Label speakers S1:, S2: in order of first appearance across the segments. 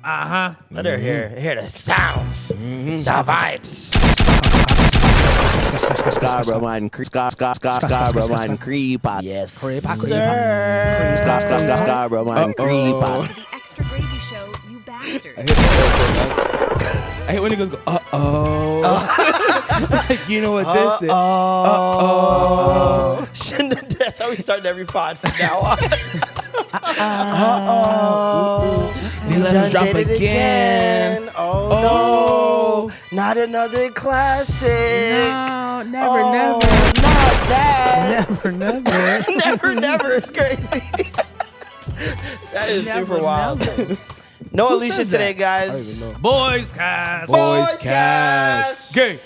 S1: Let her hear the sounds, the vibes. Yes, sir.
S2: The extra gravy show, you bastard.
S3: I hate when he goes, like, you know what this is?
S1: That's how we start every pod from now on.
S3: They let us drop again.
S1: Oh, no. Not another classic.
S3: No, never.
S1: Not that. Never. It's crazy. That is super wild. No Alicia today, guys.
S4: BOYSCAST.
S1: BOYSCAST. Gay.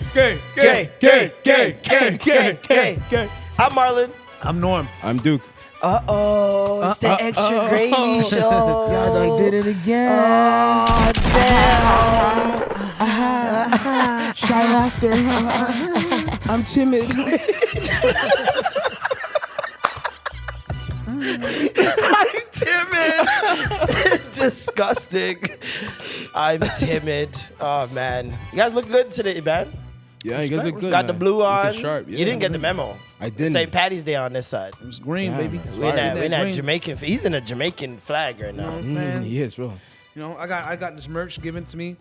S1: I'm Marlon.
S4: I'm Norm.
S3: I'm Duke.
S1: It's the extra gravy show.
S3: Y'all done did it again.
S1: Oh, damn.
S3: Shy laughter. I'm timid.
S1: I'm timid. It's disgusting. I'm timid. Oh, man. You guys look good today, man.
S3: Yeah, you guys look good.
S1: Got the blue on.
S3: Looking sharp. Yeah.
S1: You didn't get the memo.
S3: I didn't.
S1: St. Patty's Day on this side.
S4: It was green, baby.
S1: We're in that Jamaican. He's in a Jamaican flag right now.
S4: You know what I'm saying?
S3: He is, bro.
S4: You know, I got this merch given to me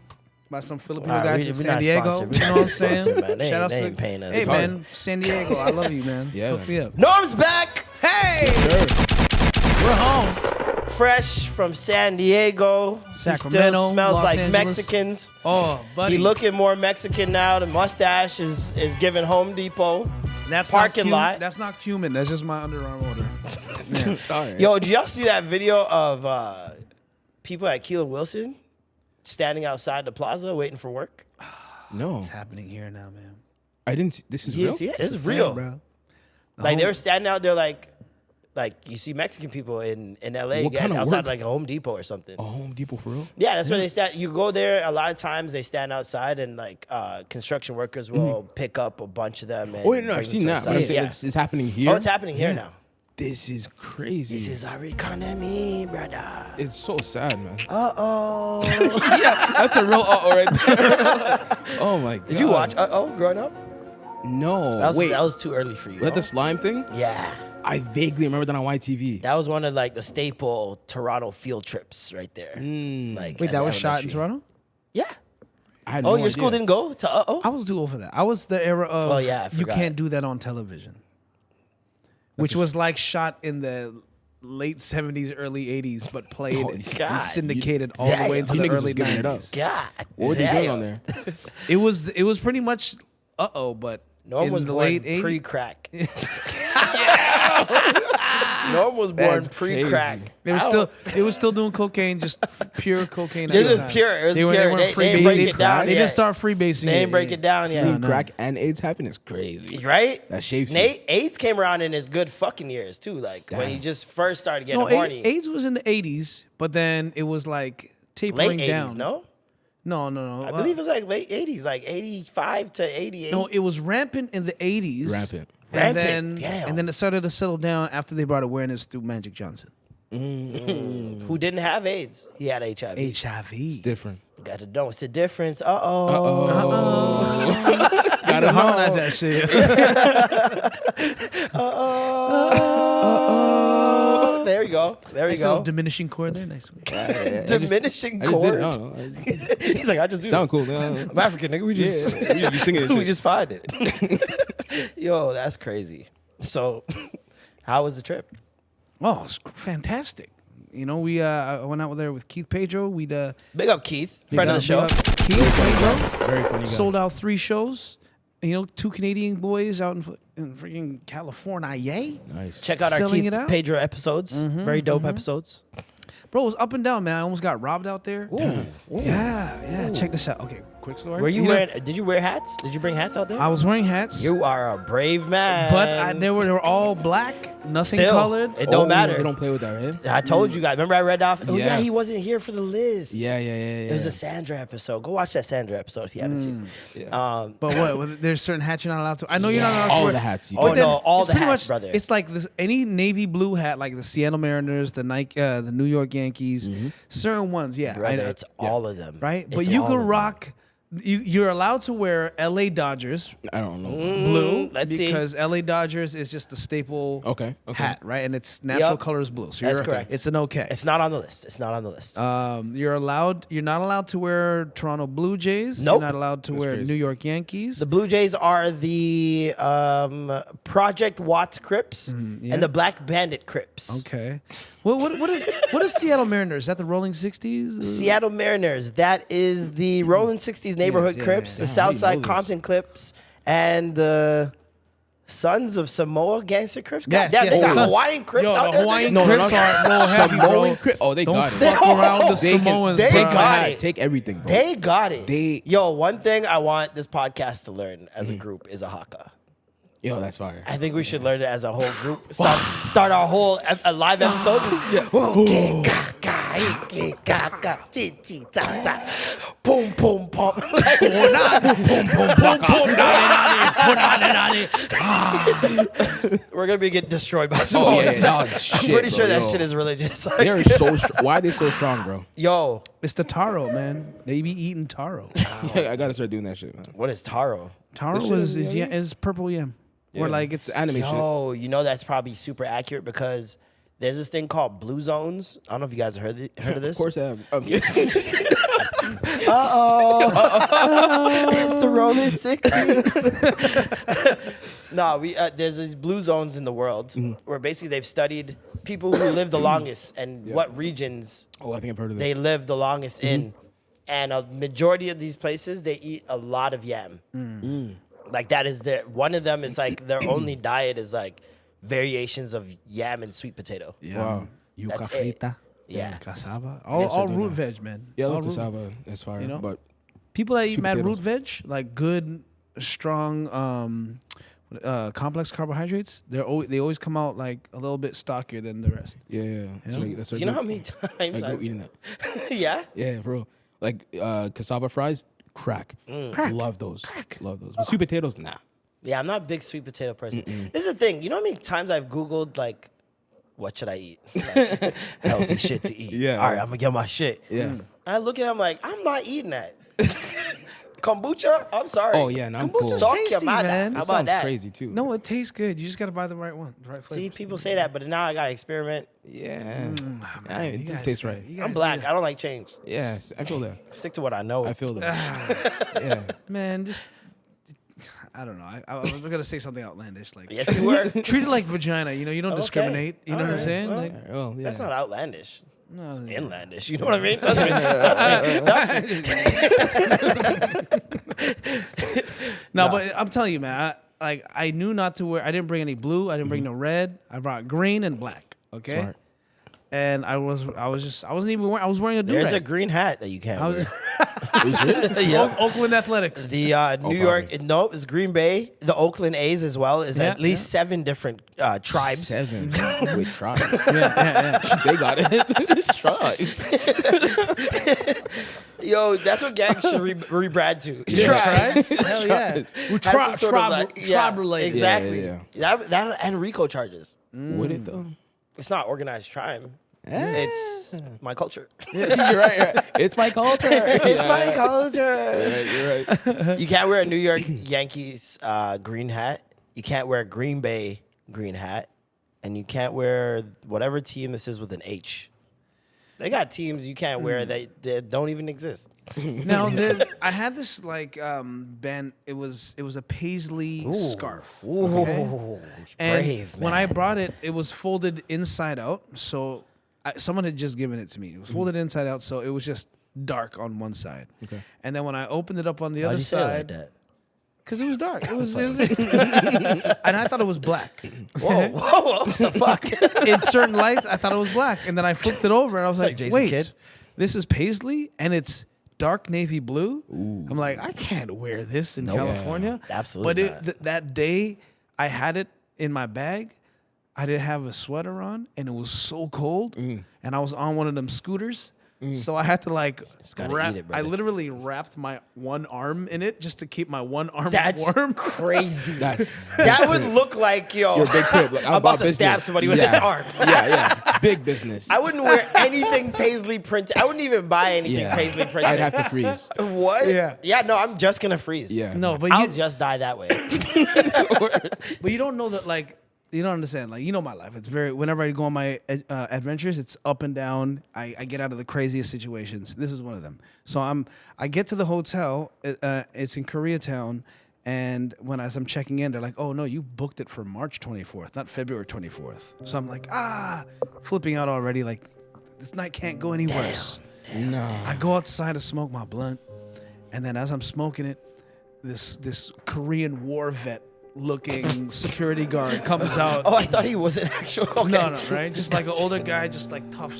S4: by some Filipino
S1: Wow,
S4: guys
S1: we
S4: in
S1: not
S4: San Diego.
S1: sponsored.
S4: You know what I'm saying?
S1: Sponsored, man. They
S4: Shout out
S1: ain't
S4: to
S1: paying us.
S4: Hey,
S1: It's
S4: man, San Diego, I love you, man.
S3: Yeah,
S4: Hook me up.
S1: Norm's back.
S4: Hey, we're home.
S1: Fresh from San Diego.
S4: Sacramento,
S1: He still smells
S4: Los
S1: like
S4: Angeles.
S1: Mexicans.
S4: Oh, buddy.
S1: He looking more Mexican now. The mustache is giving Home Depot.
S4: That's
S1: parking
S4: not
S1: lot.
S4: That's not cumin. That's just my underarm order. Yeah.
S3: Right.
S1: Yo, did y'all see that video of people at Keelan Wilson standing outside the plaza waiting for work?
S3: No,
S4: What's happening here now, man?
S3: I didn't. This is
S1: You
S3: real.
S1: see it? It's real.
S4: bro.
S1: Like they were standing out there like you see Mexican people in LA
S3: What kind of
S1: outside
S3: work?
S1: like a Home Depot or something.
S3: A Home Depot for real?
S1: Yeah, that's where they stand. You go there, a lot of times they stand outside and like construction workers will pick up a bunch of them. And
S3: Oh, yeah, no,
S1: bring
S3: I've
S1: them
S3: seen
S1: to a
S3: that. But
S1: site.
S3: I'm saying
S1: Yeah.
S3: it's happening here.
S1: Oh, it's happening here now.
S3: This is crazy.
S1: This is our economy, brother.
S3: It's so sad, man.
S1: Uh-oh.
S3: That's a real right there. Oh my god.
S1: Did you watch Uh-oh growing up?
S3: No.
S1: That
S3: Wait.
S1: was too early for you.
S3: Was that the
S1: no?
S3: slime thing?
S1: Yeah.
S3: I vaguely remember that on YTV.
S1: That was one of like the staple Toronto field trips right there. Like,
S4: Wait,
S1: as
S4: that was shot in
S1: elementary.
S4: Toronto?
S1: Yeah.
S3: I had
S1: Oh,
S3: no
S1: your school
S3: idea.
S1: didn't go to Uh-oh?
S4: I was too old for that. I was the era of
S1: Oh, yeah, I
S4: you
S1: forgot.
S4: can't do that on television. Which was like shot in the late 70s, early 80s, but played
S1: God.
S4: and syndicated all
S1: Damn.
S4: the way into
S3: You
S4: the
S3: niggas
S4: early
S3: was giving it up.
S4: 90s.
S1: God.
S3: What were they doing on there?
S4: It was pretty much Uh-oh, but
S1: Norm
S4: in
S1: was
S4: the
S1: born
S4: late 80s.
S1: pre-crack. Norm was born
S3: That's
S1: pre-crack.
S4: They were still doing cocaine, just pure cocaine. at
S1: It
S4: the
S1: was
S4: time.
S1: pure. It was
S4: They weren't-
S1: pure.
S4: They, weren't
S1: They
S4: free
S1: didn't break it down
S4: They
S1: yet.
S4: didn't start freebasing.
S1: They didn't break it down yet.
S3: Seeing crack and AIDS happen is crazy.
S1: Right?
S3: That shapes you.
S1: Nate, AIDS came around in his good fucking years too. Like when he
S3: Damn.
S1: just first started getting
S4: No,
S1: horny.
S4: AIDS was in the 80s, but then it was like tapering
S1: late 80s,
S4: down.
S1: no?
S4: No.
S1: I believe it was like late 80s, like 85 to 88.
S4: No, it was rampant in the 80s.
S3: Rampant.
S4: And
S1: Rampant,
S4: then,
S1: damn.
S4: and then it started to settle down after they brought awareness through Magic Johnson.
S1: Who didn't have AIDS? He had HIV.
S4: HIV.
S3: It's different.
S1: Got to know what's the difference. Uh-oh.
S4: Gotta harmonize that shit.
S1: There you go. There you
S4: Nice little
S1: go.
S4: diminishing chord there. Nice.
S1: Diminishing
S3: I just
S1: chord.
S3: didn't.
S1: He's like, I just do
S3: Sound
S1: this.
S3: cool. No.
S1: I'm African, nigga. We just,
S3: Yeah, we just be singing this
S1: we
S3: shit.
S1: just find it. Yo, that's crazy. So, how was the trip?
S4: Oh, it's fantastic. You know, I went out there with Keith Pedro. Big
S1: Big up Keith, friend of the show.
S4: Keith Pedro
S3: Very funny guy.
S4: sold out 3 shows. You know, 2 Canadian boys out in freaking California. Yay.
S3: Nice.
S1: Check out our
S4: Selling
S1: Keith
S4: it out.
S1: Pedro episodes. Very dope episodes.
S4: Bro, it was up and down, man. I almost got robbed out there.
S1: Ooh.
S4: Yeah. Check this out. Okay, quick story.
S1: Were you
S4: know,
S1: wearing? Did you wear hats? Did you bring hats out there?
S4: I was wearing hats.
S1: You are a brave man.
S4: But they were all black, nothing
S1: Still,
S4: colored.
S1: It don't matter.
S3: They don't play with that, right?
S1: I told you guys. Remember I read off? Oh, yeah,
S3: Yeah.
S1: he wasn't here for the list.
S3: Yeah.
S1: It was a Sandra episode. Go watch that Sandra episode if you haven't seen it.
S3: Yeah.
S4: But what? There's certain hats you're not allowed to. I know you're not allowed to
S3: All
S4: wear.
S3: the hats. You
S1: Oh,
S3: do.
S1: no, all
S4: it's
S1: the
S4: pretty
S1: hats,
S4: much,
S1: brother.
S4: It's like this. Any navy blue hat, like the Seattle Mariners, the Nike, the New York Yankees, certain ones. Yeah,
S1: Brother,
S4: I-
S1: it's all of them.
S4: right.
S1: It's
S4: But you
S1: all
S4: can
S1: of them.
S4: rock. You're allowed to wear LA Dodgers
S3: I don't know.
S4: blue
S1: let's see.
S4: because LA Dodgers is just the staple
S3: Okay.
S4: hat, right? And its natural
S1: Yep.
S4: color is blue. So
S1: That's
S4: you're,
S1: correct.
S4: It's an okay.
S1: It's not on the list. It's not on the list.
S4: You're not allowed to wear Toronto Blue Jays.
S1: Nope.
S4: You're not allowed to wear
S3: crazy.
S4: New York Yankees.
S1: The Blue Jays are the Project Watts Crips
S4: yeah.
S1: and the Black Bandit Crips.
S4: Okay. What is Seattle Mariners? Is that the Rolling 60s?
S1: Seattle Mariners. That is the Rolling 60s Neighborhood
S4: yeah,
S1: Crips,
S4: yeah.
S1: the
S3: Damn, how do you
S1: Southside
S3: know this?
S1: Compton Clips, and the Sons of Samoa Gangster Crips. God
S4: Yes,
S1: damn,
S4: yes,
S1: they
S4: the
S1: got
S4: Son-
S1: Hawaiian Crips
S4: Yo,
S1: out
S4: the
S1: there.
S4: Hawaiian
S3: No,
S4: Crips are real heavy, bro.
S3: Samoan Cri- Oh, they
S4: Don't
S3: got it.
S4: fuck around with
S3: They can-
S4: Samoans,
S1: they
S4: bro.
S1: got it.
S3: Take everything, bro.
S1: They got it.
S3: They-
S1: Yo, one thing I want this podcast to learn as a group is a haka.
S3: Yo, that's fire.
S1: I think we should learn it as a whole group. Start our whole live episodes. Okay, ga, ga, eh, ga, ga, ti, ti, ta, ta. Boom, boom, boom. Like, we're gonna be getting destroyed by Samoans.
S3: Oh, yeah. Oh,
S1: I'm
S3: shit,
S1: pretty sure
S3: bro,
S1: that
S3: yo.
S1: shit is religious. Like,
S3: They're so. Why are they so strong, bro?
S1: yo,
S4: It's the taro, man. They be eating taro.
S3: I gotta start doing that shit, man.
S1: what is taro?
S4: Taro
S3: shit
S4: is purple yam. Or like it's
S3: It's anime shit.
S1: Yo, you know that's probably super accurate because there's this thing called blue zones. I don't know if you guys heard of this.
S3: Of course I have.
S1: It's the Rolling 60s. No, there's these blue zones in the world where basically they've studied people who live the longest and what regions
S3: Oh, I think I've heard of this.
S1: they live the longest in. And a majority of these places, they eat a lot of yam. Like that is one of them is like their only diet is like variations of yam and sweet potato.
S3: Wow.
S4: Yuca
S1: That's it.
S4: frita.
S1: Yeah.
S4: Cassava.
S3: I guess
S4: All
S3: I do
S4: root
S3: know.
S4: veg, man.
S3: Yeah, I
S4: All
S3: love
S4: root-
S3: cassava. That's fire.
S4: You know?
S3: But
S4: People that eat
S3: Sweet
S4: mad
S3: potatoes.
S4: root veg, like good, strong, complex carbohydrates, they always come out like a little bit stockier than the rest.
S3: yeah. So like, that's
S1: Do you know how many times
S3: I go
S1: I've
S3: eating that?
S1: yeah?
S3: Yeah, for real. Like cassava fries, crack.
S4: Crack.
S3: Love those. Love those. But sweet potatoes, nah.
S1: Yeah, I'm not a big sweet potato person. This is the thing. You know how many times I've Googled, like, what should I eat? Like, healthy shit to eat.
S3: Yeah.
S1: All right, I'm going to get my shit.
S3: Yeah.
S1: I look at it, I'm like, I'm not eating that. Kombucha? I'm sorry.
S3: Oh, yeah, no, I'm
S4: Kombucha's
S3: cool.
S1: Suck
S4: tasty,
S1: your mother.
S4: man.
S1: How
S3: That
S1: about
S3: sounds
S1: that?
S3: crazy too.
S4: No, it tastes good. You just gotta buy the right one, the right flavor.
S1: See, people say that, but now I got to experiment.
S3: Yeah.
S4: You
S3: It
S4: guys-
S3: tastes right.
S4: you guys
S1: I'm
S4: do
S1: black.
S4: that.
S1: I don't like change.
S3: Yeah, I feel that.
S1: Stick to what I know.
S3: I feel that. Yeah.
S4: Man, just I don't know. I was gonna say something outlandish, like
S1: Yes, you were.
S4: treat it like vagina. You know, you don't
S1: Okay.
S4: discriminate. You know what I'm
S1: Alright,
S4: saying?
S1: well,
S4: Like,
S3: Well, yeah.
S1: That's not outlandish.
S4: no,
S1: It's
S4: yeah.
S1: inlandish. You know what I mean? Touch me.
S4: No, but I'm telling you, man. I knew not to wear. I didn't bring any blue. I didn't bring no red. I brought green and black. Okay.
S3: Smart.
S4: And I wasn't even wearing. I was wearing a do
S1: There's a green hat that you can't wear. Yeah.
S4: Oakland Athletics.
S1: The New York, no, it's Green Bay. The Oakland A's as well is
S4: Yeah,
S1: at least 7 different tribes.
S3: 7. Wait, tribes.
S4: Yeah.
S3: They got it. Tribes.
S1: Yo, that's what gangs should rebrand to.
S4: Tribes. Hell yeah. We're
S1: Has some sort of
S4: tribe,
S1: like-
S4: tribe related.
S1: Exactly.
S3: Yeah,
S1: That and RICO charges.
S3: Would it though?
S1: It's not organized crime. It's my culture.
S3: You're right. It's my culture.
S1: It's my culture.
S3: You're right.
S1: You can't wear a New York Yankees green hat. You can't wear a Green Bay green hat. And you can't wear whatever team this is with an H. They got teams you can't wear that don't even exist.
S4: Now I had this like band. It was a paisley scarf.
S1: Ooh,
S4: And
S1: brave,
S4: when
S1: man.
S4: I brought it, it was folded inside out. So someone had just given it to me. It was folded inside out, so it was just dark on one side.
S3: Okay.
S4: And then when I opened it up on the
S1: Why'd
S4: other
S1: you say it like
S4: side,
S1: that?
S4: because it was dark, it was and I thought it was black.
S1: Whoa, what the fuck?
S4: In certain lights, I thought it was black, and then I flipped it over, and I was
S1: like
S4: like,
S1: Jason
S4: "Wait,
S1: Kidd.
S4: this is paisley, and it's dark navy blue. I'm like, I can't wear this in California.
S1: Absolutely
S4: But
S1: not.
S4: that day, I had it in my bag. I didn't have a sweater on, and it was so cold. And I was on one of them scooters. So I had to like
S1: gotta
S4: wrap.
S1: eat it,
S4: I
S1: brother.
S4: literally wrapped my one arm in it just to keep my one arm
S1: That's
S4: warm.
S1: crazy.
S3: That's
S1: That would look like, yo,
S3: You're a big crib. Like,
S1: I'm about to stab
S3: business.
S1: somebody with his arm.
S3: Yeah. Big business.
S1: I wouldn't wear anything paisley printed. I wouldn't even buy anything paisley printed.
S3: I'd have to freeze.
S1: What?
S4: Yeah.
S1: Yeah, no, I'm just going to freeze.
S3: Yeah.
S4: No, but
S1: I'll
S4: you
S1: just die that way.
S4: but you don't know that like. You don't understand. Like, you know my life. It's very, whenever I go on my adventures, it's up and down. I get out of the craziest situations. This is one of them. So I get to the hotel. It's in Koreatown. And as I'm checking in, they're like, oh, no, you booked it for March 24th, not February 24th. So I'm like, flipping out already. Like, this night can't go any worse.
S3: No.
S4: I go outside to smoke my blunt. And then as I'm smoking it, this Korean war vet looking security guard comes out.
S1: Oh, I thought he was an actual. Okay.
S4: No, right? Just like an older guy, just like tough,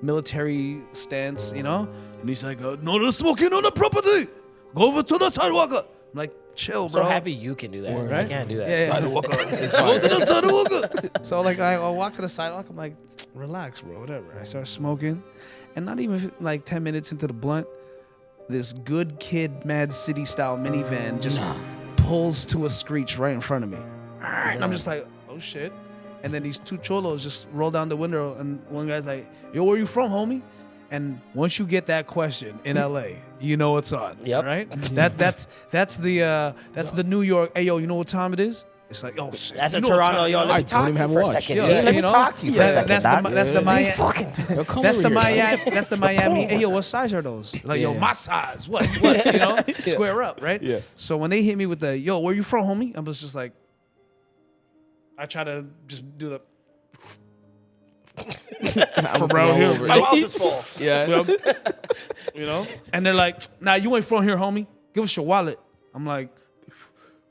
S4: military stance, And he's like, no smoking on the property. Go over to the sidewalk. I'm like, chill, bro.
S1: So happy you can do that.
S3: Word.
S1: I can't do that.
S4: Yeah.
S3: Sidewalk. It's
S4: Go
S3: fine.
S4: to the sidewalk. So like I walk to the sidewalk. I'm like, relax, bro. Whatever. I start smoking, and not even like 10 minutes into the blunt, this good kid, Mad City style minivan just pulls to a screech right in front of me. And I'm just like, oh shit. And then these two cholos just roll down the window, and one guy's like, yo, where you from, homie? And once you get that question in LA, you know it's on.
S1: Yep.
S4: Right? That's the New York. Hey yo, you know what time it is? It's like, oh shit.
S1: That's
S4: you
S1: a
S4: know what
S1: Toronto.
S4: time-
S1: Yo, let me
S3: I
S1: talk
S3: don't
S1: to you
S3: even
S1: for a
S3: have a watch.
S1: second.
S4: Yeah,
S1: G. Let me
S4: you know,
S1: talk to you for a second.
S4: That's
S1: dog.
S4: the Miami.
S3: Yo, come
S4: That's
S3: over
S4: the
S3: here.
S4: Miami. That's the Miami. Hey yo, what size are those? Like yo,
S3: Yeah.
S4: my size. What? Square up, right?
S3: Yeah.
S4: So when they hit me with the yo, where you from, homie? I was just like, I try to just do the.
S3: I'm
S4: From around
S3: all
S4: here.
S3: over
S1: My
S3: it.
S1: mouth is full.
S3: Yeah.
S4: And they're like, nah, you ain't from here, homie. Give us your wallet. I'm like,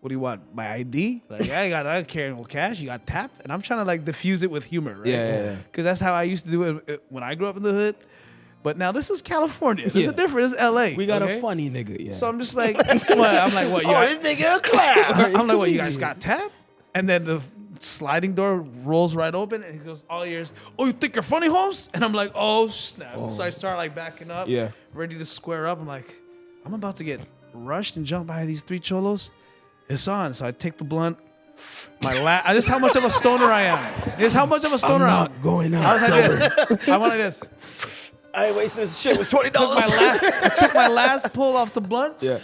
S4: what do you want? My ID? Like, I don't carry no cash. You got tap? And I'm trying to like diffuse it with humor, right?
S3: Yeah.
S4: Because that's how I used to do it when I grew up in the hood. But now this is California. This is different. This is LA.
S3: We got
S4: okay?
S3: a funny nigga. Yeah.
S4: So I'm just like, what? I'm like, what? You
S1: Oh,
S4: got,
S1: this nigga a clown.
S4: I'm like, what? You guys got tap? And then the sliding door rolls right open, and he goes, all ears. Oh, you think you're funny, Holmes? And I'm like, oh snap! So I start like backing up,
S3: Yeah.
S4: ready to square up. I'm like, I'm about to get rushed and jumped by these three cholos. It's on. So I take the blunt. This is how much of a stoner I am. This is how much of a stoner I am.
S3: not going
S4: I
S3: out
S4: was
S3: sober.
S4: like this. I went like this.
S1: I ain't wasting this shit. It was $20.
S4: I took my last pull off the blunt.
S3: Yeah.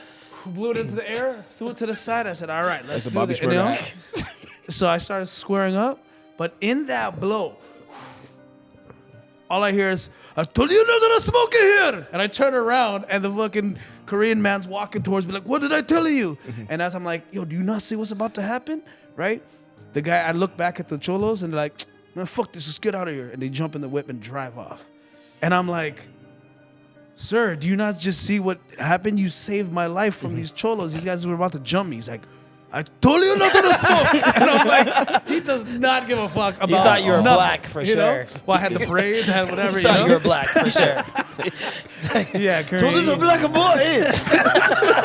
S4: Blew it into the air, threw it to the side. I said, all right, let's
S3: That's a
S4: do
S3: Bobby
S4: this.
S3: Shmurda hack.
S4: So I started squaring up, but in that blow, all I hear is, I told you not to smoke in here. And I turn around, and the fucking Korean man's walking towards me like, what did I tell you? And as I'm like, yo, do you not see what's about to happen? Right? The guy, I look back at the cholos, and they're like, man, fuck this, let's get out of here. And they jump in the whip and drive off. And I'm like, sir, do you not just see what happened? You saved my life from these cholos. These guys were about to jump me. He's like, I told you not to smoke. And I'm like, he does not give a fuck about.
S1: You thought you were
S4: nothing,
S1: black for
S4: you know?
S1: sure.
S4: Well, I had the braids, I had whatever.
S1: You thought
S4: know?
S1: you were black for sure.
S4: Yeah,
S1: Told us a black boy.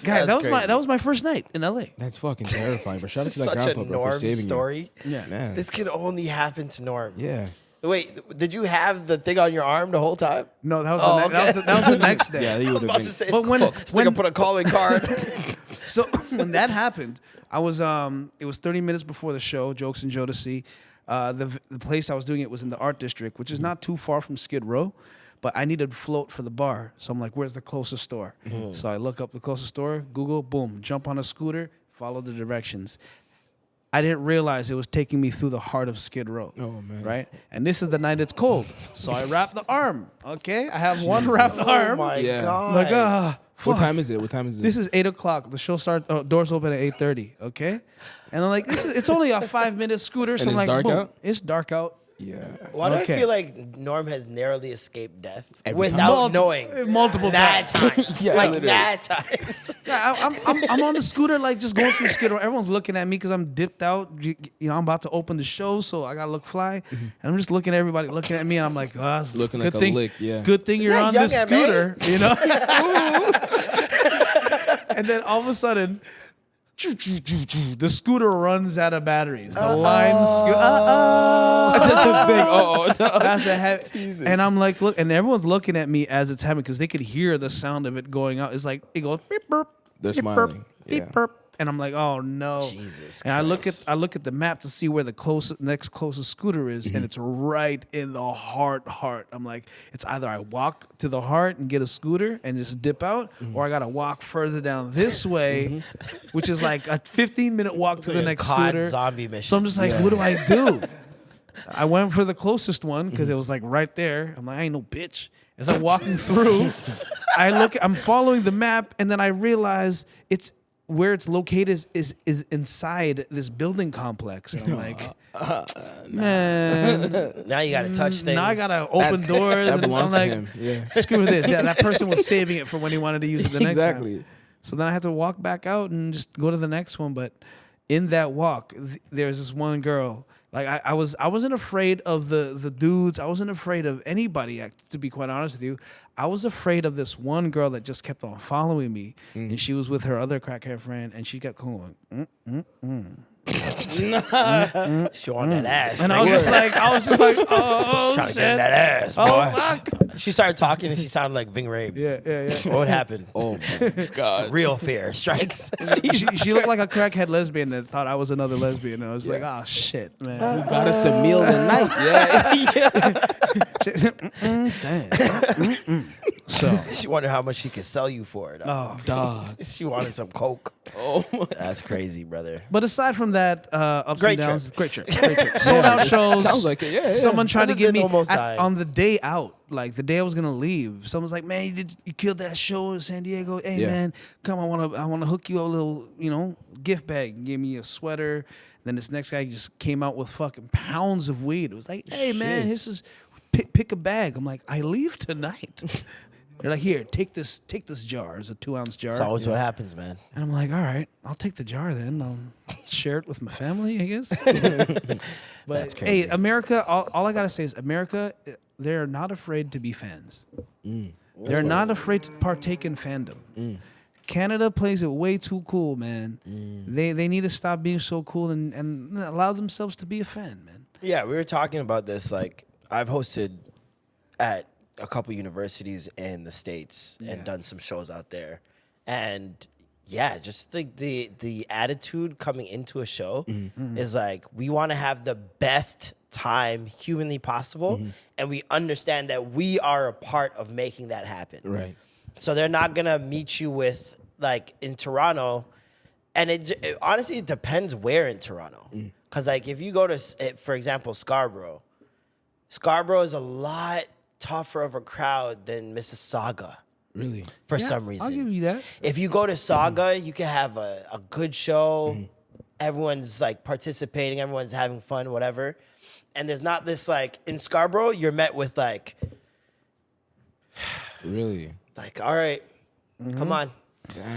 S4: guys,
S1: That's crazy.
S4: that was my first night in LA.
S3: That's fucking terrifying. But shout out
S1: This
S3: to
S1: is
S3: that
S1: such a
S3: grandpa, bro, for
S1: Norm
S3: saving
S1: story.
S4: Yeah.
S3: you. Man.
S1: This could only happen to Norm.
S3: Yeah.
S1: Wait, did you have the thing on your arm the whole time?
S4: No, that was
S1: Oh,
S4: the
S1: okay.
S4: that was the next day.
S3: Yeah, he would have
S1: About to
S3: been.
S1: say,
S4: But when-
S1: this nigga put a calling card.
S4: So when that happened, I was it was 30 minutes before the show, Jokes and Jodeci. The place I was doing it was in the Art District, which is not too far from Skid Row, but I needed float for the bar. So I'm like, where's the closest store? So I look up the closest store, Google, boom, jump on a scooter, follow the directions. I didn't realize it was taking me through the heart of Skid Row.
S3: Oh, man.
S4: Right? And this is the night it's cold. So I wrap the arm. Okay? I have one wrapped
S1: Oh
S4: arm.
S1: my
S3: Yeah.
S1: god!
S4: Like,
S3: What
S4: fuck.
S3: time is it? What time is it?
S4: This is 8 o'clock. The show starts. Doors open at 8:30. Okay, and I'm like, it's only a 5-minute scooter. So
S3: And
S4: I'm
S3: it's
S4: like,
S3: dark
S4: boom.
S3: out?
S4: It's dark out.
S3: Yeah.
S1: Why do I
S4: Okay.
S1: feel like Norm has narrowly escaped death
S3: Every
S1: without knowing?
S4: multiple
S1: Mad
S4: times.
S1: times.
S3: Yeah,
S1: like
S3: literally.
S1: mad times.
S4: Yeah, I'm on the scooter, like just going through Skid Row. Everyone's looking at me because I'm dipped out. You know, I'm about to open the show, so I gotta look fly. And I'm just looking at everybody looking at me, and I'm like, oh, it's
S3: Looking
S4: good
S3: like a
S4: thing,
S3: lick, yeah.
S4: Good thing you're
S1: that
S4: on
S1: Young
S4: this
S1: M.A.?
S4: scooter, you know. And then all of a sudden, the scooter runs out of batteries. The line,
S3: That's a big
S4: that's a heavy. And I'm like, look, and everyone's looking at me as it's happening because they could hear the sound of it going out. It's like it goes beep burp.
S3: They're
S4: beep,
S3: smiling.
S4: Burp,
S3: Yeah.
S4: beep burp. And I'm like, oh no.
S1: Jesus
S4: And
S1: Christ.
S4: I look at the map to see where the next closest scooter is, and it's right in the heart. I'm like, it's either I walk to the heart and get a scooter and just dip out, or I gotta walk further down this way, which is like a 15-minute walk to the
S1: like a
S4: next
S1: COD
S4: scooter.
S1: zombie mission.
S4: So I'm just like, what do I do? I went for the closest one because it was like right there. I'm like, I ain't no bitch. As I'm walking through, I'm following the map, and then I realize it's where it's located is inside this building complex. And I'm like, man,
S1: Now you gotta touch things.
S4: now I gotta open doors.
S3: That
S4: And I'm
S3: belongs
S4: like,
S3: to him. Yeah.
S4: screw this. Yeah, that person was saving it for when he wanted to use it the next time.
S3: Exactly.
S4: So then I had to walk back out and just go to the next one. But in that walk, there's this one girl. Like I wasn't afraid of the dudes. I wasn't afraid of anybody. To be quite honest with you, I was afraid of this one girl that just kept on following me, and she was with her other crackhead friend, and she kept going.
S1: She on that ass.
S4: And I was just like, oh
S1: trying to
S4: shit,
S1: get in that ass, boy.
S4: oh fuck.
S1: She started talking and she sounded like Ving Rhames.
S4: Yeah.
S1: What happened?
S3: Oh my God.
S1: Real fear strikes.
S4: She looked like a crackhead lesbian that thought I was another lesbian. And I was like, oh shit, man.
S3: Got us a meal tonight. Yeah.
S4: Damn. So,
S1: She wondered how much she could sell you for it.
S4: oh,
S3: Dog.
S1: She wanted some coke.
S3: Oh my.
S1: That's crazy, brother.
S4: but aside from that, ups
S1: Great
S4: and downs,
S1: trip.
S4: great trip. Sold out shows.
S3: Sounds like it. Yeah.
S4: Someone tried to
S1: Other
S4: get
S1: than
S4: me
S1: almost dying.
S4: on the day out, like the day I was gonna leave. Someone's like, "Man, you killed that show in San Diego. Hey,
S3: Yeah.
S4: man, come, I wanna hook you a little, gift bag. And gave me a sweater. Then this next guy just came out with fucking pounds of weed. It was like, hey, man, this is pick a bag. I'm like, I leave tonight. They're like, here, take this jar. It's a 2-ounce jar.
S1: That's always what happens, man.
S4: And I'm like, all right, I'll take the jar then. I'll share it with my family, I guess. But
S1: That's crazy.
S4: hey, America, all I got to say is America, they're not afraid to be fans. They're not afraid to partake in fandom. Canada plays it way too cool, man. They need to stop being so cool and allow themselves to be a fan, man.
S1: Yeah, we were talking about this. Like, I've hosted at a couple universities in the States and done some shows out there. And yeah, just the attitude coming into a show is like, we want to have the best time humanly possible. And we understand that we are a part of making that happen.
S3: Right.
S1: So they're not going to meet you with, like, in Toronto. And it honestly, it depends where in Toronto. Because, like, if you go to, for example, Scarborough is a lot tougher of a crowd than Mississauga
S3: Really?
S1: for some reason.
S4: I'll give you that.
S1: If you go to Saga, you can have a good show. Everyone's like participating, everyone's having fun, whatever. And there's not this like in Scarborough, you're met with like,
S3: Really?
S1: all right, come on.
S3: Damn, bro.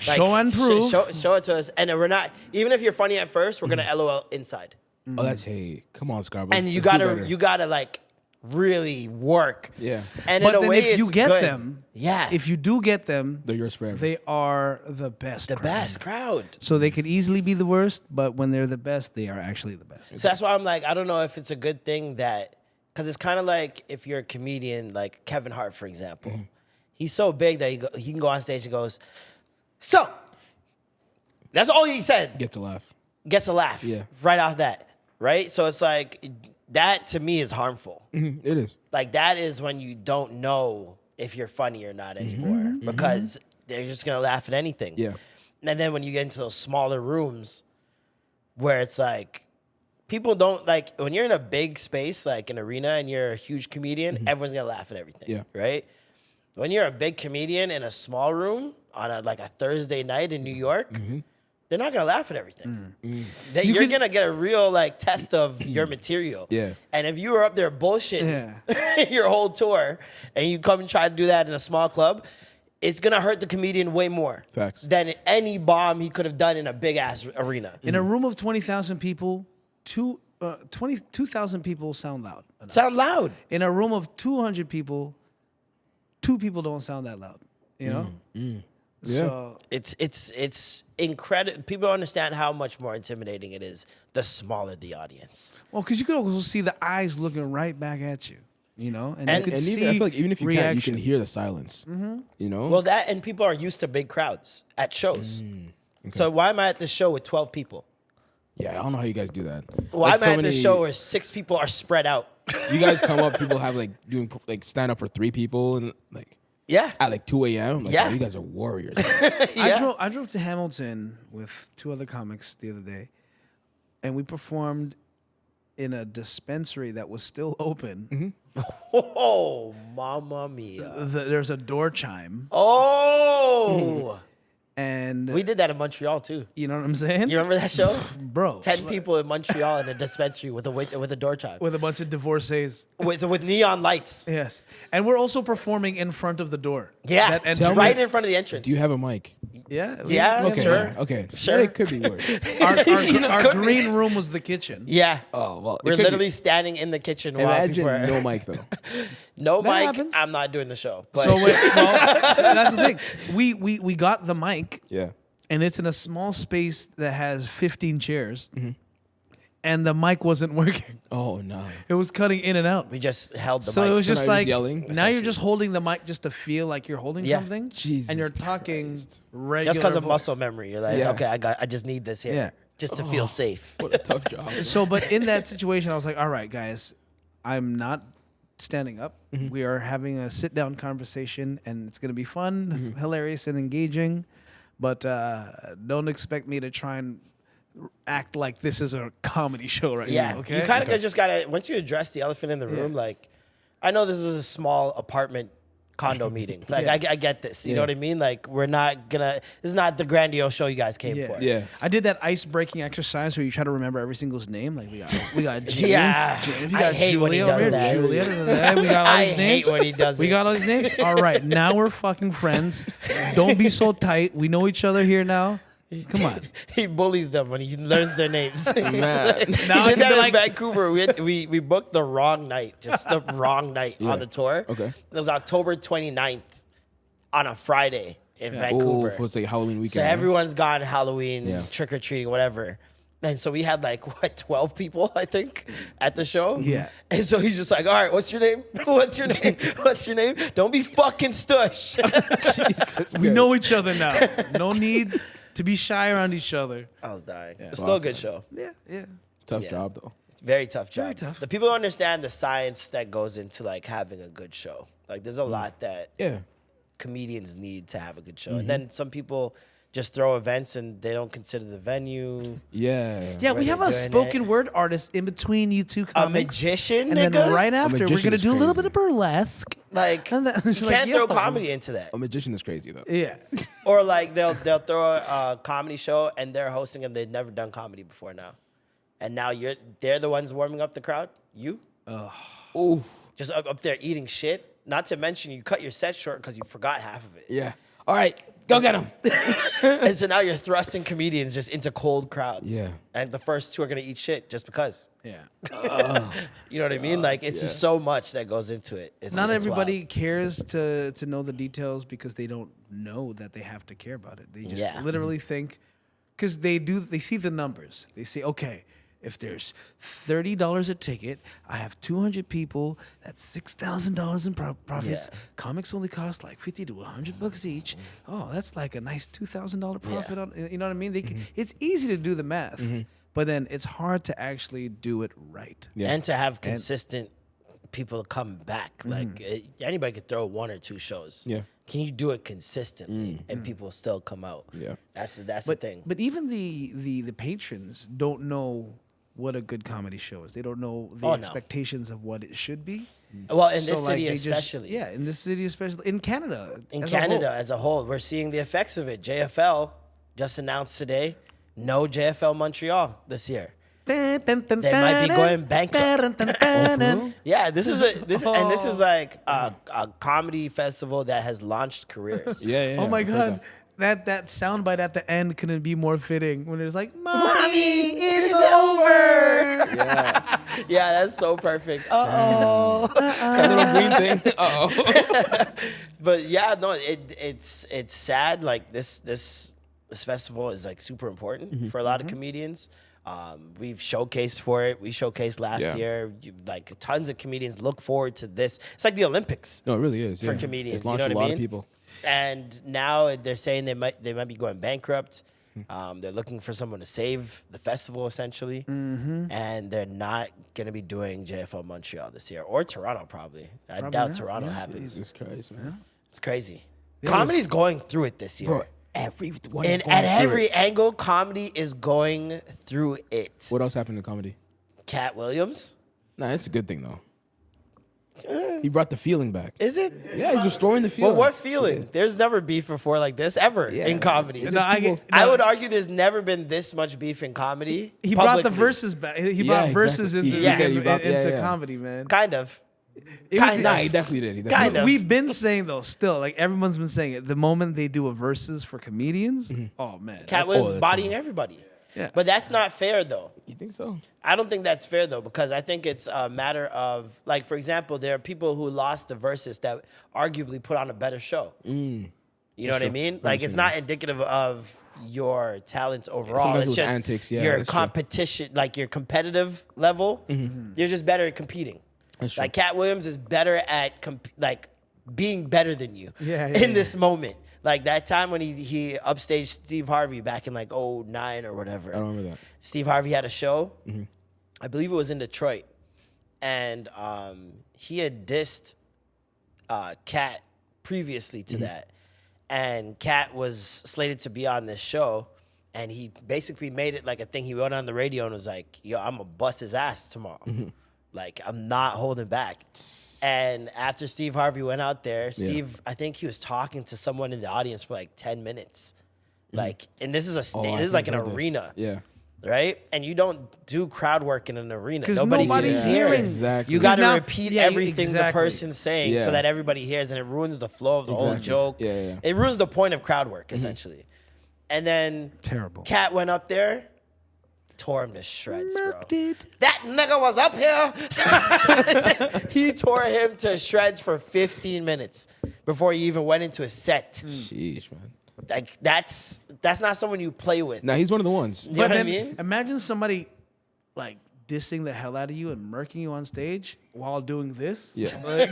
S1: Like,
S4: Show and prove.
S1: Show it to us. And we're not, even if you're funny at first, we're gonna LOL inside.
S3: Oh, that's hey. Come on, Scarborough.
S1: And you
S3: Let's do
S1: gotta
S3: better.
S1: like really work.
S3: Yeah.
S1: And
S4: But
S1: in a
S4: then
S1: way,
S4: if you
S1: it's
S4: get
S1: good.
S4: them,
S1: yeah,
S4: if you do get them,
S3: They're yours forever.
S4: they are the best.
S1: the
S4: crowd.
S1: best crowd.
S4: So they could easily be the worst, but when they're the best, they are actually the best.
S1: So that's why I'm like, I don't know if it's a good thing that, because it's kind of like if you're a comedian, like Kevin Hart, for example. He's so big that he can go on stage and goes, so, that's all he said.
S3: Get to laugh.
S1: Gets a laugh
S3: Yeah.
S1: right off that, right? So it's like, that to me is harmful.
S3: It is.
S1: Like, that is when you don't know if you're funny or not anymore because they're just going to laugh at anything.
S3: Yeah.
S1: And then when you get into those smaller rooms where it's like, people don't like, when you're in a big space, like an arena and you're a huge comedian, everyone's going to laugh at everything.
S3: Yeah.
S1: Right? When you're a big comedian in a small room on a Thursday night in New York, they're not gonna laugh at everything. You're gonna get a real like test of your material.
S3: Yeah.
S1: And if you were up there bullshitting your whole tour, and you come and try to do that in a small club, it's gonna hurt the comedian way more
S3: Facts.
S1: than any bomb he could have done in a big ass arena.
S4: In a room of 20,000 people, 2,000 people sound loud.
S1: Sound loud.
S4: In a room of 200 people, 2 people don't sound that loud. You know. So
S1: It's incredible. People don't understand how much more intimidating it is the smaller the audience.
S4: well, because you could also see the eyes looking right back at you. You know, and you
S1: And
S4: could
S3: And
S4: see
S3: even, I feel like even if you can't, you
S4: reaction.
S3: can hear the silence. You know?
S1: Well, that and people are used to big crowds at shows. So why am I at this show with 12 people?
S3: yeah, I don't know how you guys do that.
S1: Why
S3: Like,
S1: am I at this show where 6 people are spread out?
S3: You guys come up, people have like doing like stand up for 3 people and like
S1: Yeah.
S3: at like 2 a.m. Like,
S1: Yeah.
S3: oh, you guys are warriors.
S1: Yeah.
S4: I drove to Hamilton with 2 other comics the other day, and we performed in a dispensary that was still open.
S1: Oh, mamma mia.
S4: There's a door chime,
S1: Oh.
S4: and
S1: We did that in Montreal too.
S4: you know what I'm saying?
S1: You remember that show?
S4: Bro,
S1: 10 people in Montreal in a dispensary with a door chime.
S4: with a bunch of divorcees.
S1: With neon lights.
S4: Yes, and we're also performing in front of the door.
S1: Yeah.
S4: That entry-
S1: Right in front of the entrance.
S3: Do you have a mic?
S4: Yeah,
S1: Yeah,
S4: we-
S3: Okay,
S1: sure.
S3: yeah, okay.
S1: Sure.
S3: But it could be worse.
S4: Our green room was the kitchen.
S1: Yeah.
S3: Oh well, it
S1: We're
S3: could be.
S1: literally standing in the kitchen while
S3: Imagine
S1: people are...
S3: no mic though.
S1: No
S4: That
S1: mic,
S4: happens.
S1: I'm not doing the show. But
S4: So that's the thing. We got the mic,
S3: Yeah.
S4: and it's in a small space that has 15 chairs,
S1: Mm-hmm.
S4: and the mic wasn't working.
S3: Oh no.
S4: It was cutting in and out.
S1: we just held the
S4: So
S1: mic.
S4: it was
S3: So
S4: just
S3: now you're
S4: like
S3: just yelling,
S4: now you're
S3: essentially.
S4: just holding the mic just to feel like you're holding
S1: Yeah.
S4: something,
S3: Jesus
S4: and you're talking regular.
S1: just because of
S4: voice.
S1: muscle memory. You're like,
S3: Yeah.
S1: okay, I just need this here.
S4: Yeah.
S1: Just to feel safe.
S3: What a tough job.
S4: So, but in that situation, I was like, all right, guys, I'm not standing up.
S1: Mm-hmm.
S4: We are having a sit down conversation, and it's going to be fun,
S1: Mm-hmm.
S4: hilarious, and engaging. But don't expect me to try and act like this is a comedy show right
S1: Yeah.
S4: now. Okay.
S1: You kind of just got to, once you address the elephant in the room, like, I know this is a small apartment condo meeting. Like,
S4: Yeah.
S1: I get this. You know
S3: Yeah.
S1: what I mean? Like, we're not going to, this is not the grandiose show you guys came
S4: Yeah.
S1: for.
S3: Yeah.
S4: I did that ice breaking exercise where you try to remember every single's name. Like we got Jimmy,
S1: Yeah.
S4: we
S1: I
S4: got
S1: hate when he
S4: Julia over
S1: does
S4: here,
S1: that.
S4: Julia, we got all
S1: I
S4: these
S1: hate
S4: names.
S1: when he does
S4: We
S1: it.
S4: got all these names. All right, now we're fucking friends. Don't be so tight. We know each other here now. Come on.
S1: He bullies them when he learns their names.
S3: Man.
S4: Now I
S1: He did
S4: can
S1: that
S4: be
S1: in
S4: like-
S1: Vancouver. We booked the wrong night, just the wrong night on the tour.
S3: Okay.
S1: It was October 29th on a Friday in
S3: Oh,
S1: Vancouver.
S3: for it's like Halloween weekend.
S1: So
S3: huh?
S1: everyone's gone Halloween,
S3: Yeah.
S1: trick or treating, whatever. And so we had like 12 people, I think, at the show.
S4: Yeah.
S1: And so he's just like, all right, what's your name? What's your name? What's your name? Don't be fucking stush.
S4: We know each other now. No need to be shy around each other.
S1: I was dying. It's still a good show.
S4: Yeah, yeah.
S3: Tough
S1: Yeah.
S3: job though.
S1: Very tough job.
S4: Very tough.
S1: The people don't understand the science that goes into like having a good show. Like there's a lot that
S3: Yeah.
S1: comedians need to have a good show. And then some people just throw events and they don't consider the venue.
S3: Yeah.
S4: Yeah,
S1: Where
S4: we have
S1: they're
S4: a
S1: doing
S4: spoken
S1: it.
S4: word artist in between you two
S1: A
S4: comics.
S1: magician,
S4: And then
S1: nigga?
S4: right after, we're
S3: magician
S4: going to
S3: is
S4: do a little
S3: crazy.
S4: bit of burlesque.
S1: Like
S4: And then
S1: you
S4: she's like,
S1: can't
S4: yo.
S1: throw comedy into that.
S3: A magician is crazy though.
S4: Yeah.
S1: Or like they'll throw a comedy show and they're hosting and they've never done comedy before now. And now they're the ones warming up the crowd. You
S3: Ooh.
S1: just up there eating shit. Not to mention you cut your set short because you forgot half of it.
S3: Yeah. All right. Go get him.
S1: And so now you're thrusting comedians just into cold crowds.
S3: Yeah.
S1: And the first two are gonna eat shit just because.
S4: Yeah.
S1: You know what I mean? Like it's just so much that goes into it.
S4: Not
S1: it's
S4: everybody
S1: wild.
S4: cares to know the details because they don't know that they have to care about it. They just
S1: Yeah.
S4: literally think because they see the numbers. They say, okay, if there's $30 a ticket, I have 200 people. That's $6,000 in profits.
S1: Yeah.
S4: Comics only cost like $50 to $100 each. Oh, that's like a nice $2,000 profit.
S1: Yeah.
S4: On, you know what I mean? It's easy to do the math, but then it's hard to actually do it right.
S3: Yeah.
S1: And to have consistent people come back. Like anybody could throw 1 or 2 shows.
S3: Yeah.
S1: Can you do it consistently and people still come out?
S3: Yeah.
S1: That's the
S4: But
S1: thing.
S4: But even the patrons don't know what a good comedy show is. They don't know the
S1: Oh, no.
S4: expectations of what it should be.
S1: Well, in
S4: So,
S1: this
S4: like,
S1: city
S4: they just-
S1: especially.
S4: in this city especially. In Canada.
S1: In
S4: as a whole.
S1: Canada as a whole, we're seeing the effects of it. JFL just announced today no JFL Montreal this year. They might be going bankrupt. Yeah, this is like a comedy festival that has launched careers.
S3: Yeah.
S4: Oh my
S3: I've heard
S4: God.
S3: that.
S4: That soundbite at the end couldn't be more fitting when it's like,
S1: Mommy, it's over. Yeah, that's so perfect.
S3: That little green thing. Uh-oh.
S1: But yeah, no, it's sad. Like this festival is like super important for a lot of comedians. We've showcased for it. We showcased last year. Like tons of comedians look forward to this. It's like the Olympics.
S3: No, it really is.
S1: For
S3: yeah.
S1: comedians,
S3: It's
S1: you know
S3: launched
S1: what
S3: a
S1: I
S3: lot
S1: mean?
S3: of people.
S1: And now they're saying they might be going bankrupt. They're looking for someone to save the festival essentially, and they're not gonna be doing JFL Montreal this year or Toronto probably. I doubt
S4: not.
S1: Toronto happens.
S3: Jesus Christ, man.
S1: It's crazy. Comedy's going through it this year.
S3: Bro, everyone is
S1: And
S3: going
S1: at
S3: through
S1: every
S3: it.
S1: angle, comedy is going through it.
S3: What else happened in comedy?
S1: Cat Williams,
S3: Nah, it's a good thing though. He brought the feeling back.
S1: is it?
S3: Yeah, he's restoring the feeling.
S1: Well, what feeling? There's never beef before like this ever
S3: Yeah.
S1: in comedy.
S4: No,
S1: I would argue there's never been this much beef in comedy.
S4: he brought the
S1: publicly.
S4: verses back. He
S3: Yeah,
S4: brought
S3: exactly.
S4: verses into,
S3: He did. He brought-
S4: into
S3: yeah.
S4: comedy, man.
S1: Kind of.
S4: It
S1: Kind
S4: was-
S3: Nah, he definitely did. He definitely
S1: Kind
S3: did.
S1: of.
S4: We've been saying though, still, like everyone's been saying it. The moment they do a verses for comedians, oh man,
S1: Cat
S4: that's-
S1: Williams
S3: that's
S1: bodying everybody.
S4: Yeah.
S1: But that's not fair though.
S3: You think so?
S1: I don't think that's fair though, because I think it's a matter of, like, for example, there are people who lost the verses that arguably put on a better show. You know what I
S3: true.
S1: mean?
S3: I
S1: Like,
S3: see
S1: it's
S3: what
S1: not indicative of your talents overall.
S3: Sometimes
S1: It's
S3: it was
S1: just
S3: antics, yeah,
S1: your
S3: that's true.
S1: competition, like your competitive level. You're just better at competing.
S3: That's true.
S1: Like Cat Williams is better at like being better than you
S4: Yeah,
S1: in this moment. Like that time when he upstaged Steve Harvey back in like 2009 or whatever.
S3: I don't remember that.
S1: Steve Harvey had a show. I believe it was in Detroit. And he had dissed Cat previously to that. And Cat was slated to be on this show. And he basically made it like a thing. He went on the radio and was like, yo, I'm going to bust his ass tomorrow. Like, I'm not holding back. And after Steve Harvey went out there, Steve, I think he was talking to someone in the audience for like 10 minutes. Like, and this is a stage, this is like an arena.
S3: Yeah.
S1: Right? And you don't do crowd work in an arena.
S4: 'Cause
S1: Nobody
S4: nobody's
S1: can hear
S4: hearing.
S1: it.
S3: Exactly.
S1: You got to
S4: now-
S1: repeat
S4: yeah,
S1: everything
S4: exactly.
S1: the person's saying
S3: Yeah.
S1: so that everybody hears, and it ruins the flow of the whole
S3: Exactly.
S1: joke.
S3: Yeah.
S1: It ruins the point of crowd work, essentially. And then
S4: Terrible.
S1: Cat went up there, tore him to shreds, bro. That nigga was up here. He tore him to shreds for 15 minutes before he even went into his set.
S3: Sheesh, man.
S1: Like, that's not someone you play with.
S3: Nah, he's one of the ones.
S1: You know what I
S4: then
S1: mean?
S4: imagine somebody like dissing the hell out of you and murking you on stage while doing this.
S3: Yeah.
S4: Like,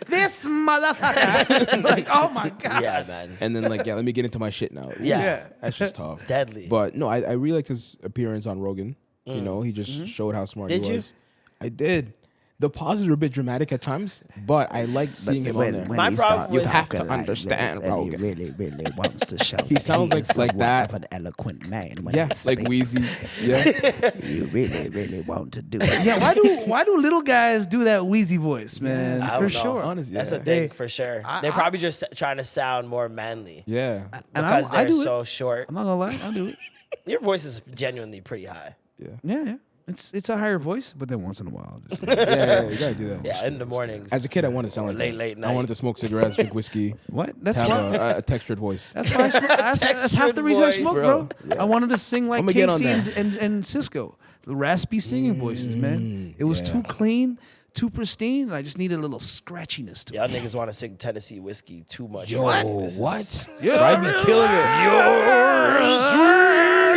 S4: this motherfucker. Like, oh my God.
S1: Yeah, man.
S3: And then like, yeah, let me get into my shit now.
S1: Yeah.
S4: Yeah.
S3: That's just tough.
S1: Deadly.
S3: But no, I really liked his appearance on Rogan. You know, he just showed how smart
S1: Did
S3: he
S1: you?
S3: was. I did. The pauses were a bit dramatic at times, but I liked seeing him on there.
S1: My problem
S3: You
S1: with-
S3: have to
S5: talking like
S3: understand,
S5: this, and
S3: Rogan.
S5: he really wants to show.
S3: He
S5: that
S3: sounds
S5: is
S3: like
S5: somewhat
S3: that.
S5: of an eloquent man. When
S3: Yeah,
S5: he
S3: like
S5: speaks.
S3: Wheezy. Yeah.
S5: You really want to do it.
S4: Yeah, why do little guys do that wheezy voice, man?
S1: I
S4: For
S1: don't know.
S4: sure.
S3: Honestly,
S1: That's
S3: yeah.
S1: a thing for sure.
S4: I-
S1: They're probably just trying to sound more manly
S3: Yeah.
S4: And
S1: because
S4: I
S1: they're
S4: do it.
S1: so short.
S4: I'm not gonna lie, I'll do it.
S1: Your voice is genuinely pretty high.
S4: Yeah. It's a higher voice, but then once in a while, just,
S3: Yeah, you gotta do that.
S1: Yeah, in the mornings.
S3: As a kid, I wanted to sound like
S1: Late,
S3: that.
S1: late
S3: I
S1: night.
S3: wanted to smoke cigarettes, drink whiskey,
S4: what? That's
S3: have
S4: why.
S3: a textured voice.
S4: That's why I smoke. That's half the reason I
S1: voice,
S4: smoke,
S3: bro.
S4: bro. I wanted to sing like
S3: I'ma get on
S4: Casey
S3: that.
S4: and Cisco, the raspy singing voices, man. It was
S3: yeah.
S4: too clean, too pristine, and I just needed a little scratchiness to it.
S1: Y'all niggas want to sing Tennessee whiskey too much.
S3: What?
S1: This is-
S3: What?
S4: Yeah,
S3: Bro, I'd be killing it.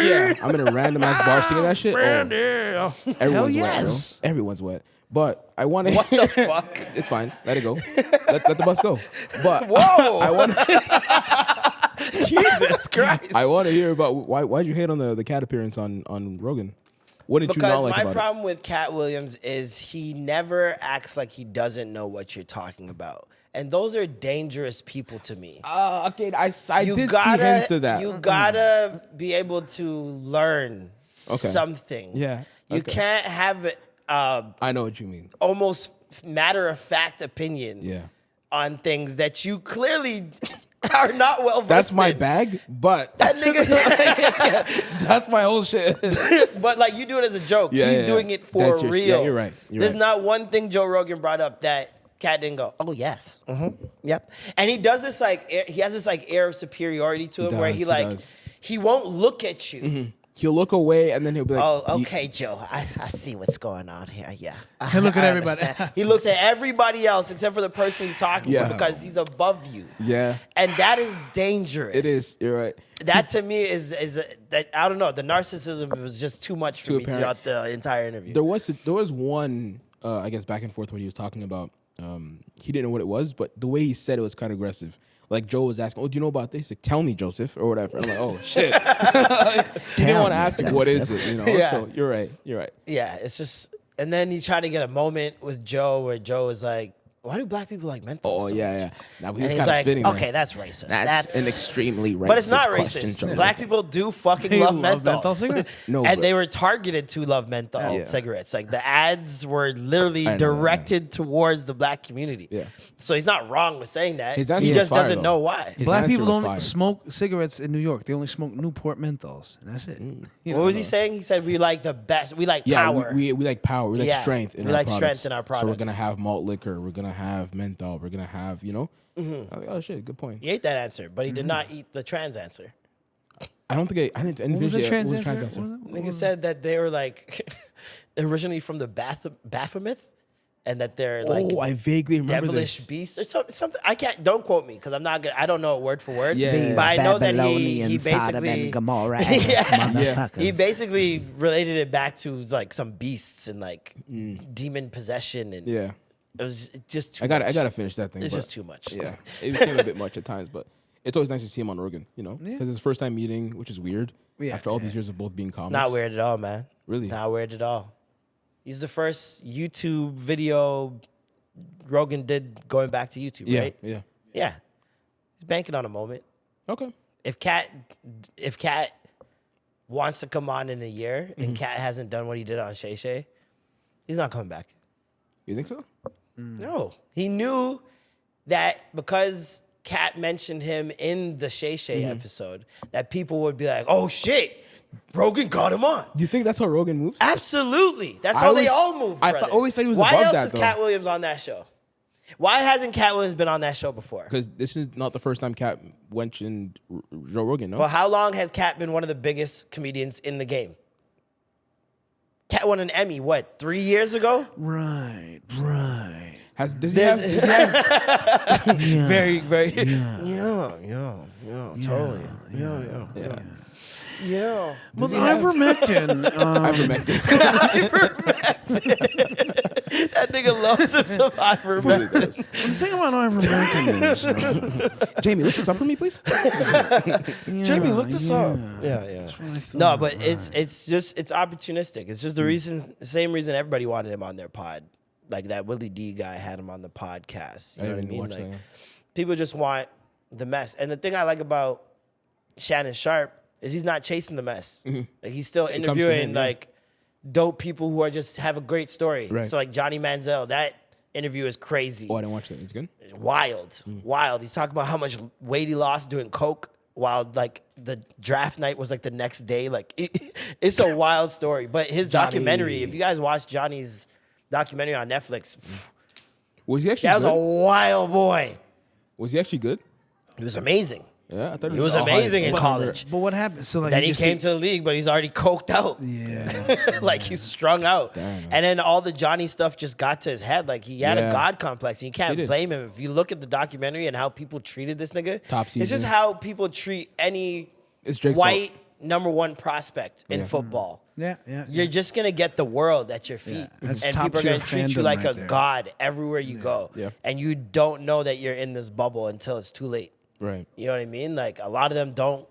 S3: Yeah, I'm in a random ass bar singing that shit. Oh, everyone's
S4: Hell
S3: wet,
S4: yes.
S3: bro. Everyone's wet. But I want to.
S1: What the fuck?
S3: It's fine. Let it go. Let the bus go. But
S1: Whoa!
S3: I want.
S1: Jesus Christ.
S3: I want to hear about why'd you hate on the cat appearance on Rogan? What did you not
S1: Because
S3: like
S1: my
S3: about
S1: problem with Cat Williams is he never acts like he doesn't know what you're talking about. And those are dangerous people to me.
S3: it? Okay, I
S1: You
S3: did
S1: gotta,
S3: see hints of that.
S1: You gotta be able to learn something.
S3: Yeah,
S1: You
S3: okay.
S1: can't have
S3: I know what you mean.
S1: almost matter of fact opinion
S3: Yeah.
S1: on things that you clearly are not well versed.
S3: That's my
S1: in.
S3: bag, but
S1: That nigga.
S3: that's my whole shit.
S1: But like you do it as a joke.
S3: Yeah,
S1: He's
S3: yeah,
S1: doing
S3: yeah.
S1: it for
S3: That's
S1: real.
S3: yeah, you're right. You're
S1: There's
S3: right.
S1: not one thing Joe Rogan brought up that Cat didn't go, oh yes, yep. And he does this like he has this like air of superiority to him where
S3: does,
S1: he
S3: he
S1: like
S3: does.
S1: he won't look at you.
S3: He'll look away and then he'll be like,
S1: Oh, okay, Joe. I see what's going on here. Yeah.
S4: He'll look at
S1: I
S4: everybody.
S1: understand. He looks at everybody else except for the person he's talking
S3: Yeah.
S1: to because he's above you.
S3: Yeah,
S1: And that is dangerous.
S3: it is. You're right.
S1: That to me is that I don't know. The narcissism was just too much for
S3: Too
S1: me
S3: apparent.
S1: throughout the entire interview.
S3: There was one, I guess, back and forth when he was talking about. He didn't know what it was, but the way he said it was kind of aggressive. Like Joe was asking, "Oh, do you know about this?" He's like, "Tell me, Joseph," or whatever. I'm like, "Oh shit." He didn't want to ask him what is it, you know.
S1: Yeah.
S3: So you're right. You're right.
S1: Yeah, it's just. And then he tried to get a moment with Joe where Joe was like, "Why do black people like menthol?"
S3: Oh
S1: so
S3: yeah,
S1: much?"
S3: yeah. Now he
S1: And
S3: was
S1: he's
S3: kind of
S1: like,
S3: spinning.
S1: "Okay,
S3: there.
S1: that's racist.
S3: That's an extremely racist
S1: But it's not
S3: question,
S1: racist.
S3: Joe.
S1: Black people do fucking
S4: They
S1: love
S4: love
S1: menthol.
S4: menthol cigarettes.
S3: No,
S1: and
S3: but-
S1: they were targeted to love menthol
S3: Yeah.
S1: cigarettes. Like the ads were literally
S3: I know,
S1: directed towards the black community.
S3: Yeah.
S1: So he's not wrong with saying that.
S3: His answer
S1: He
S3: was
S1: just
S3: fire,
S1: doesn't
S3: though.
S1: know why.
S3: His
S4: Black
S3: answer
S4: people
S3: was
S4: don't
S3: fire.
S4: smoke cigarettes in New York. They only smoke Newport menthols. And that's it. You
S1: What
S4: know.
S1: was he saying? He said we like the best. We like
S3: Yeah,
S1: power.
S3: we like power. We like
S1: Yeah,
S3: strength in
S1: we
S3: our
S1: like
S3: products.
S1: strength in our
S3: So we're
S1: products.
S3: gonna have malt liquor. We're gonna have menthol. We're gonna have, you know. I'm like, oh shit, good point.
S1: He ate that answer, but he did not eat the trans answer.
S3: I don't think I didn't.
S4: What was the
S3: finish it.
S4: trans
S3: What was the
S4: answer?
S3: trans answer?
S4: What was
S1: Nigga
S4: it?
S1: said that they were like originally from the Baphomet, and that they're like
S3: Oh, I vaguely remember
S1: devilish
S3: this.
S1: beasts or something. I can't. Don't quote me because I'm not good. I don't know it word for word.
S3: Yeah.
S1: but I know that
S5: Babylonian
S1: he
S5: Sodom
S1: basically
S5: and Gomorrah
S1: Yeah.
S5: motherfuckers.
S1: he basically related it back to like some beasts and like demon possession and
S3: Yeah,
S1: it was just too
S3: I
S1: much.
S3: gotta finish that thing.
S1: It's
S3: but
S1: just too much.
S3: Yeah, it became a bit much at times, but it's always nice to see him on Rogan, you know,
S4: Yeah.
S3: because it's his first time meeting, which is weird.
S4: Yeah,
S3: After all
S4: yeah.
S3: these years of both being comics.
S1: Not weird at all, man.
S3: Really?
S1: Not weird at all. He's the first YouTube video Rogan did going back to YouTube,
S3: Yeah,
S1: right?
S3: yeah.
S1: Yeah. He's banking on a moment.
S3: Okay.
S1: If Cat wants to come on in a year and Cat hasn't done what he did on Shay Shay, he's not coming back.
S3: You think so?
S1: No. He knew that because Cat mentioned him in the Shay Shay episode, that people would be like, oh shit, Rogan got him on.
S3: Do you think that's how Rogan moves?
S1: Absolutely. That's
S3: I
S1: how they
S3: always-
S1: all move,
S3: I
S1: brother.
S3: always thought he was
S1: Why
S3: above
S1: else
S3: that,
S1: is
S3: though.
S1: Cat Williams on that show? Why hasn't Cat Williams been on that show before?
S3: Because this is not the first time Cat mentioned Joe Rogan, no?
S1: Well, how long has Cat been one of the biggest comedians in the game? Cat won an Emmy, what, 3 years ago?
S4: Right.
S3: Does he have
S1: Very, very. Yeah, totally. Yeah.
S4: Well,
S3: he have-
S4: ivermectin.
S3: ivermectin?
S1: That nigga loves some
S3: Really
S1: ivermectin.
S3: does.
S4: The thing about ivermectin is,
S3: Jamie, look this up for me, please.
S1: Jamie, look this up. Yeah.
S4: what I thought,
S1: No, but it's opportunistic. It's just the same reason everybody wanted him on their pod. Like that Willie D guy had him on the podcast. You know what I
S3: didn't
S1: mean?
S3: watch
S1: Like
S3: that.
S1: people just want the mess. And the thing I like about Shannon Sharp is he's not chasing the mess. Like he's still
S3: comes to
S1: interviewing
S3: him, yeah.
S1: like dope people who are just have a great story.
S3: Right.
S1: So like Johnny Manziel, that interview is crazy.
S3: Oh, I didn't watch that. It's good.
S1: It's wild. Wild. He's talking about how much weight he lost doing coke while like the draft night was like the next day. Like it's a wild story. But his documentary, if you guys watch Johnny's documentary on Netflix,
S3: Was he actually
S1: that was a
S3: good?
S1: wild boy.
S3: Was he actually good?
S1: He was amazing.
S3: Yeah, I thought
S1: He was
S3: all
S1: amazing
S3: hype.
S1: in college.
S4: but what happened? So like
S1: Then he
S4: just
S1: came to the league, but he's already coked out.
S4: Yeah.
S1: Like he's strung out.
S3: Damn.
S1: And then all the Johnny stuff just got to his head. Like he had
S3: Yeah.
S1: a God complex. And you
S3: He
S1: can't
S3: did.
S1: blame him. If you look at the documentary and how people treated this nigga,
S3: Top
S1: it's just
S3: season.
S1: how people treat any
S3: It's Drake's
S1: white number one prospect in
S3: Yeah.
S1: football.
S4: Yeah.
S1: You're just gonna get the world at your feet,
S4: That's
S1: and
S4: top
S1: people are
S4: tier
S1: gonna treat you
S4: fandom
S1: like
S4: right
S1: a
S4: there.
S1: god everywhere you go.
S3: Yeah.
S1: And you don't know that you're in this bubble until it's too late.
S3: Right.
S1: You know what I mean? Like a lot of them don't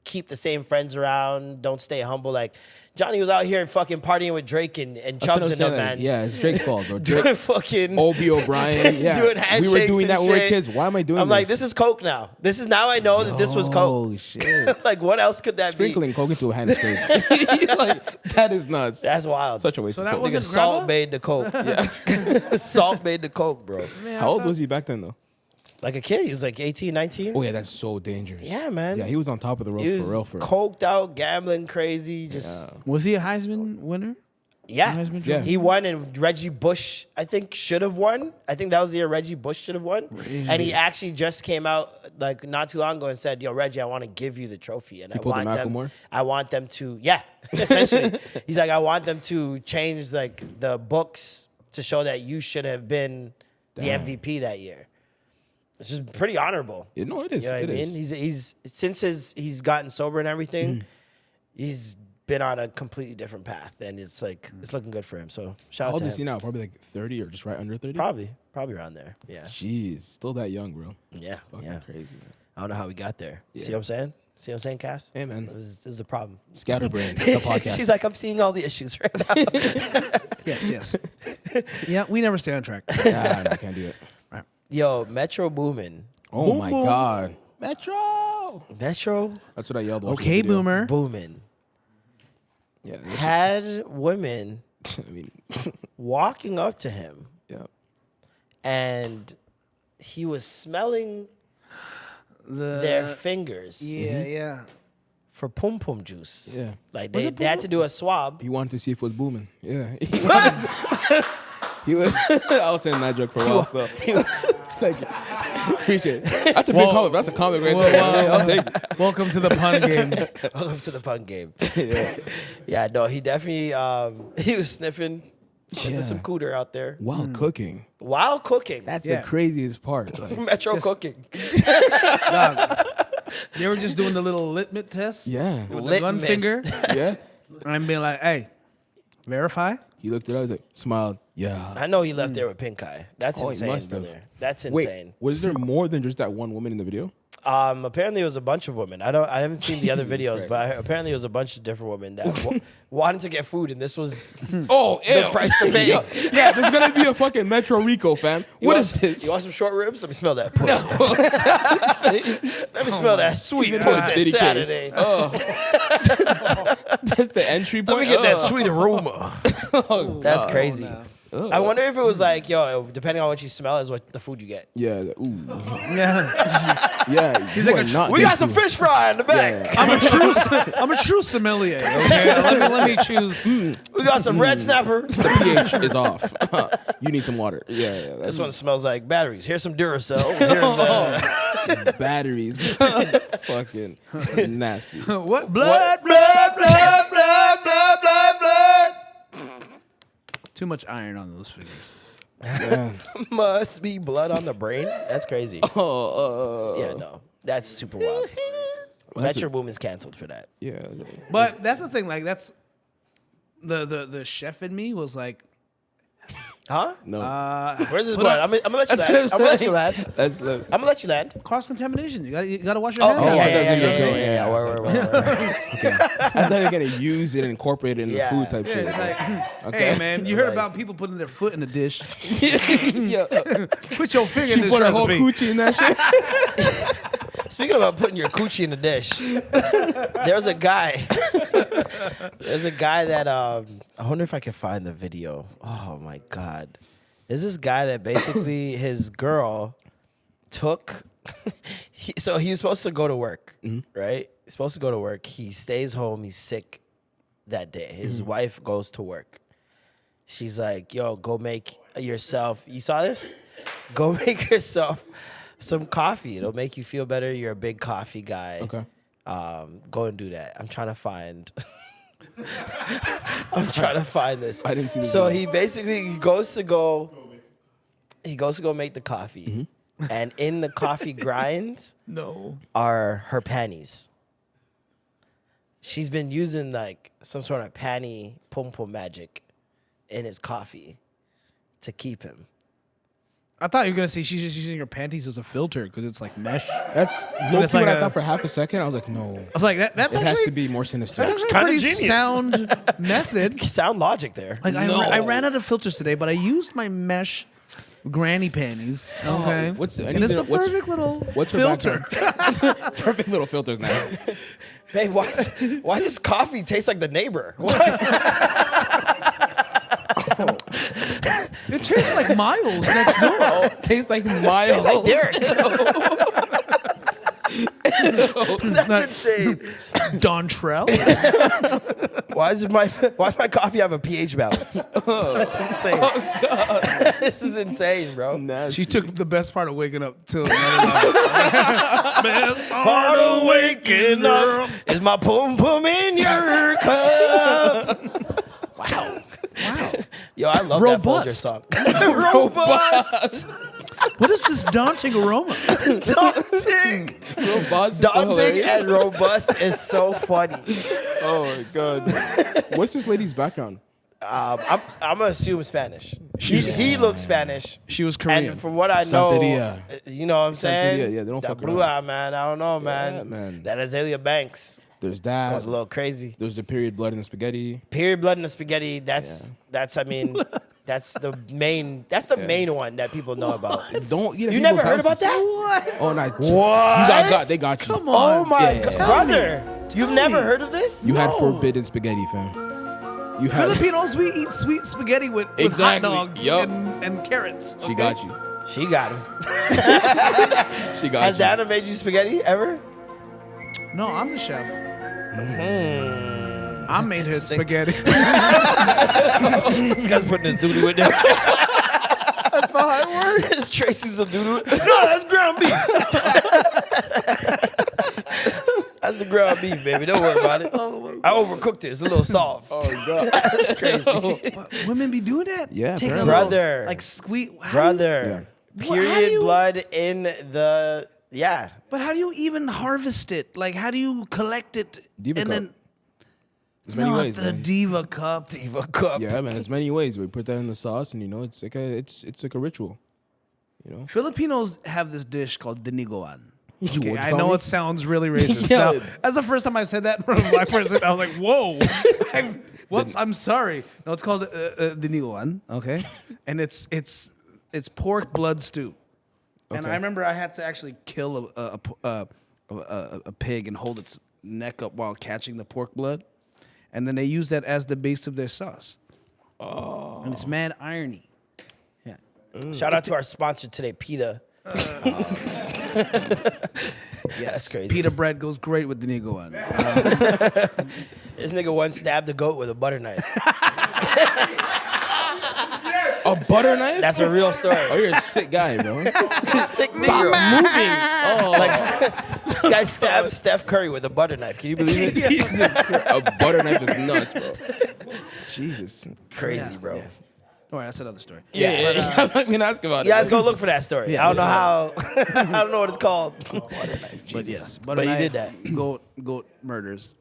S1: keep the same friends around, don't stay humble. Like Johnny was out here fucking partying with Drake and
S3: That's what
S1: Chubbs
S3: I'm
S1: and them,
S3: saying,
S1: man.
S3: yeah, it's Drake's fault, bro.
S1: Doing
S3: Drake,
S1: fucking
S3: Obie O'Brien. Yeah,
S1: doing
S3: we
S1: handshakes
S3: were doing
S1: and
S3: that when we were
S1: shit.
S3: kids. Why am I doing
S1: I'm
S3: this?
S1: like, this is coke now. This is now I know that this was coke.
S3: Oh shit!
S1: Like what else could that
S3: Sprinkling coke into a hand is crazy. Like that is nuts.
S1: be? That's wild.
S3: Such a waste
S4: So
S3: of
S4: that
S3: coke.
S4: was
S1: Nigga,
S4: it,
S1: salt
S4: grandma?
S1: made the coke. Yeah. Salt made the coke, bro.
S3: How old was he back then though?
S1: Like a kid. He was like 18, 19.
S3: Oh yeah, that's so dangerous.
S1: Yeah, man.
S3: Yeah, he was on top of the
S1: He
S3: ropes
S1: was
S3: for real. For real.
S1: coked out, gambling crazy. Just
S4: Was he a Heisman winner?
S1: yeah.
S4: Heisman
S3: Yeah.
S4: Trophy?
S1: He won, and Reggie Bush, I think, should have won. I think that was the year Reggie Bush should have won. And he actually just came out like not too long ago and said, "Yo, Reggie, I want to give you the trophy." And
S3: He pulled the
S1: them,
S3: Macklemore?
S1: I want them to, yeah, essentially. He's like, I want them to change like the books to show that you should have been the MVP that year. It's just pretty honorable.
S3: You know, it is.
S1: You know what I mean? He's since he's gotten sober and everything, he's been on a completely different path, and it's like it's looking good for him. So shout
S3: How
S1: out
S3: old
S1: to
S3: is he
S1: him.
S3: now? Probably like 30 or just right under 30.
S1: Probably around there. Yeah,
S3: Jeez, still that young, bro.
S1: yeah,
S3: Fucking
S1: yeah.
S3: crazy. Man.
S1: I don't know how we got there. See
S3: Yeah.
S1: what I'm saying? See what I'm saying, Cass?
S3: Hey, man.
S1: This is the problem.
S3: Scatterbrain, the podcast.
S1: She's like, I'm seeing all the issues right now.
S4: Yes. Yeah, we never stay on track.
S3: Nah, I can't do it.
S1: Yo, Metro Boomin.
S3: Oh my God, Metro.
S1: Metro
S3: That's what I yelled. watching
S4: Okay,
S3: the video.
S4: Boomer.
S1: Boomin
S3: Yeah. this
S1: had women
S3: shit- I mean,
S1: walking up to him,
S3: yeah.
S1: and he was smelling their fingers
S4: Yeah.
S1: for pum pum juice.
S3: Yeah.
S1: Like
S3: Was
S1: they,
S3: it
S1: they had to do a swab.
S3: He wanted to see if it was booming. Yeah. He was. I was saying that joke for a while. Still. Thank you. Appreciate it. That's a big comic. That's a comic right there. I'll take it.
S4: Welcome to the pun game.
S1: Welcome to the pun game. Yeah, no, he definitely he was sniffing some cooter out there
S3: While cooking.
S1: while cooking.
S3: That's
S4: Yeah.
S3: the craziest part. Like,
S1: Metro cooking.
S4: They were just doing the little litmus test.
S3: yeah.
S4: With the gun
S1: Litmus.
S4: finger.
S3: Yeah.
S4: And I'm being like, hey, verify.
S3: He looked at us, like, smiled. Yeah.
S1: I know he left there with pink eye. That's
S3: Oh, he
S1: insane,
S3: must have.
S1: brother. That's
S3: Wait,
S1: insane.
S3: was there more than just that one woman in the video?
S1: Apparently it was a bunch of women. I haven't seen the other videos, but apparently it was a bunch of different women that wanted to get food, and this was
S3: Oh,
S1: the price to pay.
S3: Yeah, there's gonna be a fucking Metro Rico, fam. What is this?
S1: You want some short ribs? Let me smell that pussy. Let me smell that sweet pussy
S3: Diddy
S1: Saturday.
S3: Oh. That's the entry point.
S1: Let me get that
S3: Oh.
S1: sweet aroma. That's crazy. I wonder if it was like, yo, depending on what you smell is what the food you get.
S3: Yeah. Ooh.
S4: Yeah.
S3: Yeah. He's
S4: like
S1: We got some fish fry in the back.
S4: I'm a true sommelier. Okay, let me choose.
S1: We got some red snapper.
S3: The pH is off. You need some water. Yeah.
S1: This one smells like batteries. Here's some Duracell. Here's
S3: batteries. Fucking nasty.
S4: What?
S1: blood, blood, blood, blood, blood, blood, blood.
S4: Too much iron on those fingers.
S1: Must be blood on the brain. That's crazy. Yeah, no, that's super wild. Metro Boom is canceled for that.
S3: Yeah.
S4: But that's the thing. Like that's the chef in me was like,
S1: Huh?
S3: No.
S1: Where's this
S4: put
S1: going?
S4: up-
S1: I'm gonna let you
S3: That's
S1: land.
S3: what
S1: I'm gonna let you land.
S3: That's lit.
S1: I'm gonna let you land.
S4: cross contamination. You gotta wash your hands.
S3: Oh,
S4: after.
S3: I thought you were going-
S1: yeah. Word.
S3: Okay. I thought you were gonna use it and incorporate it in
S1: Yeah.
S3: the food type
S4: Yeah,
S3: shit.
S4: it's like,
S3: Okay.
S4: hey man, you heard
S1: Right.
S4: about people putting their foot in the dish.
S3: Yeah.
S4: Put your finger in this
S3: Put a whole
S4: recipe.
S3: coochie in that shit.
S1: Speaking about putting your coochie in the dish, there's a guy. There's a guy that I wonder if I can find the video. Oh my god. There's this guy that basically his girl took. So he was supposed to go to work, right? He's supposed to go to work. He stays home. He's sick that day. His wife goes to work. She's like, "Yo, go make yourself." You saw this? Go make yourself some coffee. It'll make you feel better. You're a big coffee guy.
S3: Okay.
S1: Go and do that. I'm trying to find. I'm trying to find this.
S3: I didn't see this
S1: So
S3: video.
S1: he basically goes to go make the coffee, and in the coffee grinds
S4: No.
S1: are her panties. She's been using like some sort of panty pum pum magic in his coffee to keep him.
S4: I thought you were gonna say she's just using her panties as a filter because it's like mesh.
S3: That's low
S4: It's
S3: key
S4: like
S3: what I
S4: a-
S3: thought for half a second. I was like, no.
S4: I was like, that's
S3: It has
S4: actually
S3: to be more sinister.
S4: that's actually a
S1: kinda
S4: pretty
S1: genius.
S4: sound method.
S1: Sound logic there.
S4: Like I ran out of filters today, but I used my mesh granny panties. Okay,
S3: What's-
S4: and it's the
S3: what's-
S4: perfect little
S3: What's her
S4: filter.
S3: background? Perfect little filters now.
S1: Hey, why does this coffee taste like the neighbor?
S4: It tastes like Miles next door.
S3: Tastes like Miles.
S1: Tastes like Derek. That's insane.
S4: Dontrell.
S1: Why does my coffee have a pH balance? That's insane. This is insane, bro.
S3: Nasty.
S4: She took the best part of waking up till another best
S1: Part of waking up is my pum pum in your cup. Wow. Yo, I love
S4: Robust.
S1: that Folger song. Robust.
S4: What is this daunting aroma?
S1: Daunting.
S3: Robust is so
S1: Daunting
S3: hilarious.
S1: and robust is so funny.
S3: Oh my god. What's this lady's background?
S1: I'm gonna assume Spanish. He looks Spanish.
S4: She was Korean.
S1: And from what I know,
S3: Santeria.
S1: you know what I'm saying?
S3: Santeria, yeah, they don't
S1: that
S3: fuck
S1: blue
S3: around.
S1: eye, man. I don't know, man.
S3: Yeah, man.
S1: That Azalea Banks
S3: There's that.
S1: was a little crazy.
S3: There's the period blood in the spaghetti.
S1: Period blood in the spaghetti. That's I mean, that's the main one that people know about.
S3: Don't eat at
S1: You never
S3: people's
S1: heard about
S3: houses.
S1: that?
S4: What?
S3: Oh, no.
S1: What?
S3: They got you.
S4: Come on.
S1: Oh my
S3: Yeah.
S1: god,
S3: Tell
S1: brother! You've never heard of this?
S3: You had
S4: No.
S3: forbidden spaghetti, fam. You had.
S4: Filipinos, we eat sweet spaghetti with
S3: Exactly.
S4: hot dogs
S3: Yup.
S4: and carrots.
S3: She
S4: okay?
S3: got you.
S1: She got him.
S3: She got
S1: Has
S3: you.
S1: Dana made you spaghetti ever?
S4: No, I'm the chef.
S1: Mm-hmm.
S4: I made his spaghetti.
S1: This guy's putting his doo-doo in there. That's not how it works. It's Tracy's a doo-doo. No, that's ground beef. That's the ground beef, baby. Don't worry about it. I overcooked it. It's a little soft.
S3: Oh god.
S1: That's crazy.
S4: Women be doing that?
S3: Yeah,
S4: Taking a
S3: apparently.
S4: little,
S1: Brother.
S4: like squeeze.
S1: Brother.
S4: What- how do
S1: Period
S4: you-
S1: blood in the, yeah.
S4: But how do you even harvest it? Like, how do you collect it?
S3: Diva
S4: and
S3: cup.
S4: then
S3: There's many
S4: not
S3: ways,
S4: the
S3: man.
S4: diva cup.
S1: Diva cup.
S3: Yeah, man. There's many ways. We put that in the sauce, and it's like it's like a ritual. You know.
S4: Filipinos have this dish called dinigoan.
S3: You
S4: Okay,
S3: would
S4: I
S3: call
S4: know
S3: me?
S4: it sounds really racist.
S3: Yeah.
S4: Now, that's the first time I said that from my person. I was like, "Whoa, whoops, I'm sorry." No, it's called dinigoan. Okay, and it's pork blood stew. And
S3: Okay.
S4: I remember I had to actually kill a pig and hold its neck up while catching the pork blood, and then they use that as the base of their sauce. Oh, and it's mad irony. Yeah.
S1: Shout out to our sponsor today, PETA. Yeah, that's crazy.
S4: Pita bread goes great with dinigoan.
S1: This nigga once stabbed a goat with a butter knife.
S3: A butter knife?
S1: That's a real story.
S3: Oh, you're a sick guy, bro.
S1: Sick nigga.
S3: Moving. Oh,
S1: This guy stabbed Steph Curry with a butter knife. Can you believe it?
S3: Jesus Christ. A butter knife is nuts, bro. Jesus.
S1: Crazy, bro.
S4: All right, that's another story.
S3: Yeah. I'm not gonna ask about
S1: You
S3: it.
S1: guys go look for that story. I don't know how. I don't know what it's called.
S4: But yes,
S1: But you did that.
S4: Goat murders.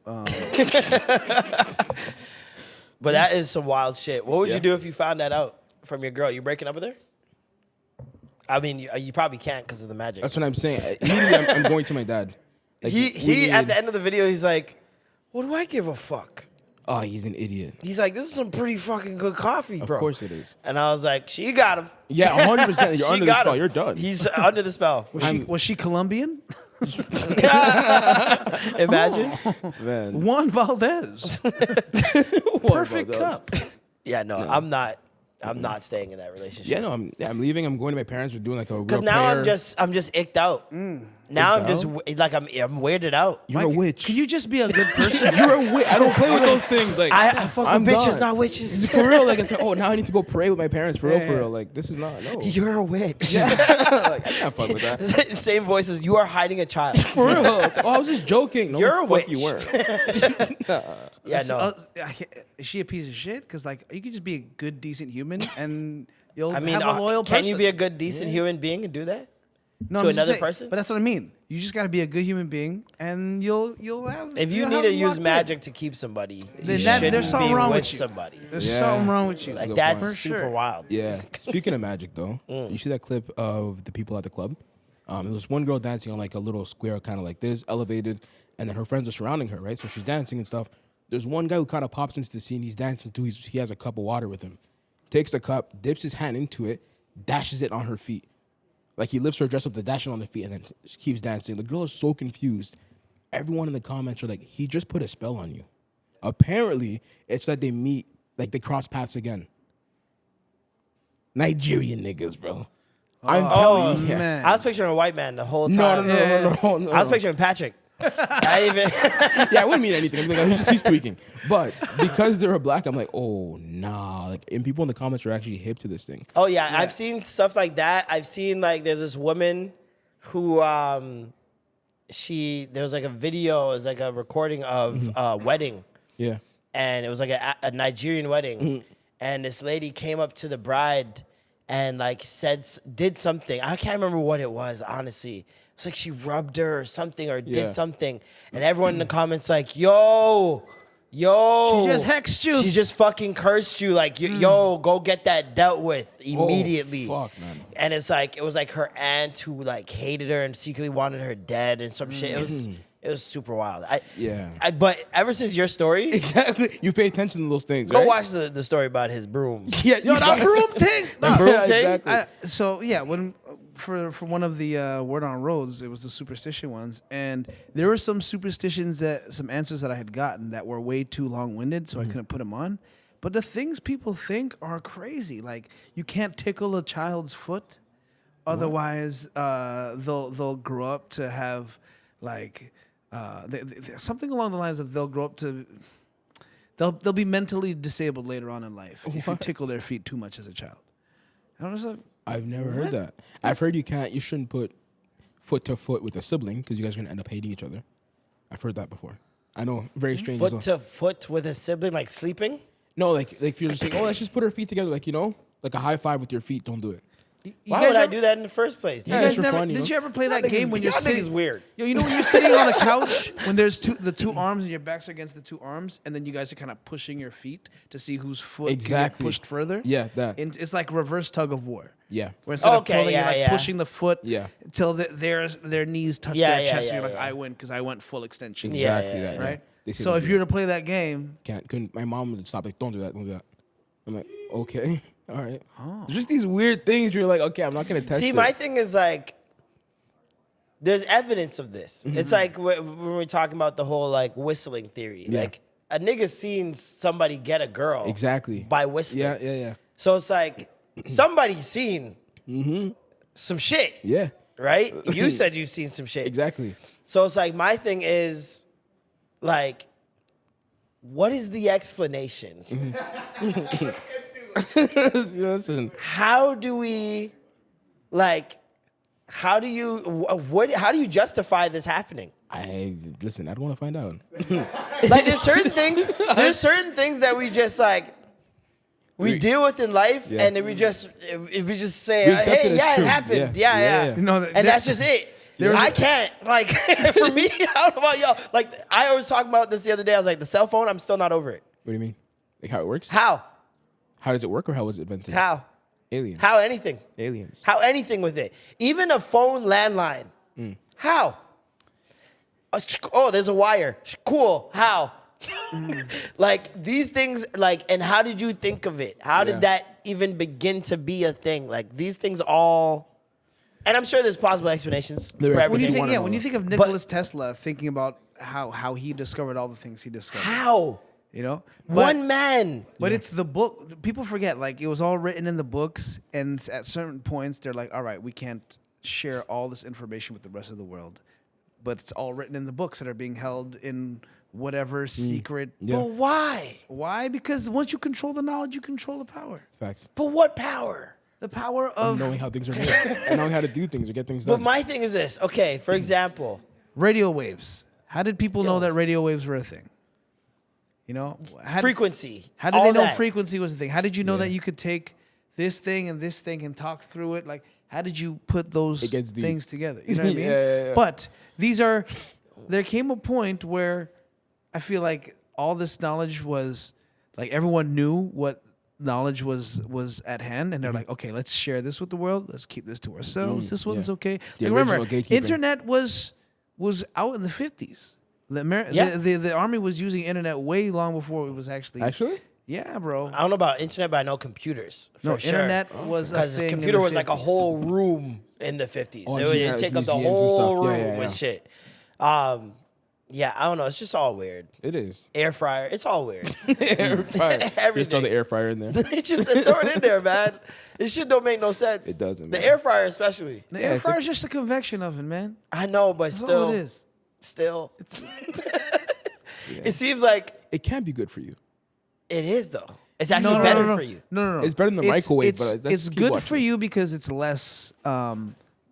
S1: But that is some wild shit. What would
S3: Yeah.
S1: you do if you found that out from your girl? You breaking up with her? I mean, you probably can't because of the magic.
S3: That's what I'm saying. Immediately, I'm going to my dad. Like,
S1: He
S3: we
S1: at
S3: need-
S1: the end of the video, he's like, "What do I give a fuck?"
S3: Oh, he's an idiot.
S1: He's like, "This is some pretty fucking good coffee, bro."
S3: Of course it is.
S1: And I was like, "She got him.
S3: Yeah, 100%. You're
S1: She
S3: under the
S1: got
S3: spell.
S1: him.
S3: You're done.
S1: He's under the spell."
S4: Was she Colombian?
S1: Imagine.
S3: Man.
S4: Juan Valdez. Perfect cup.
S1: Yeah, no, I'm not staying in that relationship.
S3: Yeah, no, I'm leaving. I'm going to my parents. We're doing like a real
S1: Because now
S3: prayer.
S1: I'm just icked out. Now I'm just like I'm weirded out.
S3: You're a witch.
S4: Could you just be a good person?
S3: You're a witch. I don't play with those things. Like
S1: I fuck
S3: I'm
S1: with bitches,
S3: gone.
S1: not witches.
S3: For real, like it's like, oh, now I need to go pray with my parents. For real,
S4: Yeah.
S3: for real. Like this is not no.
S1: You're a witch.
S3: Like, I can't fuck with that.
S1: Same voices. You are hiding a child.
S3: For real. It's like, oh, I was just joking. No,
S1: You're
S3: the
S1: a
S3: fuck
S1: witch.
S3: you weren't.
S1: Yeah, no.
S4: Is she a piece of shit? Because like you could just be a good, decent human and you'll
S1: I mean,
S4: have a loyal person.
S1: can you be a good, decent human being and do that?
S4: No,
S1: to
S4: I'm just
S1: another
S4: saying-
S1: person?
S4: But that's what I mean. You just got to be a good human being, and you'll have.
S1: If you
S4: you'll
S1: need
S4: have
S1: to
S4: them
S1: use
S4: locked in.
S1: magic to keep somebody,
S4: Then
S1: you
S4: that-
S1: shouldn't
S4: there's something
S1: be
S4: wrong
S1: with
S4: with you.
S1: somebody.
S4: There's
S3: Yeah.
S4: something wrong with you.
S3: That's a
S1: Like
S3: good
S1: that's
S3: point.
S1: super
S4: sure.
S1: wild.
S3: Yeah. Speaking of magic, though, you see that clip of the people at the club? There was one girl dancing on like a little square, kind of like this, elevated, and then her friends are surrounding her, right? So she's dancing and stuff. There's one guy who kind of pops into the scene. He's dancing too. He has a cup of water with him. Takes the cup, dips his hand into it, dashes it on her feet. Like he lifts her dress up to dash it on the feet, and then she keeps dancing. The girl is so confused. Everyone in the comments are like, "He just put a spell on you." Apparently, it's that they meet, like they cross paths again. Nigerian niggas, bro. I'm telling you.
S4: man.
S1: I was picturing a white man the whole
S3: No,
S1: time.
S3: no.
S1: I was picturing Patrick. I even.
S3: Yeah, I wouldn't mean anything. I'm like, he's tweaking. But because they're black, I'm like, oh, nah. Like, and people in the comments are actually hip to this thing.
S1: Oh yeah, I've seen stuff like that. I've seen like there's this woman who there was like a video, it was like a recording of a wedding,
S3: Yeah.
S1: and it was like a Nigerian wedding, and this lady came up to the bride and like did something. I can't remember what it was, honestly. It's like she rubbed her or something or
S3: Yeah.
S1: did something, and everyone in the comments like, yo.
S4: She just hexed you.
S1: She just fucking cursed you. Like, yo, go get that dealt with immediately.
S3: Fuck, man.
S1: And it was like her aunt who like hated her and secretly wanted her dead and some shit. It was super wild. But ever since your story,
S3: Exactly. You pay attention to those things,
S1: go
S3: right?
S1: watch the story about his broom.
S3: Yeah,
S4: Yo, that broom thing.
S1: The broom
S3: Yeah,
S1: thing?
S3: exactly.
S4: So yeah, when for one of the Word on Roads, it was the superstition ones, and there were some superstitions some answers that I had gotten that were way too long-winded, so I couldn't put them on. But the things people think are crazy, like you can't tickle a child's foot, otherwise they'll grow up to have like something along the lines of they'll grow up to. They'll be mentally disabled later on in life if you tickle their feet too much as a child. And I was like,
S3: I've never heard that. I've heard you shouldn't put foot to foot with a sibling because you guys are gonna end up hating each other. I've heard that before. I know, very strange. as
S1: Foot
S3: well.
S1: to foot with a sibling, like sleeping.
S3: No, like if you're just like, oh, let's just put our feet together, like like a high five with your feet. Don't do it.
S1: Why would I do that in the first place?
S3: Yeah,
S4: You
S3: it's
S4: guys
S3: for
S4: never,
S3: fun, you
S4: did
S3: know?
S4: you ever play that
S1: Y'all
S4: game
S1: niggas-
S4: when you're
S1: y'all
S4: sitting?
S1: niggas weird.
S4: Yo, you know when you're sitting on a couch when there's the two arms and your backs are against the two arms, and then you guys are kind of pushing your feet to see whose foot can get
S3: Exactly.
S4: pushed further.
S3: Yeah, that.
S4: And it's like reverse tug of war.
S3: Yeah.
S4: Where instead of
S1: Okay,
S4: pulling,
S1: yeah,
S4: you're like
S1: yeah.
S4: pushing the foot
S3: Yeah.
S4: till their knees touch
S1: Yeah,
S4: their
S1: yeah,
S4: chest,
S1: yeah,
S4: and you're like,
S1: yeah.
S4: I win because I went full extension.
S1: Yeah,
S3: Exactly
S1: yeah,
S3: that.
S1: yeah.
S4: Right.
S3: They say
S4: So
S3: that,
S4: if you were to play that game,
S3: couldn't. My mom would stop. Like, don't do that. Don't do that. I'm like, okay, all right. There's just these weird things. You're like, okay, I'm not gonna test
S1: See,
S3: it.
S1: my thing is like, there's evidence of this. It's like when we're talking about the whole like whistling theory.
S3: Yeah.
S1: Like a nigga seen somebody get a girl
S3: Exactly.
S1: by whistling.
S3: Yeah.
S1: So it's like somebody's seen some shit,
S3: Yeah.
S1: right? You said you've seen some shit.
S3: Exactly.
S1: So it's like my thing is like, what is the explanation?
S3: Listen.
S1: How do we like? How do you justify this happening?
S3: Listen. I don't want to find out.
S1: Like there's certain things that we just like we deal with in life,
S3: Yeah.
S1: and then we just say,
S3: We accept
S1: hey,
S3: it as
S1: yeah,
S3: true.
S1: it happened,
S3: Yeah.
S1: yeah.
S3: Yeah.
S4: No,
S1: And that's just it. I can't like for me. I don't know about y'all. Like I was talking about this the other day. I was like, the cell phone. I'm still not over it.
S3: What do you mean? Like how it works?
S1: How?
S3: How does it work, or how was it invented?
S1: How?
S3: Aliens.
S1: How anything?
S3: Aliens.
S1: How anything with it? Even a phone landline. How? Oh, there's a wire. Cool. How? Like these things, like, and how did you think of it? How did that even begin to be a thing? Like these things all, and I'm sure there's plausible explanations
S3: There
S1: for
S3: is.
S1: everything.
S4: when you think of Nikola Tesla, thinking about how he discovered all the things he discovered,
S1: How?
S4: you know,
S1: One man.
S4: But it's the book. People forget, like, it was all written in the books, and at certain points, they're like, all right, we can't share all this information with the rest of the world. But it's all written in the books that are being held in whatever secret.
S3: Yeah.
S1: But why?
S4: Why? Because once you control the knowledge, you control the power.
S3: Facts.
S1: But what power?
S4: The power of
S3: Knowing how things are made and knowing how to do things or get things
S1: But
S3: done.
S1: my thing is this. Okay, for example,
S4: radio waves. How did people know that radio waves were a thing? You know?
S1: frequency.
S4: How did
S1: all
S4: they know
S1: that.
S4: frequency was a thing? How did you know that you could take this thing and talk through it? Like, how did you put those
S3: It gets deep.
S4: things together? You know what I mean?
S3: Yeah.
S4: But there came a point where I feel like all this knowledge was, like, everyone knew what knowledge was at hand, and they're like, okay, let's share this with the world. Let's keep this to ourselves. This one's okay.
S3: The
S4: Like, remember,
S3: original gatekeeping.
S4: internet was out in the 50s. The army was using internet way long before it was actually.
S3: Actually?
S4: Yeah, bro.
S1: I don't know about internet, but I know computers. For
S4: No,
S1: sure.
S4: internet was a
S1: Because
S4: thing.
S1: the
S4: in
S1: computer
S4: the
S1: was like a
S4: 50s.
S1: whole room in the 50s.
S3: Oh,
S1: It would
S3: yeah,
S1: take up the
S3: museums and stuff.
S1: whole
S3: Yeah,
S1: room
S3: yeah,
S1: with
S3: yeah.
S1: shit. Yeah, I don't know. It's just all weird.
S3: It is.
S1: Air fryer, it's all weird.
S3: Air fryer. Just throw the air fryer in there.
S1: It's just throw it in there, man. This shit don't make no sense.
S3: It doesn't,
S1: The
S3: man.
S1: air fryer, especially.
S4: The
S3: Yeah,
S4: air
S3: it's
S4: fryer is just a convection oven, man.
S1: I know, but
S4: That's all
S1: still,
S4: it is.
S1: still, it seems like
S3: It can be good for you.
S1: it is though. It's actually better for you.
S4: No.
S3: It's better than the microwave, but let's
S4: it's
S3: keep
S4: good
S3: watching.
S4: for you because it's less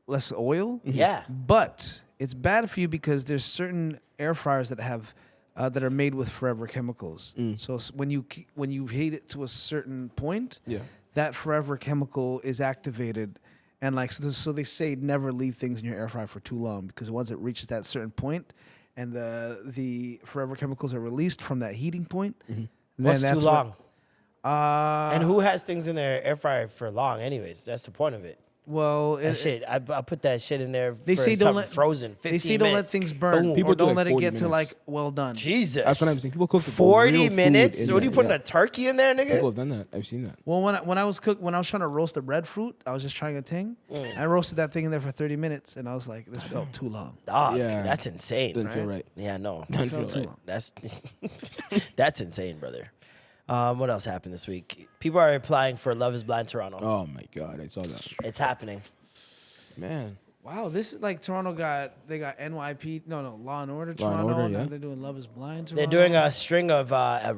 S4: less oil.
S1: Yeah.
S4: But it's bad for you because there's certain air fryers that have that are made with forever chemicals. So when you heat it to a certain point,
S3: Yeah.
S4: that forever chemical is activated, and like so they say never leave things in your air fryer for too long because once it reaches that certain point, and the forever chemicals are released from that heating point, then
S1: What's too
S4: that's
S1: long?
S4: And
S1: And who has things in their air fryer for long? Anyways, that's the point of it.
S4: well,
S1: That shit, I put that shit in there.
S4: they
S1: for
S4: say don't
S1: something
S4: let
S1: frozen. 15
S4: They say don't let
S1: minutes.
S4: things burn.
S1: Boom.
S3: People
S4: Or
S3: do
S4: don't
S3: like
S4: let it
S3: 40
S4: get to
S3: minutes.
S4: like well done.
S1: Jesus.
S3: That's what I'm saying. People cook the
S1: 40
S3: real food
S1: minutes.
S3: in
S1: What are you
S3: there,
S1: putting
S3: yeah.
S1: a turkey in there, nigga?
S3: People have done that. I've seen that.
S4: Well, when I was trying to roast the breadfruit, I was just trying a thing. I roasted that thing in there for 30 minutes, and I was like, this felt too long.
S1: Dog,
S3: Yeah.
S1: that's insane.
S3: Doesn't feel right.
S1: Yeah, no.
S3: Doesn't
S4: feel
S3: feel
S4: right.
S3: right.
S1: That's that's insane, brother. What else happened this week? People are applying for Love is Blind Toronto.
S3: Oh my god, I saw that.
S1: It's happening.
S3: Man,
S4: Wow, this is like Toronto got NYP, Law and Order
S3: Law and
S4: Toronto.
S3: Order,
S4: Now
S3: yeah.
S4: they're doing Love is Blind Toronto.
S1: They're doing a string of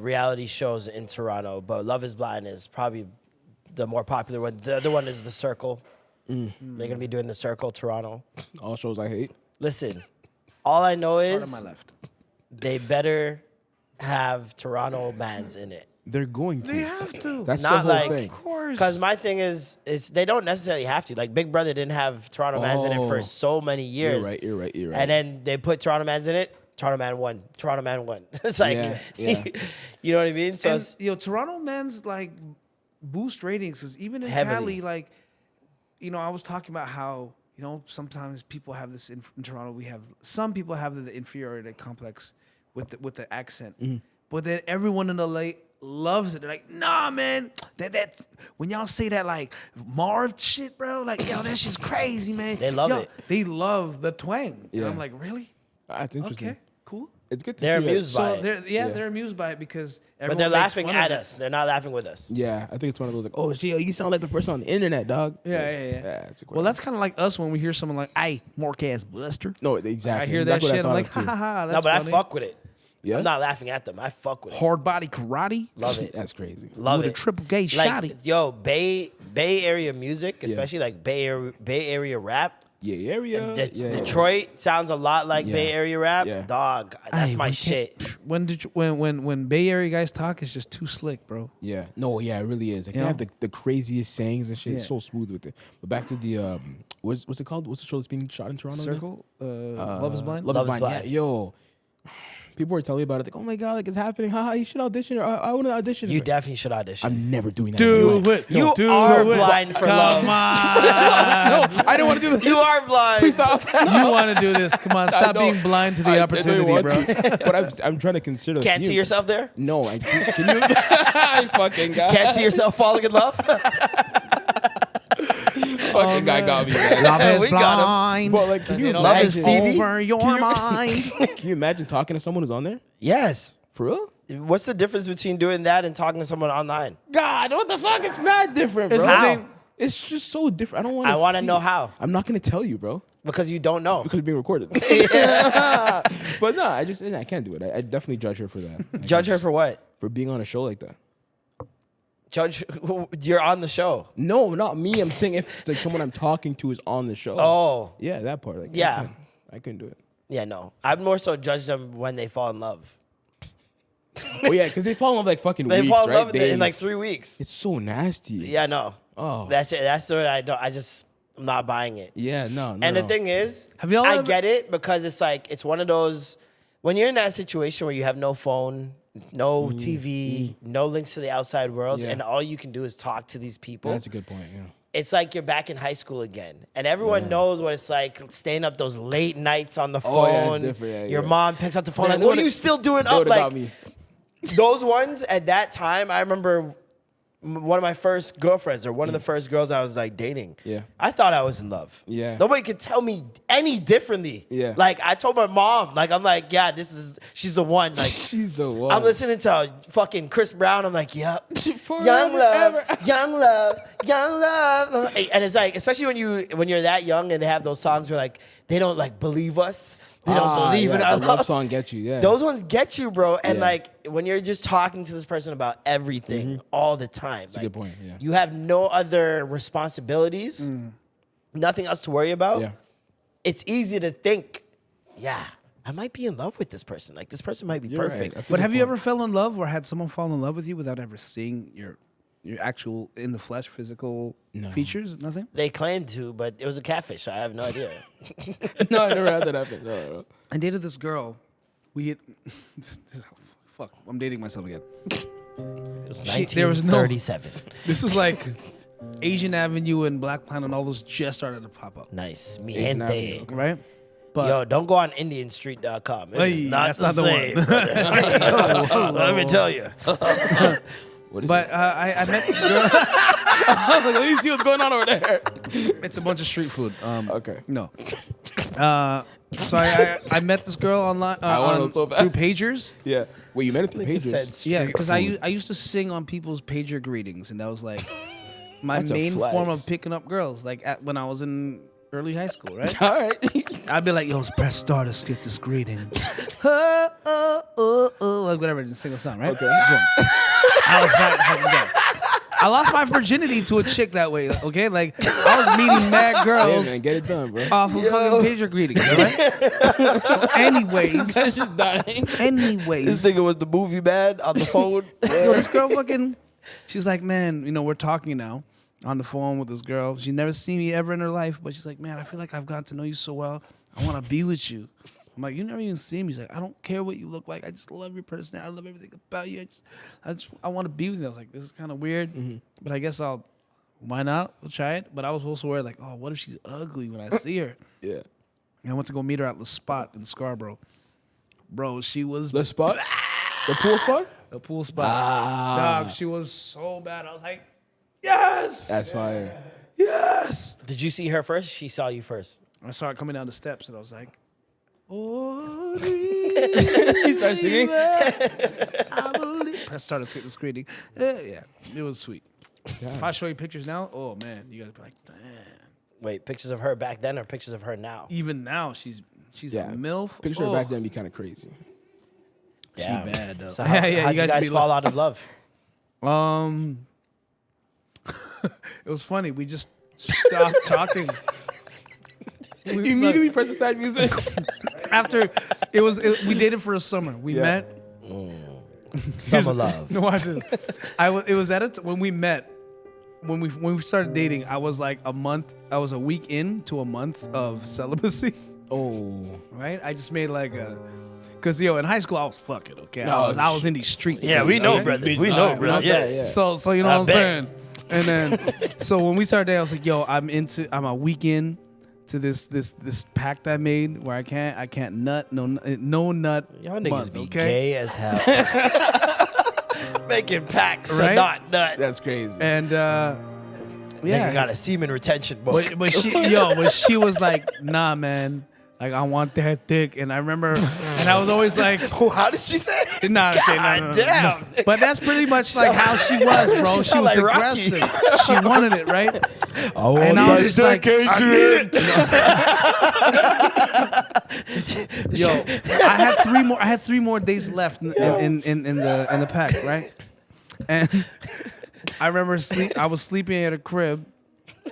S1: reality shows in Toronto, but Love is Blind is probably the more popular one. The other one is The Circle. They're going to be doing The Circle Toronto.
S3: all shows I hate.
S1: Listen, all I know
S4: Part of
S1: is
S4: my left.
S1: they better have Toronto bands in it.
S3: They're going to.
S4: They have to.
S3: That's
S1: Not
S3: the whole
S1: like-
S3: thing.
S4: Of course.
S1: Because my thing is they don't necessarily have to. Like Big Brother didn't have Toronto Mans in it for
S3: Oh.
S1: so many years.
S3: You're right.
S1: And then they put Toronto Mans in it. Toronto Man won. Toronto Man won. It's like,
S3: Yeah.
S1: you know what I mean? So
S4: And,
S1: it's,
S4: Toronto men's like boost ratings because even in
S1: Heavily.
S4: Cali, like, I was talking about how sometimes people have this in Toronto. Some people have the inferiority complex with the accent,
S3: Mm-hmm.
S4: but then everyone in LA loves it. They're like, nah, man, that's when y'all say that like Marv shit, bro. Like, yo, that shit's crazy, man.
S1: They love
S4: Yo,
S1: it.
S4: They love the twang. And
S3: Yeah.
S4: I'm like, really?
S3: That's interesting.
S4: Okay, cool.
S3: It's good to
S1: They're
S3: see that.
S1: amused by
S4: So
S1: it.
S4: they're amused by it because
S1: But
S4: everyone
S1: they're
S4: makes
S1: laughing
S4: fun
S1: at
S4: of it.
S1: us. They're not laughing with us.
S3: Yeah, I think it's one of those like, oh, Gio, you sound like the person on the internet, dog.
S4: Yeah.
S3: it's a
S4: Well, that's kind of like us when we hear someone like, "Ay, Mark ass Buster."
S3: no, exactly.
S4: I hear that
S3: exactly what
S4: shit. I'm
S3: I
S4: like,
S3: thought
S4: ha
S3: of,
S4: ha ha.
S1: No,
S4: That's
S1: but
S4: funny.
S1: I fuck with it.
S3: Yeah?
S1: I'm not laughing at them. I fuck with it.
S4: Hard body karate.
S1: Love
S3: too.
S1: it.
S3: That's crazy.
S1: Love
S4: with
S1: it.
S4: a triple gay
S1: Like,
S4: shotty.
S1: yo, Bay Area music, especially like Bay Area rap.
S3: Yeah, area. yeah.
S1: Detroit sounds a lot like
S3: Yeah.
S1: Bay Area rap.
S3: Yeah.
S1: Dog, that's
S4: Ay,
S1: my
S4: we
S1: shit.
S4: can't- When Bay Area guys talk, it's just too slick, bro.
S3: Yeah. No, yeah, it really is. Like,
S4: You
S3: they have
S4: know?
S3: the craziest sayings and shit. It's
S4: Yeah.
S3: so smooth with it. But back to the what's it called? What's the show that's being shot in Toronto? again?
S4: Circle, Love is Blind.
S3: Love is Blind.
S1: Blind.
S3: Yeah, yo. People were telling me about it. Like, oh my god, like it's happening. Haha, you should audition. Or I want to audition.
S1: You
S3: Like,
S1: definitely should audition.
S3: I'm never doing that.
S4: Do
S3: Like,
S4: it.
S1: You
S4: Do
S1: are
S4: it.
S1: blind for love.
S4: Come on.
S3: No, I don't want to do this.
S1: You are blind.
S3: Please stop.
S4: You want to do this? Come on, stop
S3: know.
S4: being blind to the
S3: I don't
S4: opportunity,
S3: want
S4: bro.
S3: to. But I'm trying to consider.
S1: Can't see yourself there?
S3: No, I can't. Can you? I fucking guy.
S1: Can't see yourself falling in love?
S3: Fucking guy got me. Man.
S4: Love is
S1: We got 'em.
S4: blind.
S3: But like, can you
S1: Love
S3: imagine?
S1: is Stevie?
S4: Over your mind.
S3: Can you imagine talking to someone who's on there?
S1: Yes.
S3: For real?
S1: What's the difference between doing that and talking to someone online?
S3: God, what the fuck? It's mad different, bro.
S4: It's the same.
S3: It's just so different. I don't want.
S1: I want to know how.
S3: I'm not gonna tell you, bro,
S1: Because you don't know.
S3: because it's being recorded. But no, I can't do it. I definitely judge her for that. I
S1: Judge her
S3: just-
S1: for what?
S3: for being on a show like that.
S1: Judge, you're on the show.
S3: No, not me. I'm saying if it's like someone I'm talking to is on the show.
S1: Oh,
S3: yeah, that part. Like,
S1: Yeah.
S3: I couldn't do it.
S1: yeah, no. I'd more so judge them when they fall in love.
S3: Oh yeah, because they fall in love like fucking
S1: They
S3: weeks,
S1: fall in
S3: right?
S1: love in like
S3: Days.
S1: 3 weeks.
S3: It's so nasty.
S1: Yeah, no.
S3: Oh.
S1: That's it. That's what I don't. I'm not buying it.
S3: Yeah. No.
S1: And the thing is,
S4: Have y'all
S1: I
S4: ever-
S1: get it because it's like it's one of those when you're in that situation where you have no phone, no TV, no links to the outside world,
S3: Yeah.
S1: and all you can do is talk to these people.
S3: That's a good point. Yeah.
S1: It's like you're back in high school again, and everyone knows what it's like staying up those late nights on the phone.
S3: Oh, yeah, it's different. Yeah,
S1: Your
S3: yeah.
S1: mom picks up the phone
S3: Man,
S1: like, "What
S3: they
S1: are you
S3: would've-
S1: still doing
S3: They
S1: up?"
S3: would've
S1: Like
S3: got me.
S1: those ones at that time. I remember one of my first girlfriends or one of the first girls I was like dating.
S3: Yeah.
S1: I thought I was in love.
S3: Yeah.
S1: Nobody could tell me any differently.
S3: Yeah.
S1: Like I told my mom, like I'm like, yeah, she's the one. Like
S3: She's the one.
S1: I'm listening to fucking Chris Brown. I'm like, yep.
S3: Forever,
S1: Young love,
S3: ever.
S1: young love, young love. And it's like, especially when you're that young and they have those songs where like they don't like believe us. They don't believe in our
S3: the
S1: love.
S3: love song get you. Yeah.
S1: Those ones get you, bro. And
S3: Yeah.
S1: like when you're just talking to this person about everything all the time. That's
S3: a good point, yeah.
S1: You have no other responsibilities, nothing else to worry about.
S3: Yeah.
S1: It's easy to think, yeah, I might be in love with this person. Like this person might be
S3: You're right.
S1: perfect.
S3: That's a
S4: But
S3: good
S4: have you
S3: point.
S4: ever fell in love or had someone fall in love with you without ever seeing your actual in the flesh physical features? Nothing.
S1: They claimed to, but it was a catfish. So I have no idea.
S3: No, I never had that happen. No.
S4: I dated this girl. Fuck. I'm dating myself again.
S1: It was
S4: there was no-
S1: 1937.
S4: This was like Asian Avenue and Black Planet and all those just started to pop up,
S1: Nice. Mi
S3: Asian
S1: gente.
S3: Avenue.
S4: right? But
S1: Yo, don't go on IndianStreet.com. It is
S4: Hey,
S1: not
S4: that's
S1: the
S4: not the
S1: same.
S4: one.
S1: brother. Let me tell you.
S3: What is
S4: but I met this girl.
S3: I was like, let me see what's going on over there.
S4: It's a bunch of street food.
S3: Okay.
S4: No. So I met this girl online
S3: wanna know so bad.
S4: through pagers.
S3: Yeah. Wait, you met it through
S1: Like I said,
S3: pages?
S4: Yeah,
S1: street
S4: because
S1: food.
S4: I used to sing on people's pager greetings, and that was like my
S3: That's a
S4: main
S3: flex.
S4: form of picking up girls. Like when I was in early high school, right?
S3: All right.
S4: I'd be like, "Yo, press star to skip this greeting." Like whatever, just sing a song, right?
S3: Okay.
S4: Boom. I was like, I lost my virginity to a chick that way. Okay, like I was meeting mad
S3: Yeah,
S4: girls
S3: man, get it done, bro.
S4: off of fucking pager greetings, all right? So anyways,
S3: just dying.
S1: This
S4: anyways,
S1: nigga was the movie man on the phone.
S4: yo, this girl fucking, she's like, man, you know, we're talking now on the phone with this girl. She never seen me ever in her life, but she's like, man, I feel like I've gotten to know you so well. I want to be with you. I'm like, you never even seen me. She's like, I don't care what you look like. I just love your personality. I love everything about you. I want to be with you. I was like, this is kind of weird, but I guess why not? We'll try it. But I was also worried, like, oh, what if she's ugly when I see her?
S3: Yeah.
S4: And I went to go meet her at the spot in Scarborough. Bro, she was
S3: The spot? The pool spot?
S4: the pool spot. Dog, she was so bad. I was like, yes!
S3: That's fire.
S4: Yes!
S1: Did you see her first? She saw you first.
S4: I saw her coming down the steps, and I was like, oh,
S3: He started singing.
S4: I believe. Press start to skip the screening. Yeah, it was sweet. If I show you pictures now, oh man, you guys be like, damn.
S1: Wait, pictures of her back then or pictures of her now?
S4: Even now, she's
S3: Yeah.
S4: a MILF.
S3: Picture
S4: oh,
S3: back then be kind of crazy.
S1: Damn.
S4: bad, though.
S1: So how,
S4: Yeah,
S1: how'd you guys
S4: be
S1: fall out of love?
S4: It was funny. We just stopped talking.
S3: You immediately press the side music.
S4: After we dated for a summer. We met.
S1: Summer love.
S4: No, watch this. It was when we met. When we started dating, I was like I was a week into a month of celibacy.
S3: Oh.
S4: Right? I just made like cause in high school I was fucking, okay.
S3: No,
S4: I was in these streets.
S1: Yeah, we know, brother. We know, bro.
S3: Not
S1: Yeah.
S3: bad, yeah.
S4: So you know
S1: I
S4: what I'm
S1: bet.
S4: saying? And then so when we started dating, I was like, yo, I'm a week in to this pact I made where I can't nut, no nut.
S1: Y'all niggas
S4: month,
S1: be
S4: okay?
S1: gay as hell. Making packs
S4: Right?
S1: and not nut.
S3: That's crazy.
S4: And
S1: Nigga
S4: yeah.
S1: got a semen retention book.
S4: But she was like, nah, man. Like, I want that dick. And I remember, and I was always like,
S1: How did she say?
S4: nah, okay,
S1: God
S4: no.
S1: damn.
S4: But that's pretty much like how she was, bro.
S1: She
S4: She
S1: sound
S4: was
S1: like Rocky.
S4: aggressive. She wanted it, right?
S3: Oh,
S4: And I was just like,
S1: Adrian.
S4: yo, I had three more days left in the pack, right? And I remember I was sleeping at a crib,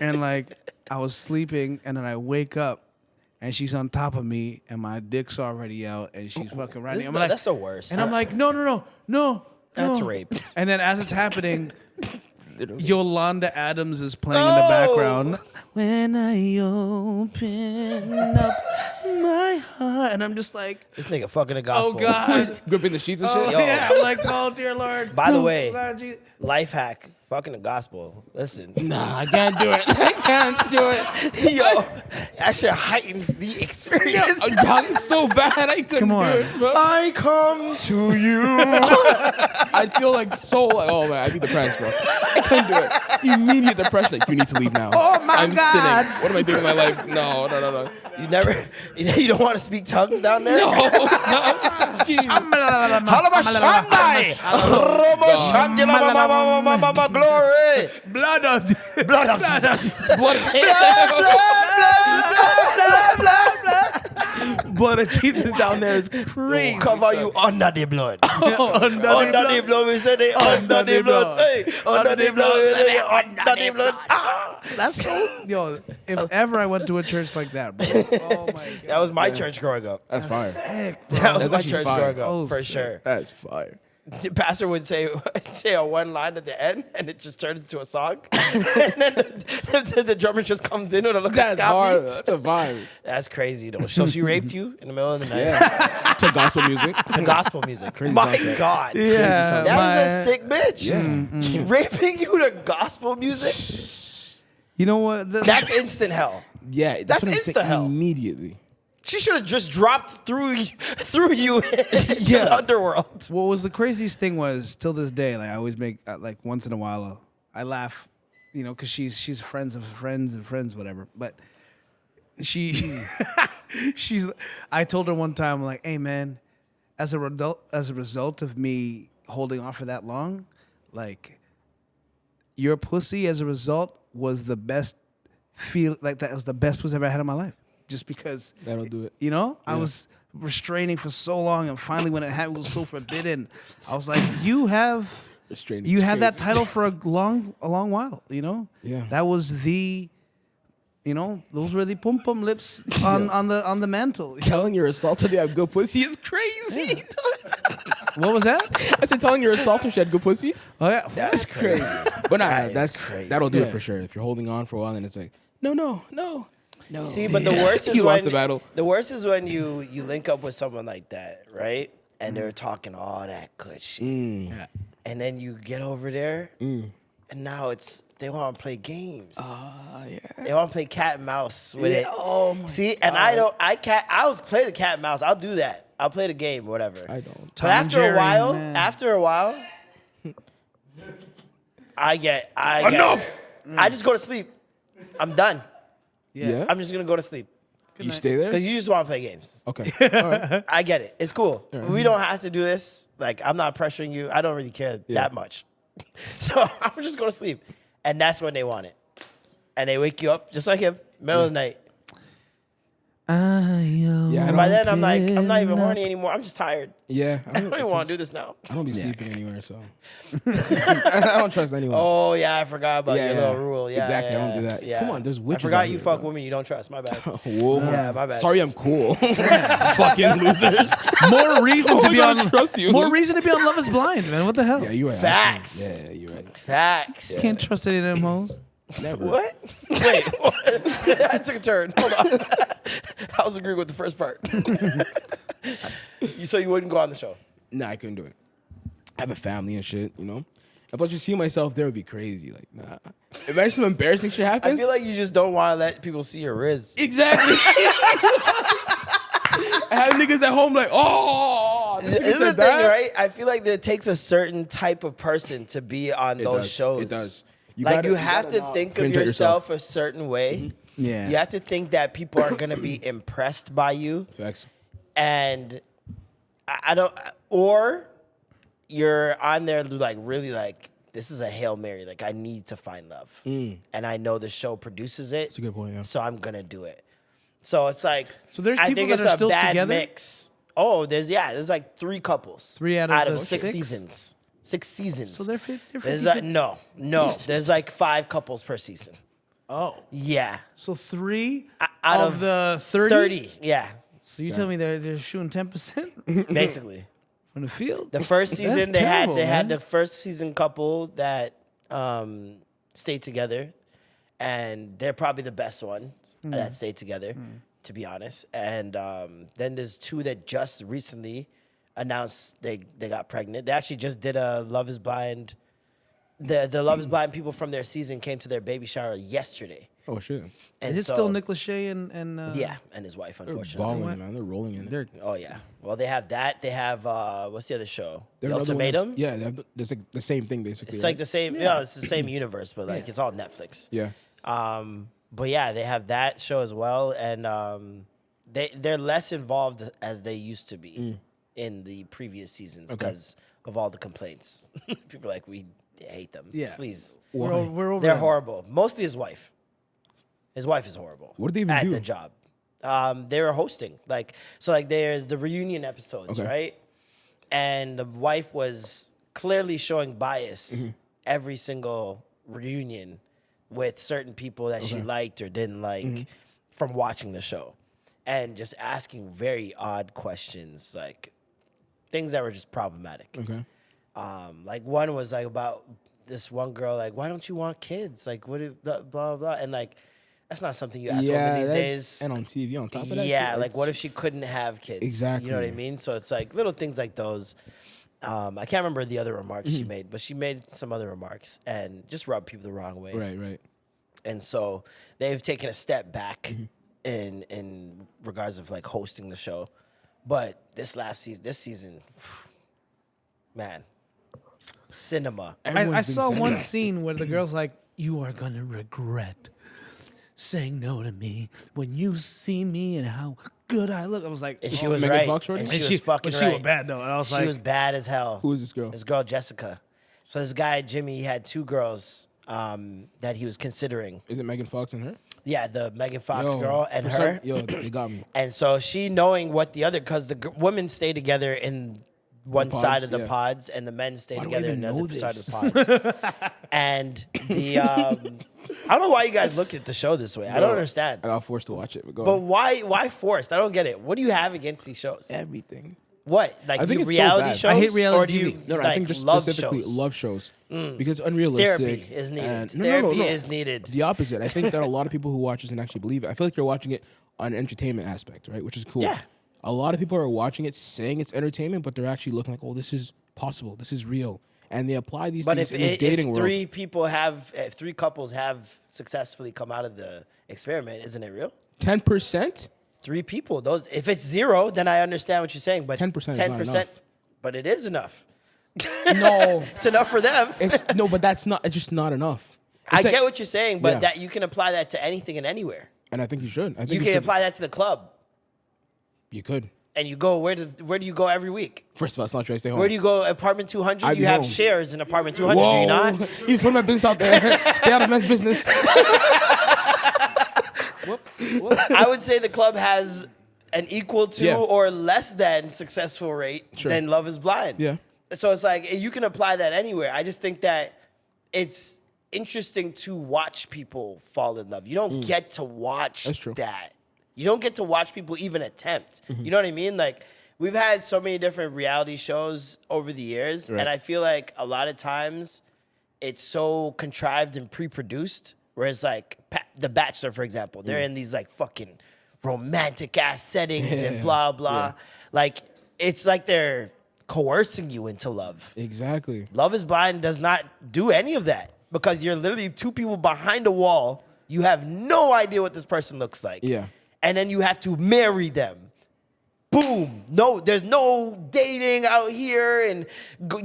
S4: and like I was sleeping, and then I wake up, and she's on top of me, and my dick's already out, and she's fucking riding.
S1: That's the worst.
S4: And I'm like, no.
S1: That's
S4: no.
S1: rape.
S4: And then as it's happening, Yolanda Adams is playing in the background. When I open up my heart, and I'm just like,
S1: This nigga fucking a
S4: oh
S1: gospel.
S4: God.
S3: Gripping the sheets and
S4: Oh,
S3: shit.
S4: yeah, I'm like, oh dear Lord.
S1: By the way,
S4: God, Jesus.
S1: life hack Fucking the gospel. Listen.
S3: Nah, I can't do it. I can't do it.
S1: Yo, that shit heightens the experience.
S3: It's so bad. I couldn't
S4: Come on.
S3: do it, bro.
S1: I come to you.
S3: I feel like so like, oh man, I'd be depressed, bro. I couldn't do it. Immediate depression. Like, you need to leave now.
S4: Oh my
S3: I'm
S4: God.
S3: sinning. What am I doing with my life? No.
S1: You never, you don't want to speak tongues down there?
S3: No. Jeez.
S1: Halabashandai. Romo Shanti la ma, ma, ma, ma, glory.
S4: Blood of
S1: Jesus.
S3: Blood.
S4: blood of Jesus down there is crazy.
S1: Cover you under the blood.
S4: Under
S1: Under the blood, we say they under the blood. Hey, under the blood, we say they under the blood. Ah, that's so.
S4: Yo, if ever I went to a church like that, bro. Oh my God.
S1: That was my church growing up.
S3: That's fire.
S4: Heck, bro.
S1: That was
S3: That's
S1: my
S3: actually
S1: church
S3: fire.
S1: growing up,
S4: Oh,
S1: for
S4: sick.
S1: sure.
S3: That's fire.
S1: The pastor would say a one line at the end, and it just turned into a song. And then the drummer just comes in with a look at
S3: That's hard.
S1: Scott.
S3: That's a vibe.
S1: That's crazy, though. So she raped you in the middle of the night.
S3: Yeah. To gospel music.
S1: To gospel music.
S3: Crazy
S1: My
S3: soundtrack.
S1: God.
S4: Yeah,
S1: That was a sick bitch.
S3: Yeah.
S1: She raping you to gospel music?
S4: You know what?
S1: That's instant hell.
S3: Yeah,
S1: That's
S3: what I'm saying,
S1: insta-hell.
S3: Immediately.
S1: She should have just dropped through you into the underworld.
S4: What was the craziest thing was, till this day, like I always make, like once in a while, I laugh, you know, because she's friends of friends and friends, whatever. But she's, I told her one time, like, hey man, as a result of me holding on for that long, like, your pussy as a result was the best that was the best pussy I've ever had in my life. Just because
S3: That'll do it.
S4: You know, I was restraining for so long, and finally, when it happened, it was so forbidden. I was like, "You have,
S3: Restraining
S4: you
S3: is
S4: had that
S3: crazy.
S4: title for a long while." You know,
S3: Yeah.
S4: that was the, you know, those were the pum pum lips on the mantle. You know?
S3: Telling your assaulter they have good pussy is crazy.
S4: What was that?
S3: I said telling your assaulter she had good pussy.
S4: Oh yeah,
S1: That's crazy.
S3: But nah,
S1: That is
S3: that's
S1: crazy.
S3: that'll do
S4: Yeah.
S3: it for sure. If you're holding on for a while and it's like, no.
S1: See, but the worst is
S3: You
S1: when
S3: lost the battle.
S1: The worst is when you link up with someone like that, right? And they're talking all that good shit,
S4: Yeah.
S1: and then you get over there, and now they want to play games.
S3: yeah.
S1: They want to play cat and mouse with it.
S3: Oh my
S1: See, and I'll play the cat and mouse. I'll do that. I'll play the game, whatever.
S3: I don't.
S1: But after
S4: Jerry,
S1: a while,
S4: man.
S1: I get
S3: Enough!
S1: I just go to sleep. I'm done.
S3: Yeah.
S1: I'm just gonna go to sleep
S3: You stay there?
S1: because you just want to play games.
S3: Okay. All right.
S1: I get it. It's cool. We don't have to do this. Like, I'm not pressuring you. I don't really care that much. So I'm just going to sleep. And that's when they want it. And they wake you up just like him, middle of the night.
S3: Yeah.
S1: And by then, I'm like, I'm not even horny anymore. I'm just tired.
S3: Yeah.
S1: I don't even want to do this now.
S3: I don't be sleeping anywhere, so I don't trust anyone.
S1: Oh, yeah, I forgot about
S3: Yeah,
S1: your
S3: yeah.
S1: little rule. Yeah,
S3: Exactly,
S1: yeah,
S3: I don't do that.
S1: Yeah.
S3: Come on, there's witches
S1: I forgot
S3: out
S1: you
S3: here,
S1: fuck
S3: bro.
S1: women you don't trust. My bad.
S3: Whoa.
S1: Yeah, my bad.
S3: Sorry, I'm cool. Fucking losers.
S4: More reason to
S3: I
S4: be
S3: don't
S4: on.
S3: trust you.
S4: More reason to be on Love Is Blind, man. What the hell?
S3: Yeah, you're right.
S1: Facts.
S3: Yeah, you're right.
S1: Facts.
S4: Can't trust any of them hoes.
S3: Never.
S1: What? Wait, what? I took a turn. Hold on. I was agreeing with the first part. So you wouldn't go on the show?
S3: Nah, I couldn't do it. I have a family and shit, you know? If I just see myself there, would be crazy. Like, nah. Imagine some embarrassing shit
S1: I
S3: happens.
S1: feel like you just don't want to let people see your riz.
S3: Exactly. I have niggas at home like, oh, this nigga
S1: This is the
S3: said
S1: thing,
S3: that.
S1: right? I feel like it takes a certain type of person to be on those
S3: does.
S1: shows.
S3: It does.
S1: You have to think of
S3: cringe at
S1: yourself a certain way.
S4: Yeah.
S1: You have to think that people are going to be impressed by you.
S3: Facts.
S1: And I don't, or you're on there like really like, this is a Hail Mary. Like, I need to find love. And I know the show produces it.
S3: That's a good point, yeah.
S1: So I'm going to do it. So it's like,
S4: So there's
S1: I
S4: people
S1: think
S4: that
S1: it's
S4: are
S1: a
S4: still
S1: bad
S4: together?
S1: mix. Oh, there's like 3 couples.
S4: 3 out of the
S1: 6
S4: 6?
S1: seasons. 6 seasons.
S4: So they're
S1: There's
S4: 50.
S1: no. There's like 5 couples per season.
S4: Oh.
S1: Yeah.
S4: So 3
S1: Out
S4: of the 30?
S1: 30. Yeah.
S4: So you tell me they're shooting 10%
S1: Basically.
S4: from the field?
S1: The first season they
S4: terrible,
S1: had
S4: man.
S1: the first season couple that stayed together, and they're probably the best ones that stayed together, to be honest. And then there's 2 that just recently announced they got pregnant. They actually just did a Love Is Blind the Love Is Blind people from their season came to their baby shower yesterday.
S3: Oh shit.
S1: And
S4: Is it still Nick Lachey and
S1: Yeah, and his wife,
S3: They're
S1: unfortunately.
S3: balling, man. They're rolling in. They're
S1: Oh yeah. Well, they have that. They have what's the other show?
S3: they're
S1: The
S3: another one that's-
S1: Ultimatum.
S3: Yeah, they have it's like the same thing basically.
S1: It's
S3: right?
S1: like the same. Yeah, it's the same universe, but like it's all Netflix.
S3: Yeah.
S1: But yeah, they have that show as well, and they're less involved as they used to be in the previous seasons because of all the complaints. People are like, we hate them.
S4: Yeah.
S1: Please.
S4: we're over
S1: They're
S4: them.
S1: horrible. Mostly his wife. His wife is horrible.
S3: What did they even
S1: at
S3: do?
S1: the job? They were hosting. Like there's the reunion episodes,
S3: Okay.
S1: right? And the wife was clearly showing bias every single reunion with certain people that she liked or didn't like from watching the show. And just asking very odd questions, like things that were just problematic.
S3: Okay.
S1: Like one was like about this one girl, like, why don't you want kids? Like, what blah blah blah. And like that's not something you ask women these days.
S3: And on TV on top of that.
S1: Yeah,
S3: shit,
S1: like what if she couldn't have kids?
S3: Exactly.
S1: You know what I mean? So it's like little things like those. I can't remember the other remarks she made, but she made some other remarks and just rubbed people the wrong way.
S3: Right.
S1: And so they've taken a step back in regards of like hosting the show. But this season, man, cinema.
S4: I
S3: Everyone's
S4: saw
S3: been
S4: one
S3: saying
S4: scene where the girl's like, "You are gonna regret saying no to me when you see me and how good I look." I was like,
S1: And she
S3: Oh,
S1: was
S3: Megan
S1: right.
S3: Fox shorty?
S1: And
S4: and
S1: she was fucking
S4: but she
S1: right.
S4: was bad though. And I was
S1: She
S4: like,
S1: was bad as hell.
S3: Who is this girl?
S1: This girl, Jessica. So this guy, Jimmy, he had two girls that he was considering.
S3: Is it Megan Fox and her?
S1: Yeah, the Megan Fox
S3: Yo,
S1: girl and
S3: for
S1: her.
S3: they got me.
S1: And so she knowing what the other, because the women stay together in one
S3: pods,
S1: side of the
S3: yeah.
S1: pods and the men stay
S3: Why do I
S1: together in
S3: even
S1: the
S3: know
S1: other side of
S3: this?
S1: the pods. And the, I don't know why you guys look at the show this way. I don't understand.
S3: I got forced to watch it. But go
S1: But
S3: on.
S1: why forced? I don't get it. What do you have against these shows?
S3: Everything.
S1: What? Like
S3: I think
S1: you
S3: it's so
S1: reality
S3: bad.
S1: shows?
S4: I hate reality
S1: or do you,
S4: TV.
S3: No,
S1: like,
S3: I think just
S1: love
S3: specifically
S1: shows?
S3: love shows because it's unrealistic.
S1: Therapy is needed.
S3: and-
S1: Therapy is needed.
S3: The opposite. I think that a lot of people who watch this and actually believe it. I feel like you're watching it on an entertainment aspect, right? Which is cool.
S1: Yeah.
S3: A lot of people are watching it saying it's entertainment, but they're actually looking like, oh, this is possible. This is real. And they apply these
S1: But
S3: things
S1: if,
S3: in the dating world.
S1: if three couples have successfully come out of the experiment, isn't it real?
S3: 10%?
S1: Three people. Those. If it's zero, then I understand what you're saying. But
S3: 10% is not enough.
S1: But it is enough.
S3: No.
S1: It's enough for them.
S3: No, but that's not. It's just not enough.
S1: I
S3: It's like-
S1: get what you're saying, but
S3: Yeah.
S1: that you can apply that to anything and anywhere.
S3: And I think you should. I think
S1: You can
S3: should.
S1: apply that to the club,
S3: You could.
S1: and you go where do you go every week?
S3: First of all, it's not true. I stay home.
S1: Where do you go? Apartment 200.
S3: I'd
S1: You
S3: be
S1: have
S3: home.
S1: shares in apartment 200. Do you not?
S3: You put my business out there. Stay out of men's business.
S1: I would say the club has an equal to
S3: Yeah.
S1: or less than successful rate
S3: Sure.
S1: than Love Is Blind.
S3: Yeah.
S1: So it's like you can apply that anywhere. I just think that it's interesting to watch people fall in love. You don't get to watch
S3: That's true.
S1: that. You don't get to watch people even attempt.
S3: Mm-hmm.
S1: You know what I mean? Like we've had so many different reality shows over the years,
S3: Right.
S1: and I feel like a lot of times it's so contrived and pre-produced. Whereas like The Bachelor, for example, they're in these like fucking romantic ass settings and blah blah. Like it's like they're coercing you into love.
S3: Exactly.
S1: Love Is Blind does not do any of that because you're literally two people behind a wall. You have no idea what this person looks like.
S3: Yeah.
S1: And then you have to marry them. Boom. No, there's no dating out here and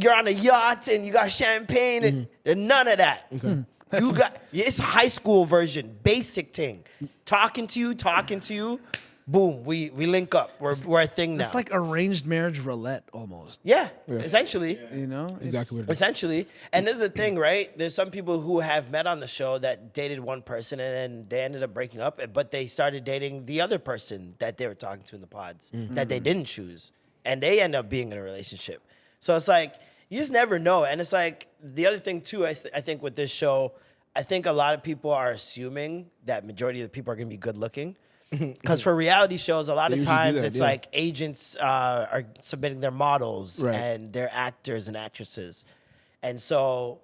S1: you're on a yacht and you got champagne and none of that.
S3: Okay.
S1: You got it's high school version, basic thing. Talking to you, boom, we link up. We're a thing now.
S4: it's like arranged marriage roulette almost.
S1: yeah, essentially.
S4: You know, It's-
S3: Exactly what it is.
S1: Essentially. And this is the thing, right? There's some people who have met on the show that dated one person and then they ended up breaking up, but they started dating the other person that they were talking to in the pods that they didn't choose. And they end up being in a relationship. So it's like, you just never know. And it's like, the other thing too, I think with this show, I think a lot of people are assuming that majority of the people are going to be good looking. Because for reality shows, a lot
S3: They
S1: of
S3: usually do
S1: times
S3: that,
S1: it's
S3: yeah.
S1: like agents are submitting their models
S3: Right.
S1: and their actors and actresses. And so,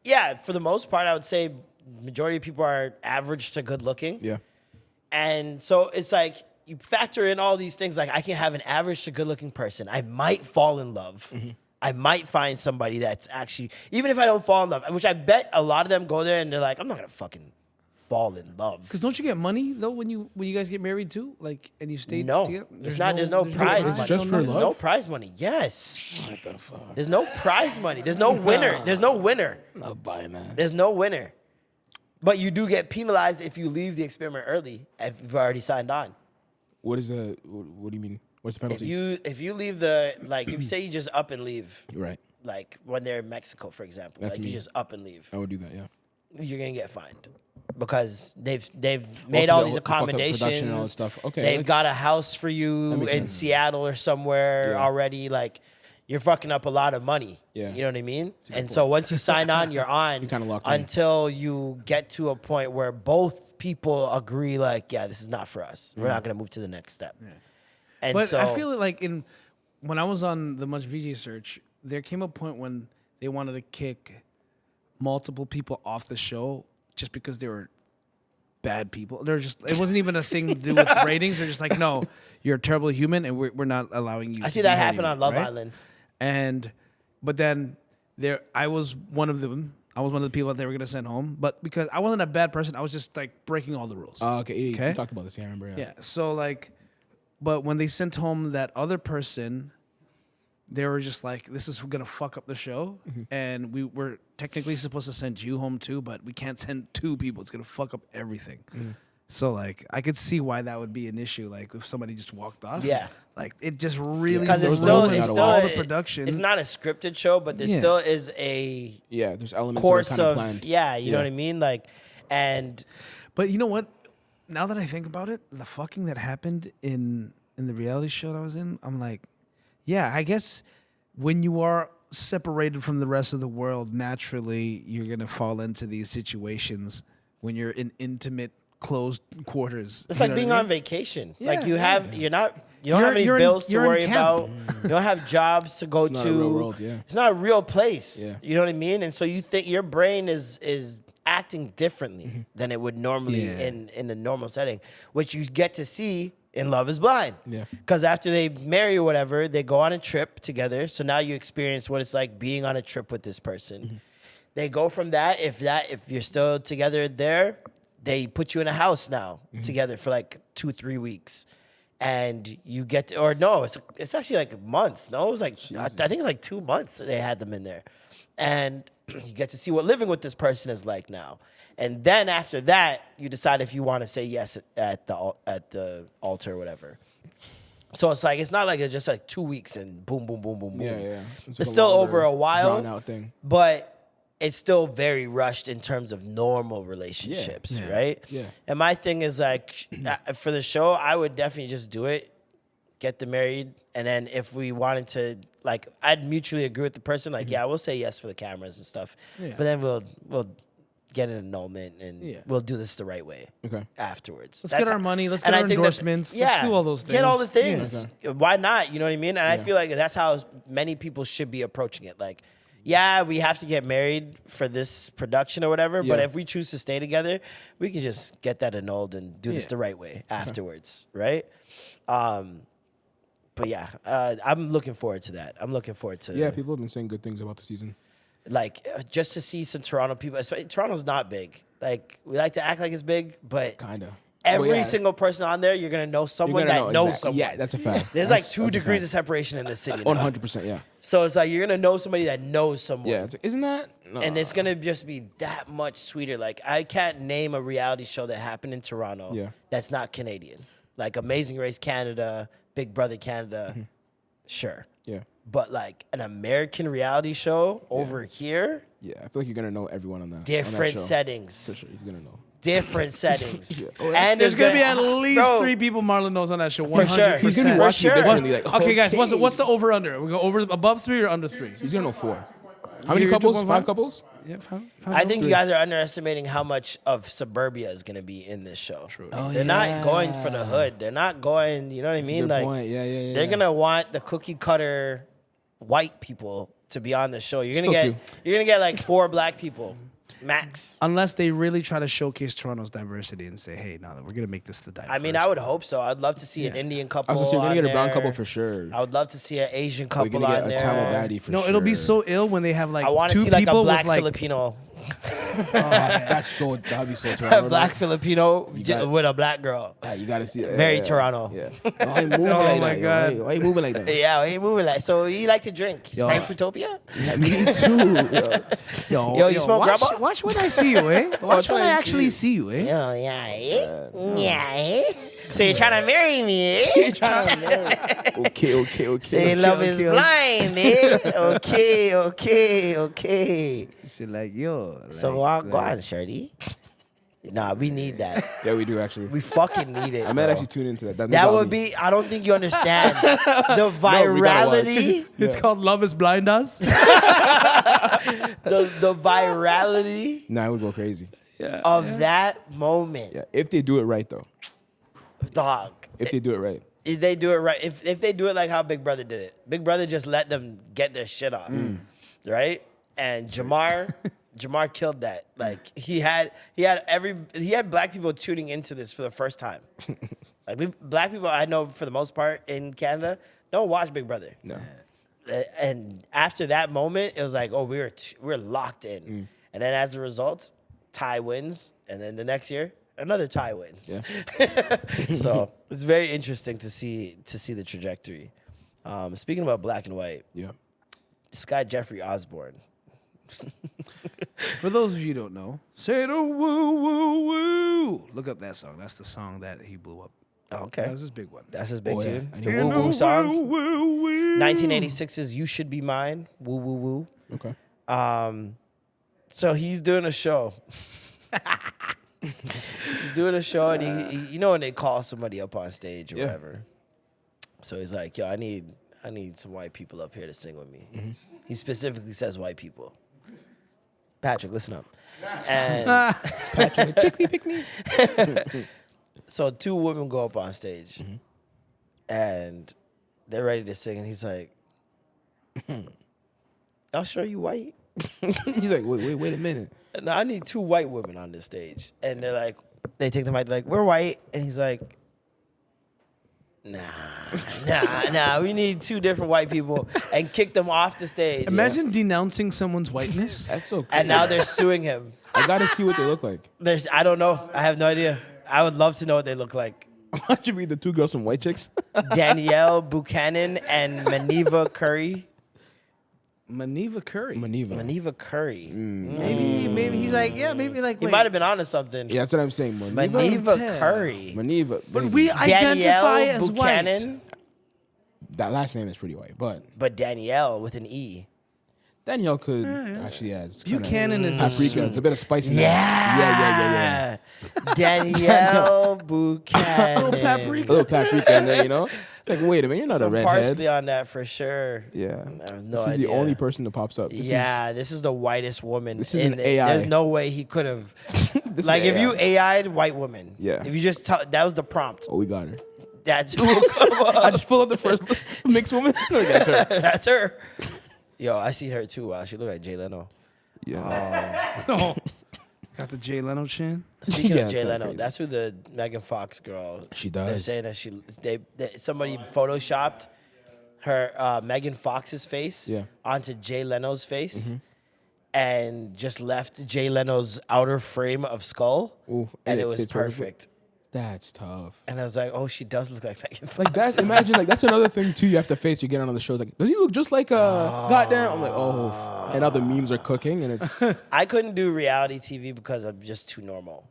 S1: yeah, for the most part, I would say majority of people are average to good looking.
S3: Yeah.
S1: And so it's like you factor in all these things. Like I can have an average to good looking person. I might fall in love, I might find somebody that's actually, even if I don't fall in love, which I bet a lot of them go there and they're like, I'm not gonna fucking fall in love.
S4: Because don't you get money though when you guys get married too? Like, and you stay
S1: No,
S4: together?
S1: there's no prize
S3: It's
S1: money.
S3: just for
S1: There's
S3: love?
S1: no prize money. Yes.
S3: What the fuck?
S1: There's no prize money. There's no winner. There's no winner.
S3: I'm not buying that.
S1: There's no winner. But you do get penalized if you leave the experiment early, if you've already signed on.
S3: What is the? What do you mean? What's the penalty?
S1: If you leave the, like, if you say you just up and leave,
S3: Right.
S1: like when they're in Mexico, for example,
S3: That's
S1: like
S3: me.
S1: you just up and leave,
S3: I would do that. Yeah.
S1: you're gonna get fined because they've made
S3: 'cause
S1: all
S3: of
S1: these
S3: the fucked up production
S1: accommodations
S3: and all that stuff. Okay,
S1: they've
S3: that's-
S1: got a house for you
S3: That makes
S1: in
S3: sense.
S1: Seattle or somewhere
S3: Yeah.
S1: already. Like, you're fucking up a lot of money.
S3: Yeah.
S1: You know what I mean? And so once you sign on, you're on.
S3: You're kinda locked in.
S1: until you get to a point where both people agree, like, yeah, this is not for us. We're not gonna move to the next step. And
S4: But
S1: so
S4: I feel like when I was on the Much VJ search, there came a point when they wanted to kick multiple people off the show just because they were bad people. They're just, it wasn't even a thing to do with ratings. They're just like, no, you're a terrible human and we're not allowing you.
S1: I
S4: to
S1: see
S4: be
S1: that
S4: here
S1: happen on
S4: anymore,
S1: Love
S4: right?
S1: Island.
S4: But then I was one of them. I was one of the people that they were gonna send home. But because I wasn't a bad person, I was just like breaking all the rules.
S3: Okay. Yeah,
S4: Okay.
S3: You talked about this. Yeah, I remember.
S4: Yeah. So like, but when they sent home that other person, they were just like, "This is gonna fuck up the show," and we were technically supposed to send you home too, but we can't send two people. It's gonna fuck up everything. So like, I could see why that would be an issue. Like if somebody just walked off.
S1: Yeah.
S4: Like it just really
S1: Because
S3: Those
S1: it's
S3: rules
S1: still,
S3: gotta
S1: it's
S3: walk.
S1: still
S4: all the production.
S1: It's not a scripted show, but there
S4: Yeah.
S1: still is a
S3: Yeah. There's elements
S1: course
S3: that are kind
S1: of
S3: planned.
S1: yeah, you know
S3: Yeah.
S1: what I mean? Like, and
S4: But you know what? Now that I think about it, the fucking that happened in the reality show that I was in, I'm like, yeah, I guess when you are separated from the rest of the world, naturally you're gonna fall into these situations when you're in intimate, closed quarters.
S1: it's
S4: You
S1: like
S4: know
S1: being
S4: what I
S1: on
S4: mean?
S1: vacation.
S4: Yeah,
S1: Like you don't
S4: You're-
S1: have any
S4: you're in-
S1: bills to
S4: you're in
S1: worry
S4: camp.
S1: about. You don't have jobs to go
S3: It's not
S1: to.
S3: a real world, yeah.
S1: It's not a real place.
S3: Yeah.
S1: You know what I mean? And so you think your brain is acting differently than it would normally
S4: Yeah.
S1: in a normal setting, which you get to see in Love is Blind.
S3: Yeah.
S1: Because after they marry or whatever, they go on a trip together. So now you experience what it's like being on a trip with this person. They go from that. If you're still together there, they put you in a house now together for like 2-3 weeks. And you get to, or no, it's actually like months. No, it was like, I think it's like 2 months they had them in there. And you get to see what living with this person is like now. And then after that, you decide if you want to say yes at the altar or whatever. So it's like, it's not like it's just like 2 weeks and boom, boom, boom, boom, boom.
S3: Yeah. Yeah.
S1: It's
S3: like a
S1: still
S3: longer,
S1: over a while.
S3: Drawn out thing.
S1: But it's still very rushed in terms of normal relationships,
S4: Yeah.
S1: right?
S3: Yeah.
S1: And my thing is like, for the show, I would definitely just do it, get them married, and then if we wanted to, like, I'd mutually agree with the person, like, yeah, we'll say yes for the cameras and stuff,
S4: Yeah.
S1: but then we'll get an annulment and
S4: Yeah.
S1: we'll do this the right way.
S3: Okay.
S1: Afterwards,
S4: Let's get our money. Let's
S1: and
S4: get
S1: I
S4: our
S1: think that-
S4: endorsements. Let's do all those
S1: Get all the
S4: things.
S1: things. Why not? You know what I mean? And I feel like that's how many people should be approaching it. Like, yeah, we have to get married for this production or whatever, but
S3: Yeah.
S1: if we choose to stay together, we can just get that annulled and do this
S4: Yeah.
S1: the right way afterwards, right? But yeah, I'm looking forward to that. I'm looking forward to
S3: Yeah. People have been saying good things about the season.
S1: like just to see some Toronto people. Toronto's not big. Like, we like to act like it's big, but
S3: Kinda.
S1: every
S3: Well, yeah.
S1: single person on there, you're gonna know
S3: You're
S1: someone
S3: gonna
S1: that
S3: know
S1: knows
S3: exactly.
S1: someone.
S3: Yeah, that's a fact.
S1: There's
S3: That's-
S1: like 2
S3: that's a
S1: degrees
S3: fact.
S1: of separation in this city.
S3: Oh,
S1: now.
S3: 100%. Yeah.
S1: So it's like you're gonna know somebody that knows someone.
S3: Yeah. Isn't that? No.
S1: And it's gonna just be that much sweeter. Like, I can't name a reality show that happened in Toronto
S3: Yeah.
S1: that's not Canadian. Like Amazing Race Canada, Big Brother Canada,
S3: Mm-hmm.
S1: sure.
S3: Yeah.
S1: But like an American reality show over here,
S3: Yeah. I feel like you're gonna know everyone on that.
S1: different
S3: show.
S1: settings.
S3: For sure, he's gonna know.
S1: Different settings.
S3: Oh,
S1: And
S4: There's gonna be at
S1: Bro,
S4: least 3 people Marlon knows on that show. 100%.
S1: sure.
S3: He's gonna be
S1: For
S3: watching
S1: sure.
S3: it differently. Like,
S4: Okay, guys, what's
S3: okay.
S4: the over under? We go over above 3 or under 3?
S3: He's gonna know 4. How many
S4: You're
S3: couples?
S4: 2.5?
S3: 5 couples?
S4: Yeah,
S1: I think you guys are underestimating how much of suburbia is gonna be in this show. They're not going for the hood. They're not going. You know what I mean?
S3: Good
S1: Like,
S3: point. Yeah.
S1: they're gonna want the cookie cutter white people to be on the show. You're gonna
S3: Still
S1: get like 4 black people. max.
S4: Unless they really try to showcase Toronto's diversity and say, hey, no, we're gonna make this the diverse.
S1: I mean, I would hope so. I'd love to see an Indian couple.
S3: I was gonna say, you're gonna
S1: on
S3: get a brown
S1: there.
S3: couple for sure.
S1: I would love to see an Asian
S3: You're
S1: couple
S3: gonna
S1: on
S3: get a Tamil
S1: there.
S3: baddie for
S4: no,
S3: sure.
S4: it'll be so ill when they have like
S1: I want to
S4: two
S1: see like a
S4: people
S1: black
S4: with like
S1: Filipino,
S3: That'd be so Toronto.
S1: black
S3: dog.
S1: Filipino
S3: got-
S1: with a black girl.
S3: Yeah, you gotta see it.
S1: Very
S3: Yeah.
S1: Toronto.
S3: Yeah. Why you moving
S4: Oh
S3: like
S4: my
S3: that?
S4: God.
S3: Yo? Why you moving like that?
S1: Yeah, he moving like. So he like to drink. He's
S4: Yo.
S1: playing Fruitopia.
S3: Yeah, me too. Yo.
S1: Yo, you smoke
S4: watch,
S1: grandma?
S4: watch when I see you, eh? Watch when I
S3: I see
S4: actually
S3: you.
S4: see you, eh?
S1: Oh yeah, yeah, eh? So you're trying to marry me, eh?
S3: Okay.
S1: Say love is blind, eh? Okay.
S4: So like, yo.
S1: So go on, Shorty. Nah, we need that.
S3: Yeah, we do actually.
S1: We fucking need it.
S3: I might
S1: bro.
S3: actually tune into that.
S1: That would be. I don't think you understand the
S3: we gotta
S1: virality.
S4: It's called Love Is Blind Us.
S1: the virality
S3: Nah, I would go crazy.
S1: of that moment,
S3: Yeah, if they do it right though.
S1: dog.
S3: If they do it right.
S1: If they do it right, if they do it like how Big Brother did it, Big Brother just let them get their shit off, right? And Jamar killed that. Like he had black people tuning into this for the first time. Like black people, I know for the most part in Canada don't watch Big Brother.
S3: No.
S1: And after that moment, it was like, oh, we're locked in. And then as a result, Ty wins, and then the next year, another Ty wins.
S3: Yeah.
S1: So it's very interesting to see the trajectory. Speaking about black and white,
S3: Yeah.
S1: this guy Jeffrey Osborne.
S4: For those of you who don't know, say the woo woo woo. Look up that song. That's the song that he blew up.
S1: Okay,
S4: That was his big one.
S1: that's his big
S3: Oh, yeah.
S1: tune.
S3: I
S1: The
S3: know.
S1: woo woo song.
S4: Woo woo woo.
S1: 1986's "You Should Be Mine." Woo woo woo.
S3: Okay.
S1: So he's doing a show. He's doing a show, and he you know when they call somebody up on stage or
S3: Yeah.
S1: whatever. So he's like, "Yo, I need some white people up here to sing with me." He specifically says white people. Patrick, listen up. And
S3: Pick me.
S1: so two women go up on stage, and they're ready to sing, and he's like, "Y'all sure you white?"
S3: He's like, wait a minute.
S1: No, I need two white women on this stage. And they're like, they take the mic, they're like, we're white. And he's like, nah, we need two different white people, and kick them off the stage.
S4: Imagine denouncing someone's whiteness.
S3: That's so cool.
S1: And now they're suing him.
S3: I gotta see what they look like.
S1: I don't know. I have no idea. I would love to know what they look like.
S3: Why should be the two girls from White Chicks?
S1: Danielle Buchanan and Maniva Curry.
S4: Maniva Curry.
S1: Maniva Curry.
S4: Maybe he's like, yeah, maybe like.
S1: He
S4: wait.
S1: might have been onto something.
S3: Yeah, that's what I'm saying. Maniva.
S1: Maniva Curry.
S3: Maniva.
S4: But
S3: baby.
S4: we identify
S1: Danielle
S4: as
S1: Buchanan,
S4: white.
S3: That last name is pretty white, but
S1: but Danielle with an E.
S3: Danielle could actually add.
S4: Buchanan is a
S3: paprika. It's a bit of spice in
S1: Yeah.
S3: there. Yeah.
S1: Danielle Buchanan.
S3: A little paprika in there, you know? It's like, wait a minute, you're not a
S1: Some
S3: redhead.
S1: parsley on that for sure.
S3: Yeah.
S1: I have no
S3: This is
S1: idea.
S3: the only person that pops up. This
S1: This is the whitest woman.
S3: This is
S1: in
S3: an
S1: it.
S3: AI.
S1: There's no way he could have.
S3: This
S1: Like
S3: is
S1: if
S3: AI.
S1: you AI'd white woman.
S3: Yeah.
S1: If you just that was the prompt.
S3: Oh, we got her.
S1: That's who will come
S3: I
S1: up.
S3: just pull up the first mixed woman. Like, that's her.
S1: That's her. Yo, I seen her too. Wow, she look like Jay Leno.
S3: Yeah.
S4: Got the Jay Leno chin.
S1: Speaking
S3: Yeah,
S1: of
S3: it's
S1: Jay
S3: kinda
S1: Leno,
S3: crazy.
S1: that's who the Megan Fox girl.
S3: She
S1: They're
S3: does.
S1: saying that somebody photoshopped her Megan Fox's face
S3: Yeah.
S1: onto Jay Leno's face, and just left Jay Leno's outer frame of skull,
S3: Ooh,
S1: and
S3: and
S1: it
S3: it
S1: was
S3: fits
S1: perfect.
S3: perfect. That's tough.
S1: And I was like, oh, she does look like Megan Fox.
S3: Like that. Imagine like that's another thing too. You have to face. You get on the shows. Like, does he look just like goddamn? I'm like, oh. And other memes are cooking, and it's
S1: I couldn't do reality TV because I'm just too normal.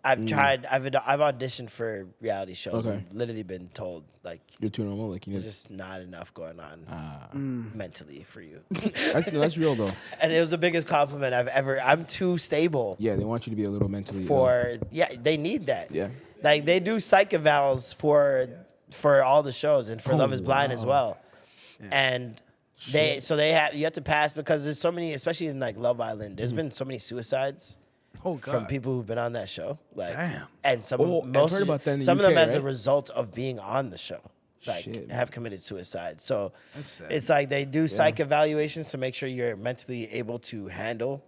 S1: I've tried. I've auditioned for reality shows.
S3: Okay.
S1: And literally been told like
S3: you're too normal. Like you know,
S1: there's just not enough going on mentally for you.
S3: that's real though.
S1: And it was the biggest compliment I've ever. I'm too stable
S3: Yeah, they want you to be a little mentally
S1: for. Yeah, they need that.
S3: Yeah.
S1: Like they do psych evals for all the shows and for Love Is Blind as well. And you have to pass because there's so many, especially in like Love Island. There's been so many suicides.
S4: Oh God.
S1: From people who've been on that show, like,
S4: Damn.
S1: and some
S3: Oh,
S1: of
S3: I've
S1: most
S3: heard about that in the
S1: some of them
S3: UK,
S1: as a
S3: right?
S1: result of being on the show, like
S3: Shit.
S1: have committed suicide. So
S4: That's sad.
S1: it's like they do psych evaluations to make sure you're mentally able to handle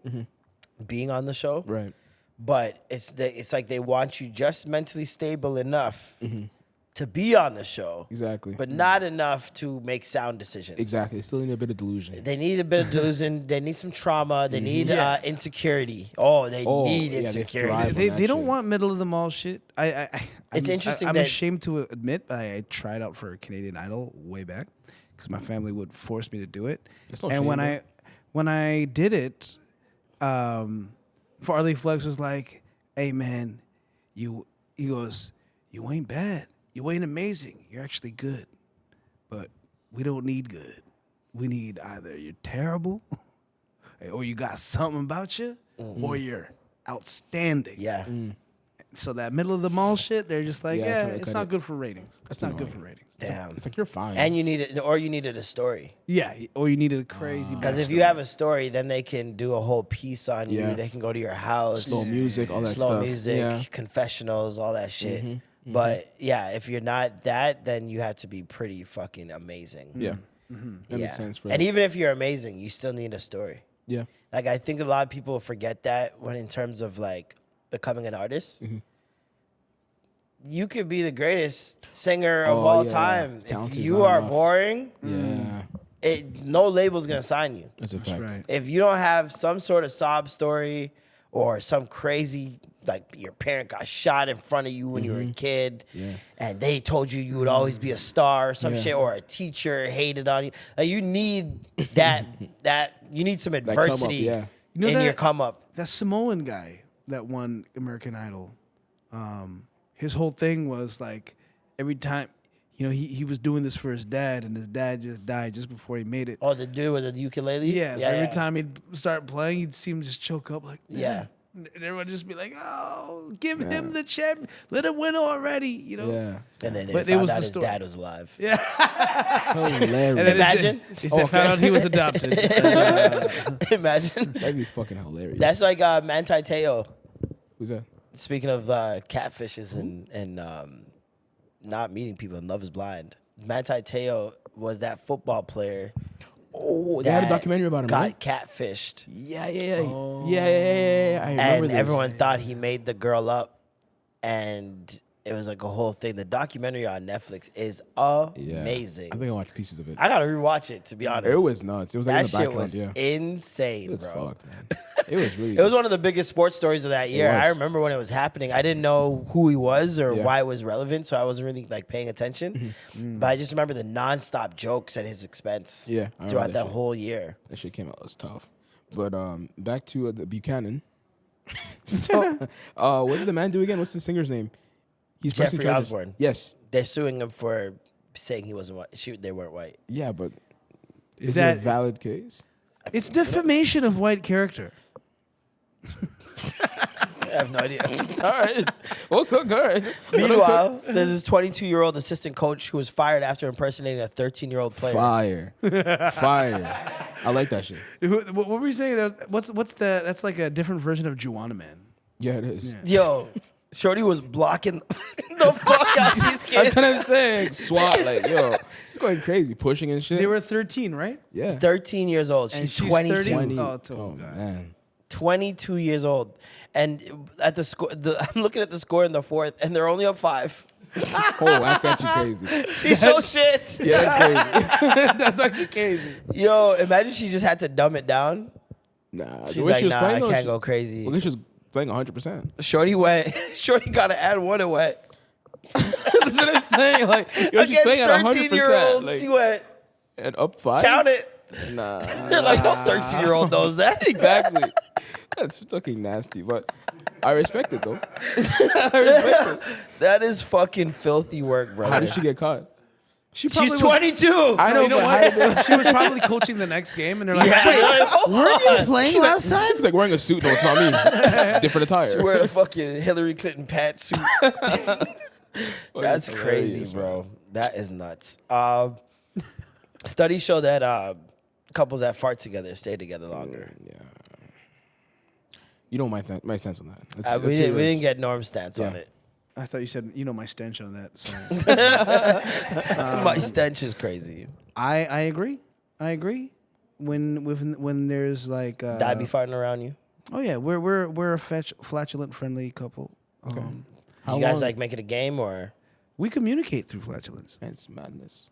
S1: being on the show.
S3: Right.
S1: But it's like they want you just mentally stable enough to be on the show.
S3: Exactly.
S1: But not enough to make sound decisions.
S3: Exactly. They still need a bit of delusion.
S1: They need a bit of delusion. They need some trauma. They need insecurity. They need insecurity.
S4: They don't want middle of the mall shit.
S1: It's interesting
S4: I'm
S1: that-
S4: ashamed to admit I tried out for Canadian Idol way back because my family would force me to do it.
S3: That's no
S4: And
S3: shame,
S4: when I did it, Farley Flex was like, "Hey man, he goes, you ain't bad. You ain't amazing. You're actually good. But we don't need good. We need either you're terrible or you got something about you or you're outstanding."
S1: Yeah.
S4: So that middle of the mall shit, they're just like,
S3: Yeah,
S4: it's
S3: kinda-
S4: not good for ratings. It's not good
S3: annoying.
S4: for ratings.
S1: Damn.
S3: It's like you're fine.
S1: And you needed a story.
S4: Yeah, or you need a crazy.
S1: Because if you have a story, then they can do a whole piece on you.
S3: Yeah.
S1: They can go to your house.
S3: slow music, all that
S1: slow
S3: stuff.
S1: music,
S3: Yeah.
S1: confessionals, all that shit. But yeah, if you're not that, then you have to be pretty fucking amazing.
S3: Yeah. That makes sense. For
S1: And even if you're amazing, you still need a story.
S3: yeah.
S1: Like I think a lot of people forget that when in terms of like becoming an artist. You could be the greatest singer of
S3: Oh,
S1: all
S3: yeah.
S1: time.
S3: Talent
S1: If
S3: is
S1: you
S3: not
S1: are
S3: enough.
S1: boring,
S3: Yeah.
S1: no label's gonna sign you.
S3: That's a fact.
S4: right.
S1: If you don't have some sort of sob story or some crazy, like your parent got shot in front of you when you were a kid,
S3: Yeah.
S1: and they told you would always be a star or some
S3: Yeah.
S1: shit, or a teacher hated on you. Like you need that you need some
S3: come up,
S1: adversity
S3: yeah.
S4: You know
S1: in
S4: that-
S1: your come up.
S4: That Samoan guy that won American Idol, his whole thing was like every time, he was doing this for his dad, and his dad just died just before he made it.
S1: Oh, the dude with the ukulele?
S4: Yeah, so every time he'd start playing, you'd see him just choke up like,
S1: Yeah.
S4: And everyone just be like, "Oh, give him the champ, let him win already,"
S3: Yeah.
S1: And then they
S4: But it
S1: found
S4: was
S1: out
S4: the
S1: his
S4: story.
S1: dad was alive.
S3: Hilarious.
S4: And then
S1: Imagine.
S4: they found out he was adopted.
S1: Imagine.
S3: That'd be fucking hilarious.
S1: That's like Manti Te'o.
S3: Who's that?
S1: Speaking of catfishes and not meeting people and Love is Blind, Manti Te'o was that football player.
S3: Oh, they had a
S1: that
S3: documentary about him,
S1: Got
S3: right?
S1: catfished.
S3: Yeah. I remember
S1: And
S3: this.
S1: everyone thought he made the girl up, and it was like a whole thing. The documentary on Netflix is amazing.
S3: I think I watched pieces of it.
S1: I gotta rewatch it, to be honest.
S3: It was nuts. It was like
S1: that
S3: in the
S1: shit
S3: background.
S1: was
S3: Yeah.
S1: insane,
S3: It was
S1: bro.
S3: fucked, man. It was really.
S1: It was one of the biggest sports stories of that year. I
S3: was.
S1: remember when it was happening. I didn't know who he was or
S3: Yeah.
S1: why it was relevant, so I wasn't really like paying attention. But I just remember the nonstop jokes at his expense.
S3: Yeah, I remember
S1: throughout
S3: that
S1: that
S3: shit.
S1: whole year.
S3: That shit came out. It was tough. But back to the Buchanan. So, what did the man do again? What's the singer's name? He's pressing
S1: Jeffrey
S3: charges.
S1: Osborne.
S3: Yes.
S1: They're suing him for saying he wasn't white. They weren't white.
S3: Yeah, but
S4: Is
S3: is it a
S4: that
S3: valid case?
S4: it's defamation of white character?
S1: I have no idea.
S3: All right. Well, cook. All right.
S1: Meanwhile, there's this 22-year-old assistant coach who was fired after impersonating a 13-year-old player.
S3: Fire. I like that shit.
S4: What were you saying? That's like a different version of Juana Man.
S3: Yeah, it is.
S1: Yo, Shorty was blocking the fuck out these
S3: That's
S1: kids.
S3: what I'm saying. SWAT, like, yo, she's going crazy, pushing and shit.
S4: They were 13, right?
S3: yeah.
S1: 13 years old.
S4: And
S1: She's 22.
S4: 30?
S3: 20.
S4: Oh,
S3: Oh,
S4: God.
S3: man.
S1: 22 years old. And at the score, I'm looking at the score in the fourth, and they're only up 5.
S3: Oh, that's actually crazy.
S1: She so shit.
S3: Yeah, that's crazy. That's actually crazy.
S1: Yo, imagine she just had to dumb it down.
S3: Nah,
S1: She's like, nah, I can't go crazy.
S3: Well, she was playing 100%.
S1: Shorty got to add one and went.
S3: That's what I'm saying. Like, yo, she's
S1: Against
S3: playing at 100%.
S1: 13-year-olds,
S3: Like,
S1: she went,
S3: and up 5?
S1: count it.
S3: Nah.
S1: Like, no 13-year-old knows that.
S3: Exactly. That's fucking nasty, but I respect it, though. I respect it.
S1: That is fucking filthy work, bro.
S3: How did she get caught?
S1: She's 22.
S3: I know,
S4: You know
S3: but
S4: what?
S3: how did
S4: She was probably coaching the next game, and they're like,
S1: Yeah,
S4: "Wait,
S1: like, hold on.
S4: playing last time?"
S3: It's like wearing a suit. No, it's not me. Different attire.
S1: Wearing a fucking Hillary Clinton pantsuit. That's crazy,
S3: hilarious,
S1: bro. That is nuts. Studies show that couples that fart together stay together longer.
S3: Yeah. You know my stance on that. It's
S1: We
S3: yours.
S1: didn't get Norm's stance on
S3: Yeah.
S1: it.
S4: I thought you said, my stench on that. So
S1: My stench is crazy.
S4: I agree. When there's like
S1: Did I be farting around you?
S4: Oh yeah, we're a flatulent friendly couple.
S3: How
S1: You guys
S3: long-
S1: like make it a game or?
S4: We communicate through flatulence.
S3: That's madness.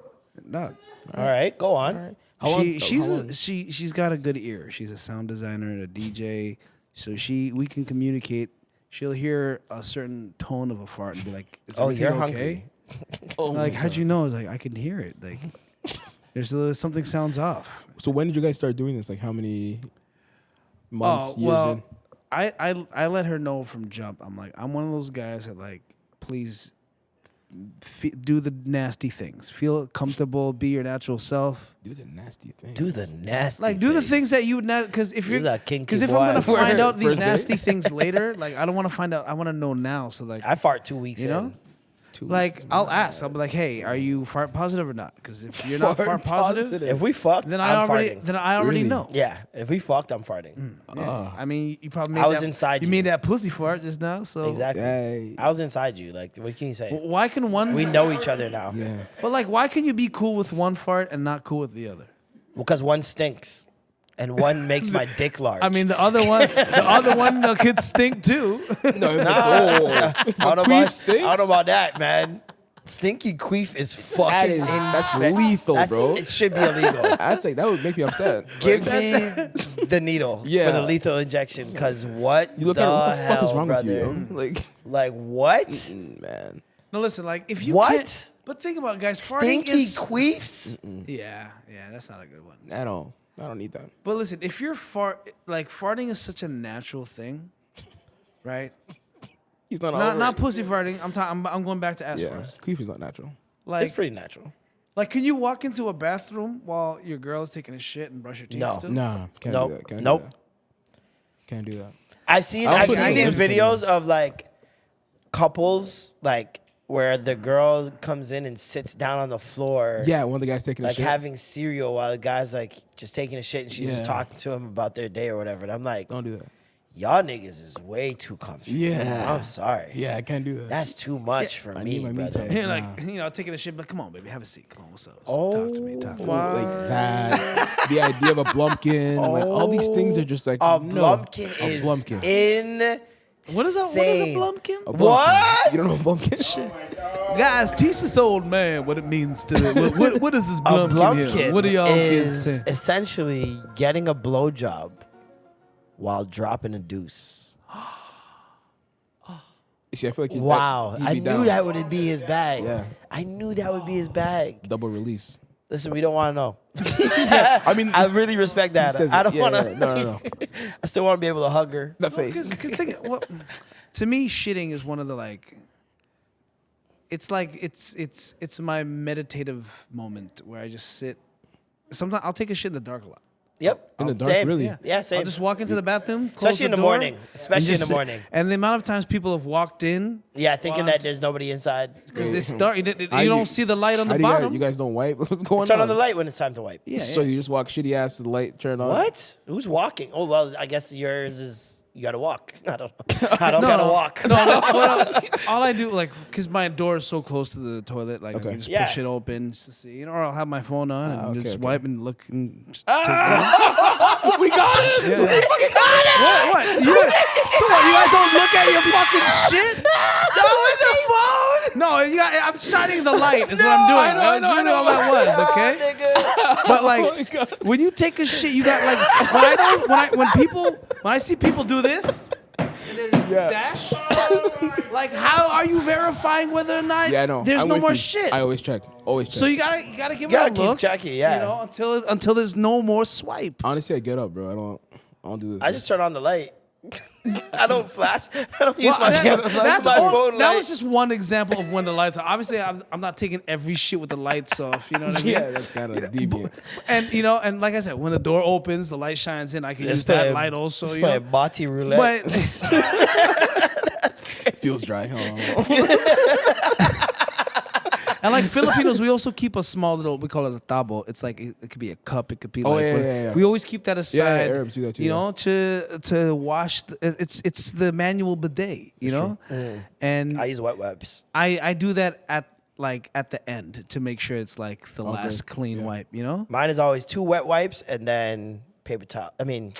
S4: Dog.
S1: All right, go on.
S3: How long-
S4: She's
S3: how long-
S4: she's got a good ear. She's a sound designer, a DJ, so we can communicate. She'll hear a certain tone of a fart and be like, "Is
S1: Oh,
S4: everything
S1: you're
S4: okay?"
S1: hungry.
S4: Like, how'd you know? It's like I can hear it. Like, something sounds off.
S3: So when did you guys start doing this? Like how many months, years
S4: well,
S3: in?
S4: I let her know from jump. I'm like, I'm one of those guys that like, please do the nasty things. Feel comfortable. Be your natural self.
S3: Do the nasty thing.
S1: Do the nasty.
S4: Like, do the things that you because if
S1: He's
S4: you're
S1: a kinky
S4: because if I'm gonna
S1: boy.
S4: find out these
S3: First date?
S4: nasty things later, like I don't want to find out. I want to know now. So like,
S1: I fart 2 weeks
S4: you know.
S1: in.
S4: Like I'll ask. I'll be like, "Hey, are you fart positive or not?" Because if you're not fart positive,
S1: If we fucked,
S4: then
S1: I'm
S4: I already
S1: farting.
S3: Really?
S4: know.
S1: Yeah, if we fucked, I'm farting.
S4: Yeah. I mean, you probably made
S1: I was
S4: that,
S1: inside
S4: you.
S1: you.
S4: made that pussy fart just now. So
S1: Exactly.
S3: Hey.
S1: I was inside you. Like, what can you say?
S4: why can one?
S1: We know each other now.
S3: Yeah.
S4: But like, why can you be cool with one fart and not cool with the other?
S1: Because one stinks, and one makes my dick large.
S4: I mean, the other one, the kids stink too.
S3: No, if it's old.
S1: I don't know
S3: queef
S1: about, I don't know about that, man. Stinky queef is fucking
S3: That's
S1: insane.
S3: lethal, bro.
S1: It should be illegal.
S3: I'd say that would make me upset.
S1: Give me the needle for
S3: Yeah.
S1: the lethal injection. Because what
S3: You look
S1: the
S3: at it, what the
S1: hell,
S3: fuck is wrong
S1: brother?
S3: with you, yo? Like,
S1: Like, what?
S3: man.
S4: No, listen, like if you
S1: What?
S4: can't- but think about it, guys. Farting
S1: Stinky
S4: is
S1: queefs?
S4: yeah, that's not a good one.
S3: At all. I don't need that.
S4: But listen, if you're farting is such a natural thing, right?
S3: He's not
S4: Not pussy farting. I'm going back to ass
S3: Yeah.
S4: farts.
S3: Queef is not natural.
S4: Like,
S1: It's pretty natural.
S4: like, can you walk into a bathroom while your girl is taking a shit and brush your teeth?
S1: No.
S4: Still?
S3: Nah. Can't
S1: Nope.
S3: do that. Can't
S1: Nope.
S3: do that. Can't do that.
S1: I've seen
S3: I also
S1: these
S3: know-
S1: videos of like couples like where the girl comes in and sits down on the floor.
S3: Yeah, one of the guys taking a
S1: Like
S3: shit.
S1: having cereal while the guy's like just taking a shit and she's just
S3: Yeah.
S1: talking to him about their day or whatever. And I'm like,
S3: Don't do that.
S1: y'all niggas is way too comfy.
S3: Yeah.
S1: I'm sorry.
S3: Yeah, I can't do that.
S1: That's too much for
S3: I
S1: me,
S3: need my me
S1: brother.
S3: time.
S4: You're like, taking a shit, but come on, baby, have a seat. Come on, what's up?
S1: Oh,
S4: Talk to me. Talk to me.
S1: wow.
S3: Like that. The idea of a blumpkin. Like all these things are just like
S1: A
S3: no.
S1: blumpkin
S3: A
S1: is
S3: blumpkin.
S1: insane.
S4: What is a blumpkin?
S3: A blumpkin.
S1: What?
S3: You don't know what blumpkin shit?
S4: Guys, teach this old man what it means to. What is this
S1: A
S4: blumpkin?
S1: blumpkin
S4: here? What do y'all kids
S1: is
S4: say?
S1: essentially getting a blowjob while dropping a deuce.
S3: You see, I feel like
S1: Wow,
S3: he'd
S1: I
S3: be
S1: knew
S3: down.
S1: that would be his bag.
S3: Yeah.
S1: I knew that would be his bag.
S3: Double release.
S1: Listen, we don't want to know.
S3: I mean,
S1: I really respect that.
S3: says
S1: I
S3: it.
S1: don't
S3: Yeah,
S1: want to.
S3: yeah, no.
S1: I still want to be able to hug her.
S3: The face.
S4: Because to me, shitting is one of the like. It's like it's my meditative moment where I just sit. Sometimes I'll take a shit in the dark a lot.
S1: Yep.
S3: In the dark,
S1: Same.
S3: really?
S1: Yeah, same.
S4: I'll just walk into the bathroom, close
S1: Especially in the
S4: door,
S1: morning.
S4: and
S1: Especially in
S4: just
S1: the
S4: sit.
S1: morning.
S4: And the amount of times people have walked in
S1: Yeah, thinking
S4: Well,
S1: that there's nobody inside.
S4: because it's dark, you
S3: How
S4: don't
S3: you-
S4: see the light on
S3: How
S4: the
S3: do you guys,
S4: bottom.
S3: you guys don't wipe? What's going
S1: Turn
S3: on?
S1: on the light when it's time to wipe.
S4: Yeah,
S3: So
S4: yeah.
S3: you just walk shitty ass to the light, turn on.
S1: What? Who's walking? Oh, well, I guess yours is you got to walk. I don't know. I don't got to walk.
S4: All I do, like, because my door is so close to the toilet, like, I
S3: Okay.
S4: can just
S1: Yeah.
S4: push it open to see, you know, or I'll have my phone on and
S3: okay,
S4: just
S3: okay.
S4: wipe and look and just
S3: We got him.
S4: Yeah. What? So what? You guys don't look at your fucking shit? No, I'm shining the light. Is what I'm doing.
S3: I know,
S4: That's really all that was. Okay.
S1: Nigga.
S4: But like, when you take a shit, you got like when I see people do this, and they just dash. Like, how are you verifying whether or not
S3: Yeah, I know.
S4: there's
S3: I'm
S4: no
S3: with
S4: more
S3: you.
S4: shit?
S3: I always check. Always check.
S4: So you gotta give
S1: Gotta
S4: it a
S1: keep
S4: look.
S1: checking, yeah.
S4: You know, until there's no more swipe.
S3: Honestly, I get up, bro. I don't do this.
S1: I just turn on the light. I don't flash. I don't use
S4: Well, that's
S1: my
S4: all-
S1: phone
S4: that
S1: light.
S4: was just one example of when the lights are. Obviously, I'm not taking every shit with the lights off. You know what I mean?
S3: Yeah, that's kind of deviant.
S4: And you know, and like I said, when the door opens, the light shines in. I can use that light also.
S1: Just
S4: You know?
S1: playing Bati roulette.
S4: But
S3: Feels dry. Huh?
S4: and like Filipinos, we also keep a small little. We call it a tabo. It's like it could be a cup. It could be
S3: Oh,
S4: like.
S3: yeah,
S4: what-
S3: yeah, yeah.
S4: We always keep that aside.
S3: Arabs do that too,
S4: You
S3: yeah.
S4: know, to wash. It's the manual bidet. You know, and
S1: I use wet wipes.
S4: I do that at the end to make sure it's like the
S3: Okay.
S4: last clean
S3: Yeah.
S4: wipe. You know.
S1: Mine is always 2 wet wipes and then paper towel. I mean,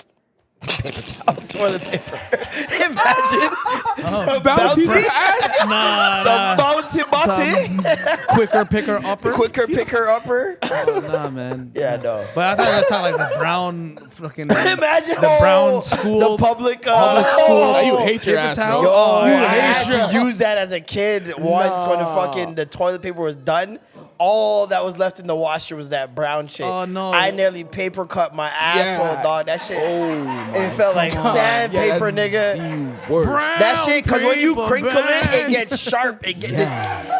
S1: paper towel, toilet paper. Imagine some
S3: Bounty
S1: bounty, some bounty.
S4: Quicker picker upper.
S1: Quicker picker upper.
S4: Oh, nah, man.
S1: Yeah, no.
S4: But I thought that's how like the brown fucking.
S1: Imagine
S4: the brown school.
S1: the public
S4: school.
S3: Oh, you hate your
S4: Paper
S3: ass,
S4: towel?
S3: bro.
S1: Yo,
S4: Oh,
S1: I
S4: yeah.
S1: had to use that as a kid once when the toilet paper was done. All that was left in the washer was that brown shit.
S4: Oh, no.
S1: I nearly paper cut my asshole, dog. That shit.
S3: Oh,
S1: It felt like sandpaper, nigga.
S3: The worst.
S1: That shit, because when you
S4: Brown
S1: crinkle it,
S4: paper,
S1: it gets sharp. It gets this,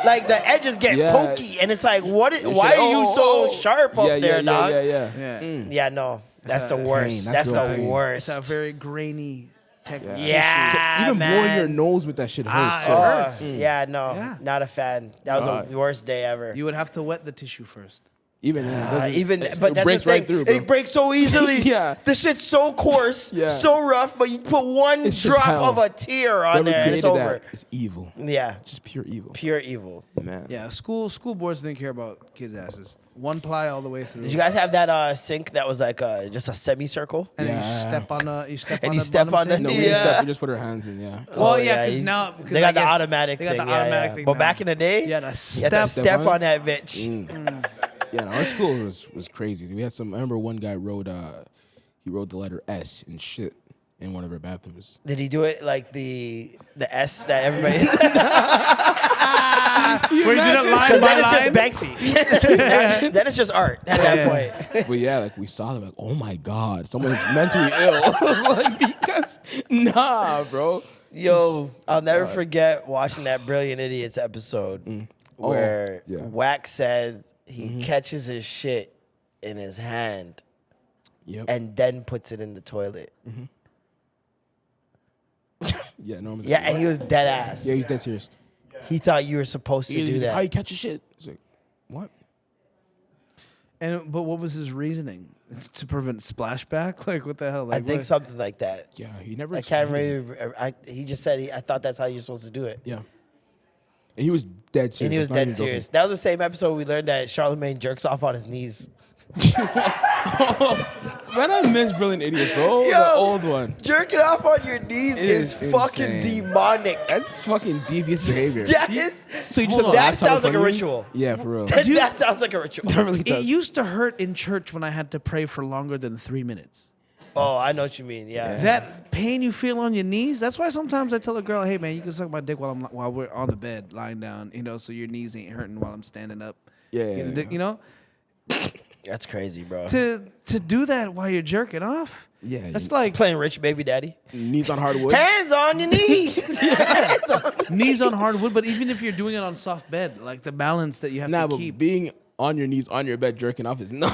S1: like the edges get
S3: Yeah.
S1: pokey, and it's like, why are you so sharp up there, dog?
S3: Yeah.
S4: Yeah.
S1: Yeah, no, that's the worst.
S3: pain.
S1: That's
S3: That's
S1: the
S3: real pain.
S1: worst.
S4: It's a very grainy texture.
S1: Yeah,
S3: Even
S1: man.
S3: blowing your nose with that shit hurts.
S4: Ah, it hurts.
S1: Yeah, no,
S4: Yeah.
S1: not a fan. That was the worst day ever.
S4: You would have to wet the tissue first.
S3: Even then, it doesn't-
S1: Even,
S3: it
S1: but that's
S3: breaks
S1: the thing.
S3: right through, bro.
S1: It breaks so easily.
S3: Yeah.
S1: the shit's so coarse,
S3: Yeah.
S1: so rough. But you put one
S3: It's just
S1: drop
S3: hell.
S1: of a tear on
S3: Whoever
S1: there, and it's
S3: created
S1: over.
S3: that is evil.
S1: Yeah,
S3: Just pure evil.
S1: pure evil.
S3: Man.
S4: Yeah, school boards didn't care about kids' asses. One ply all the way through.
S1: Did you guys have that sink that was like just a semicircle?
S4: And then you
S3: Yeah.
S4: step on the
S1: And you
S4: the
S1: step
S4: bottom
S1: on the-
S4: tip?
S3: No, we
S1: Yeah.
S3: didn't step. We just put our hands in. Yeah.
S4: Well,
S1: Oh,
S4: yeah, because
S1: he's-
S4: now
S1: they got the automatic
S4: they
S1: thing.
S4: got the
S1: yeah,
S4: automatic
S1: yeah.
S4: thing.
S1: But
S4: now.
S1: back in the day,
S4: you had to
S1: you had to
S4: step.
S1: step
S3: on
S1: on that bitch.
S3: Yeah, no, our school was crazy. We had some. I remember one guy wrote the letter S and shit in one of our bathrooms.
S1: Did he do it like the S that everybody?
S4: Where you did it line
S1: Because
S4: by
S1: then it's just
S4: line?
S1: Banksy. Then it's just art at that point.
S3: But yeah, like we saw them, like, oh my god, someone's mentally ill. Like, because bro.
S1: Yo, I'll never forget watching that Brilliant Idiots episode where
S3: yeah.
S1: Wax said he catches his shit in his hand
S3: Yep.
S1: and then puts it in the toilet.
S3: Yeah, Norman's
S1: Yeah,
S3: like,
S1: and he was dead ass.
S3: yeah, he's dead serious.
S1: He thought you were supposed to do
S3: He's like, how you
S1: that.
S3: catch your shit? He's like, what?
S4: But what was his reasoning? It's to prevent splashback? Like, what the hell?
S1: I
S4: Like,
S1: think
S4: what?
S1: something like that.
S3: Yeah, he never.
S1: I can't
S3: explained it.
S1: remember. He just said I thought that's how you're supposed to do it.
S3: Yeah. And he was dead serious.
S1: And he was
S3: That's not even
S1: dead
S3: joking.
S1: serious. That was the same episode we learned that Charlemagne jerks off on his knees.
S3: Man, I miss Brilliant Idiots, bro.
S1: Yo.
S3: The old one.
S1: Jerking off on your knees
S3: It
S1: is
S3: is
S1: fucking
S3: insane.
S1: demonic.
S3: That's fucking devious behavior.
S1: That is.
S3: So you just
S1: Hold
S3: have
S1: on.
S3: the
S1: That
S3: laptop in
S1: sounds like
S3: front
S1: a
S3: of you?
S1: ritual.
S3: Yeah, for real.
S1: That sounds like a ritual.
S3: That really
S4: It
S3: does.
S4: used to hurt in church when I had to pray for longer than 3 minutes.
S1: Oh, I know what you mean. Yeah.
S4: That pain you feel on your knees. That's why sometimes I tell a girl, "Hey man, you can suck my dick while we're on the bed, lying down, so your knees ain't hurting while I'm standing up."
S3: Yeah.
S4: You know,
S1: That's crazy, bro.
S4: to do that while you're jerking off.
S3: Yeah,
S4: That's
S3: you-
S4: like
S1: Playing Rich Baby Daddy.
S3: Knees on hardwood.
S1: Hands on your knees.
S4: knees on hardwood. But even if you're doing it on soft bed, like the balance that you have
S3: Nah,
S4: to
S3: but
S4: keep.
S3: being on your knees on your bed jerking off is not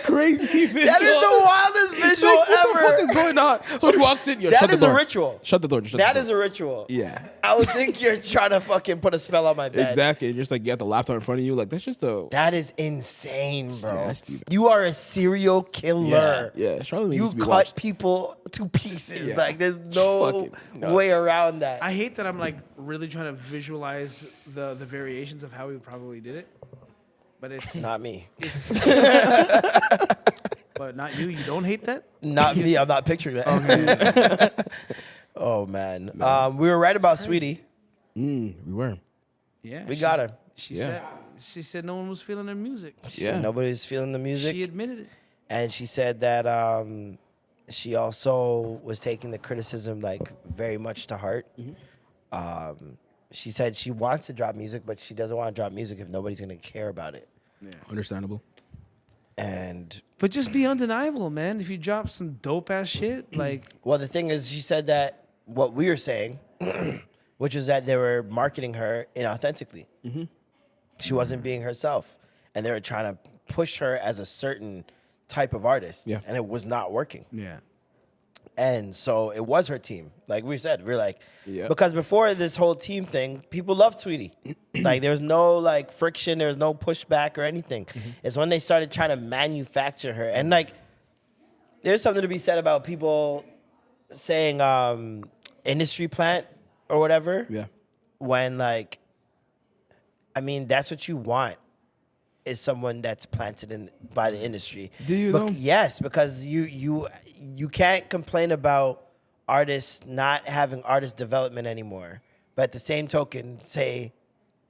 S3: crazy.
S1: That is the wildest visual
S3: Like, what the fuck
S1: ever.
S3: is going on? So he walks in. Yo,
S1: That
S3: shut
S1: is
S3: the
S1: a
S3: door.
S1: ritual.
S3: Shut the door. Just shut
S1: That
S3: the
S1: is
S3: door.
S1: a ritual.
S3: Yeah.
S1: I would think you're trying to fucking put a spell on my bed.
S3: Exactly. You're just like you have the laptop in front of you. Like that's just a
S1: That is insane, bro.
S3: nasty.
S1: You are a serial killer.
S3: yeah. Charlamagne
S1: You
S3: needs to be
S1: cut
S3: watched.
S1: people to pieces.
S3: Yeah.
S1: Like there's no
S3: Fucking nuts.
S1: way around that.
S4: I hate that I'm like really trying to visualize the variations of how we probably did it, but it's
S1: Not me.
S4: But not you. You don't hate that?
S1: Not me. I'm not picturing that. Oh man. We were right about Saweetie.
S3: We were.
S4: Yeah.
S1: We got her.
S3: Yeah.
S4: She said no one was feeling her music.
S1: She said nobody's feeling the music.
S4: She admitted it.
S1: And she said that she also was taking the criticism like very much to heart. She said she wants to drop music, but she doesn't want to drop music if nobody's gonna care about it.
S3: Understandable.
S1: And
S4: But just be undeniable, man. If you drop some dope ass shit, like
S1: well, the thing is, she said that what we were saying, which is that they were marketing her inauthentically. She wasn't being herself, and they were trying to push her as a certain type of artist.
S3: Yeah.
S1: And it was not working.
S4: yeah.
S1: And so it was her team. Like we said, we're like,
S3: Yeah.
S1: because before this whole team thing, people loved Saweetie. Like there was no like friction, there was no pushback or anything. It's when they started trying to manufacture her. And like, there's something to be said about people saying industry plant or whatever.
S3: Yeah.
S1: When like, I mean, that's what you want. is someone that's planted in by the industry.
S3: Do you, though?
S1: Yes, because you can't complain about artists not having artist development anymore. But at the same token, say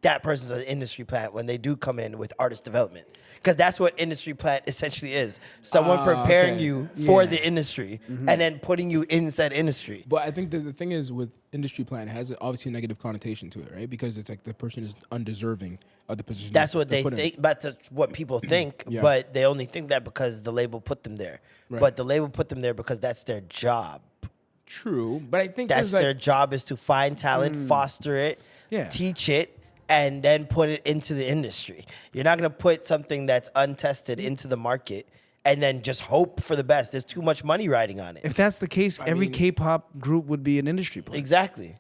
S1: that person's an industry plant when they do come in with artist development. Because that's what industry plant essentially is. Someone preparing
S3: okay.
S1: you for the industry and then putting you in said industry.
S3: But I think the thing is with industry plan, it has obviously a negative connotation to it, right? Because it's like the person is undeserving of the position.
S1: That's what
S3: they're
S1: they
S3: put in.
S1: think, but that's what people think.
S3: Yeah.
S1: But they only think that because the label put them there.
S3: Right.
S1: But the label put them there because that's their job.
S3: True, but I think
S1: That's
S3: there's
S1: their
S3: like,
S1: job is to find talent, foster it,
S4: Yeah.
S1: teach it, and then put it into the industry. You're not gonna put something that's untested into the market and then just hope for the best. There's too much money riding on it.
S4: If that's the case, every
S3: mean-
S4: K-pop group would be an industry player.
S1: Exactly.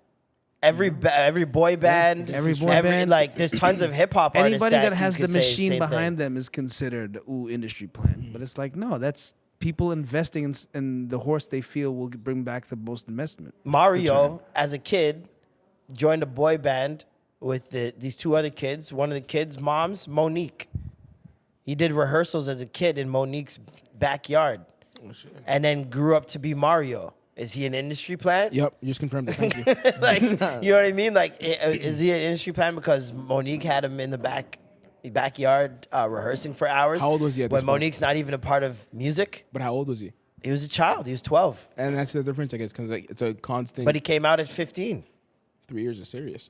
S1: Every boy band,
S4: Every boy band.
S1: like there's tons of hip hop artists.
S4: Anybody that
S1: you
S4: has the
S1: could say
S4: machine
S1: same
S4: behind
S1: thing.
S4: them is considered industry plant. But it's like no, that's people investing in the horse they feel will bring back the most investment.
S1: Mario, as a kid, joined a boy band with these two other kids. One of the kids' moms, Monique. He did rehearsals as a kid in Monique's backyard, and then grew up to be Mario. Is he an industry plant?
S3: Yep, you just confirmed it. Thank you.
S1: Like, you know what I mean? Like, is he an industry plant because Monique had him in the backyard rehearsing for hours?
S3: How old was he at
S1: when
S3: this point?
S1: Monique's not even a part of music?
S3: But how old was he?
S1: He was a child. He was 12,
S3: And that's the difference, I guess, because like it's a constant.
S1: but he came out at 15.
S3: 3 years is serious.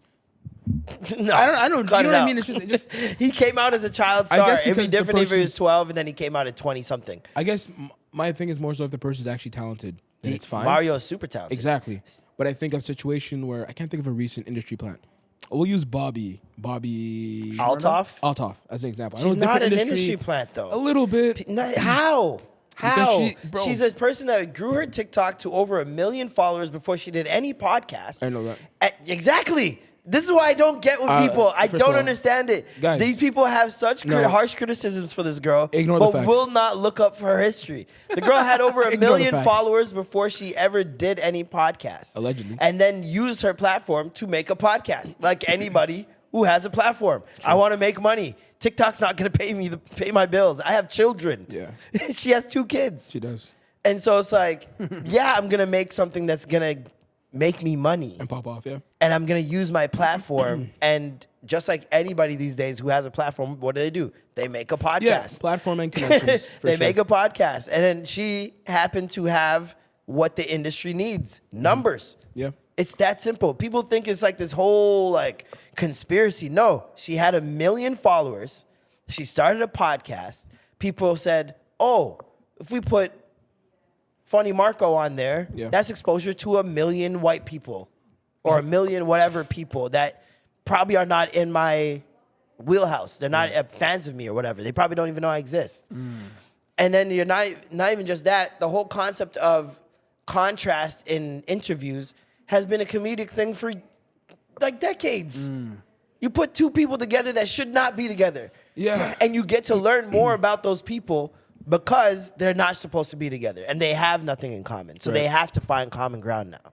S1: No,
S3: I don't.
S1: cut
S3: You
S1: it
S3: know what I
S1: out.
S3: mean? It's just.
S1: He came out as a child
S3: I
S1: star.
S3: guess
S1: It'd be
S3: because the
S1: different if he was
S3: person's-
S1: 12 and then he came out at 20 something.
S3: I guess my thing is more so if the person's actually talented, then it's fine.
S1: Mario is super talented.
S3: Exactly. But I think a situation where I can't think of a recent industry plant. We'll use Bobby
S1: Althoff?
S3: as an example. I
S1: She's
S3: know
S1: not
S3: different
S1: an industry plant though.
S3: A little bit.
S1: How? How?
S3: bro.
S1: She's a person that grew her TikTok to over 1 million followers before she did any podcast.
S3: I know that.
S1: Exactly. This is why I don't get with people. I
S3: first of
S1: don't
S3: all,
S1: understand it.
S3: guys,
S1: These people have such
S3: no.
S1: harsh criticisms for this girl,
S3: Ignore the
S1: but
S3: facts.
S1: will not look up her history. The girl had over 1
S3: Ignore the
S1: million
S3: facts.
S1: followers before she ever did any podcast.
S3: Allegedly.
S1: And then used her platform to make a podcast, like anybody who has a platform. I want to make money. TikTok's not going to pay my bills. I have children.
S3: Yeah.
S1: She has 2 kids.
S3: She does.
S1: And so it's like, yeah, I'm going to make something that's going to make me money.
S3: And pop off, yeah.
S1: And I'm going to use my platform. And just like anybody these days who has a platform, what do? They make a podcast.
S3: Yeah, platform and connections. For
S1: They
S3: sure.
S1: make a podcast. And then she happened to have what the industry needs, numbers.
S3: Yeah.
S1: It's that simple. People think it's like this whole like conspiracy. No, she had 1 million followers. She started a podcast. People said, oh, if we put Funny Marco on there,
S3: Yeah.
S1: that's exposure to 1 million white people or 1 million whatever people that probably are not in my wheelhouse. They're not fans of me or whatever. They probably don't even know I exist. And then you're not even just that. The whole concept of contrast in interviews has been a comedic thing for like decades. You put 2 people together that should not be together.
S3: Yeah.
S1: And you get to learn more about those people because they're not supposed to be together and they have nothing in common. So they have to find common ground now.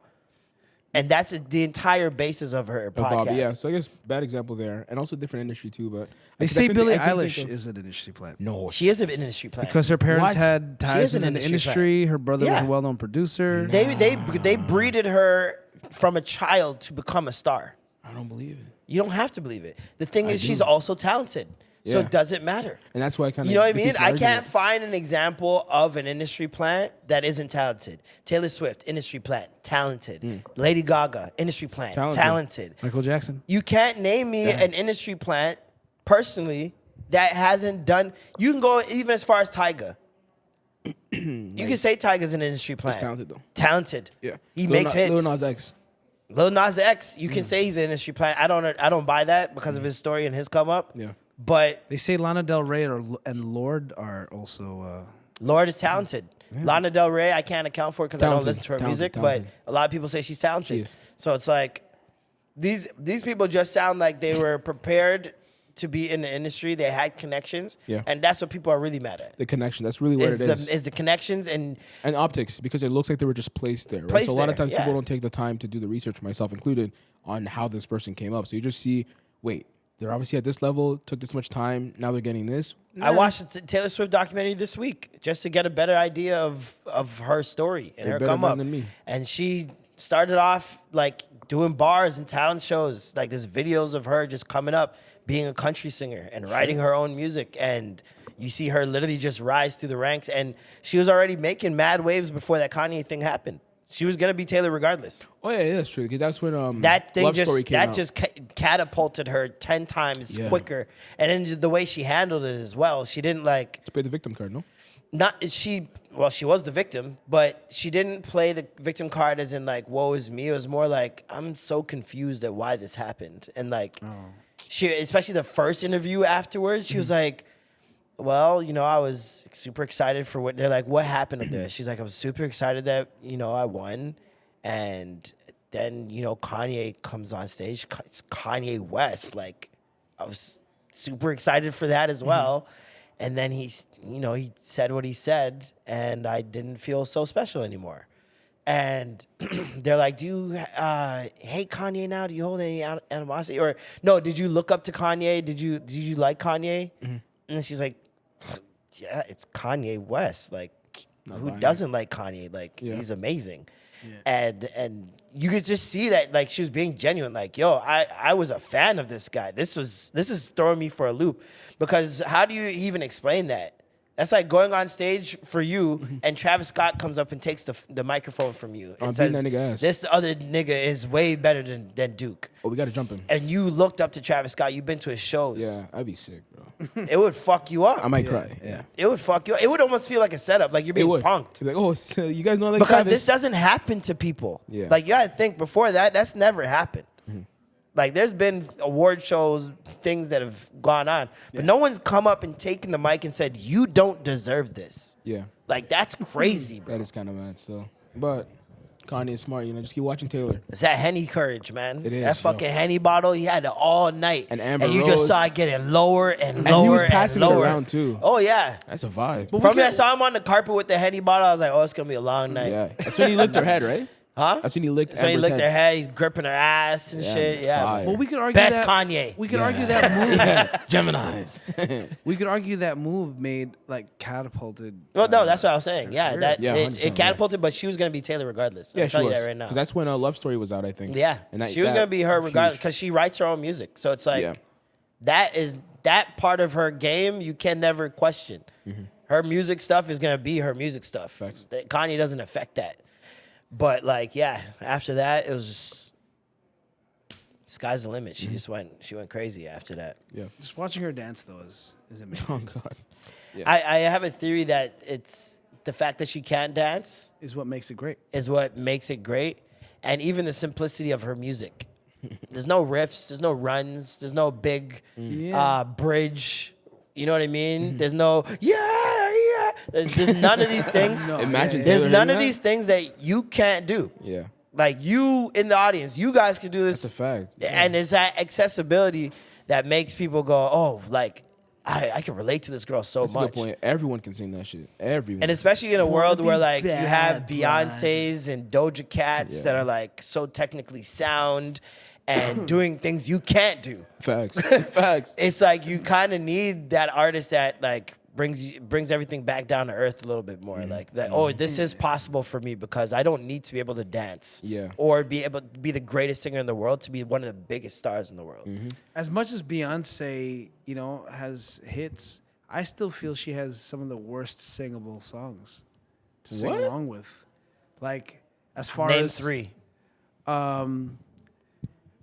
S1: And that's the entire basis of her podcast.
S3: Bobby, yeah. So I guess bad example there. And also different industry too, but
S4: They
S3: I
S4: say
S3: couldn't
S4: Billie
S3: think- I couldn't think
S4: Eilish
S3: of-
S4: is an industry plant.
S3: No.
S1: She is an industry plant.
S4: Because her parents
S3: What?
S4: had
S1: She
S4: ties
S1: is an
S4: in the
S1: industry
S4: industry. Her brother was
S1: Yeah.
S4: a well-known producer.
S1: they breeded her from a child to become a star.
S3: I don't believe it.
S1: You don't have to believe it. The thing is, she's also talented. So
S3: Yeah.
S1: it doesn't matter.
S3: And that's why I kind of.
S1: You know what I mean? I can't find an example of an industry plant that isn't talented. Taylor Swift, industry plant, talented. Lady Gaga, industry plant, talented.
S4: Michael Jackson.
S1: You can't name me an industry plant, personally, that hasn't done. You can go even as far as Tyga. You can say Tyga's an industry plant.
S3: talented, though.
S1: Talented.
S3: Yeah.
S1: He makes hits.
S3: Lil Nas X.
S1: Lil Nas X, you can say he's an industry plant. I don't buy that because of his story and his come up.
S3: Yeah.
S1: But
S4: They say Lana Del Rey and Lorde are also.
S1: Lorde is talented. Lana Del Rey, I can't account for because I don't
S3: Talented,
S1: listen to her
S3: talented,
S1: music,
S3: talented.
S1: but a lot of people say she's talented.
S3: She is.
S1: So it's like these people just sound like they were prepared to be in the industry. They had connections,
S3: Yeah.
S1: and that's what people are really mad at.
S3: The connection. That's really what it is.
S1: Is the connections and
S3: And optics, because it looks like they were just placed there. Right?
S1: Placed
S3: So a lot of
S1: there,
S3: times
S1: yeah.
S3: people don't take the time to do the research, myself included, on how this person came up. So you just see, wait, they're obviously at this level, took this much time, now they're getting this.
S1: I watched the Taylor Swift documentary this week just to get a better idea of her story and
S3: They're
S1: her
S3: better
S1: come
S3: men
S1: up.
S3: than me.
S1: And she started off like doing bars and talent shows. Like there's videos of her just coming up, being a country singer and writing her own music. And you see her literally just rise through the ranks. And she was already making mad waves before that Kanye thing happened. She was gonna be Taylor regardless.
S3: Oh yeah, that's true. Because that's when
S1: That thing
S3: Love Story came out.
S1: catapulted her 10 times
S3: Yeah.
S1: quicker. And then the way she handled it as well, she didn't like.
S3: She played the victim card, no?
S1: She was the victim, but she didn't play the victim card as in like, woe is me. It was more like, I'm so confused at why this happened. And like, she, especially the first interview afterwards, she was like, well, I was super excited for what they're like, what happened up there? She's like, I was super excited that, I won. And then, Kanye comes on stage. It's Kanye West. Like, I was super excited for that as well. And then he said what he said, and I didn't feel so special anymore. And they're like, do you hate Kanye now? Do you hold any animosity? Or no, did you look up to Kanye? Did you like Kanye? And then she's like, yeah, it's Kanye West. Like, who doesn't like Kanye? Like, he's amazing. Yeah. And you could just see that, like, she was being genuine. Like, yo, I was a fan of this guy. This is throwing me for a loop. Because how do you even explain that? That's like going on stage for you, and Travis Scott comes up and takes the microphone from you and says,
S3: that nigga ass.
S1: this other nigga is way better than Duke.
S3: Oh, we got to jump him.
S1: And you looked up to Travis Scott. You've been to his shows.
S3: Yeah, I'd be sick, bro.
S1: It would fuck you up.
S3: I might cry. Yeah.
S1: It would fuck you up. It would almost feel like a setup, like you're
S3: It
S1: being
S3: would.
S1: punked.
S3: Like, oh, so you guys know like
S1: Because
S3: Travis?
S1: this doesn't happen to people.
S3: Yeah.
S1: Like, you gotta think before that's never happened. Like, there's been award shows, things that have gone on, but no one's come up and taken the mic and said, you don't deserve this.
S3: Yeah.
S1: Like, that's crazy, bro.
S3: That is kind of mad still. But Kanye is smart, just keep watching Taylor.
S1: It's that Henny courage, man.
S3: It is,
S1: That fucking Henny bottle, he had it all night.
S3: And Amber
S1: you just
S3: Rose.
S1: saw it getting lower and
S3: he
S1: lower
S3: was passing it
S1: and lower.
S3: around, too.
S1: Oh, yeah.
S3: That's a vibe.
S1: From that, I saw him on the carpet with the Henny bottle. I was like, oh, it's going to be a long night.
S3: Yeah. That's when he licked her head, right?
S1: Huh?
S3: That's when he licked
S1: So he
S3: Amber's
S1: licked
S3: head.
S1: their head. He's gripping her ass and shit. Yeah.
S3: fire.
S4: Well, we could argue
S1: Best
S4: that
S1: Kanye.
S4: We could argue that move.
S3: Geminis.
S4: We could argue that move made like catapulted.
S1: Well, no, that's what I was saying. Yeah, that
S3: Yeah,
S1: it
S3: 100%,
S1: catapulted, but she was gonna be Taylor regardless.
S3: Yeah,
S1: I'm
S3: she
S1: telling
S3: was.
S1: you that right now.
S3: Because that's when Love Story was out, I think.
S1: Yeah,
S3: And that,
S1: she was
S3: that
S1: gonna be her
S3: huge.
S1: regardless because she writes her own music. So it's like
S3: Yeah.
S1: that part of her game you can never question. Her music stuff is gonna be her music stuff.
S3: Facts.
S1: Kanye doesn't affect that. But like, yeah, after that it was just sky's the limit. She went crazy after that.
S3: Yeah.
S4: Just watching her dance though is amazing.
S3: Oh, God.
S1: I have a theory that it's the fact that she can't dance
S4: Is what makes it great.
S1: is what makes it great. And even the simplicity of her music. There's no riffs, there's no runs, there's no big bridge. You know what I mean? There's no, There's none of these things.
S3: Imagine
S1: There's
S3: Taylor
S1: none
S3: hitting
S1: of these things that you can't do.
S3: Yeah.
S1: Like, you in the audience, you guys can do this.
S3: That's a fact.
S1: And it's that accessibility that makes people go, oh, like, I can relate to this girl so
S3: That's a
S1: much.
S3: good point. Everyone can sing that shit. Everyone.
S1: And especially in a world where, like, you have
S4: bad blood.
S1: Beyonces and Doja Cats that are, like, so technically sound and doing things you can't do.
S3: Facts. Facts.
S1: It's like you kind of need that artist that, like, brings everything back down to earth a little bit more. Like, that, oh, this is possible for me because I don't need to be able to dance.
S3: Yeah.
S1: Or be able to be the greatest singer in the world to be one of the biggest stars in the world.
S4: As much as Beyonce, has hits, I still feel she has some of the worst singable songs to sing
S3: What?
S4: along with. Like, as far
S1: Name
S4: as
S1: 3.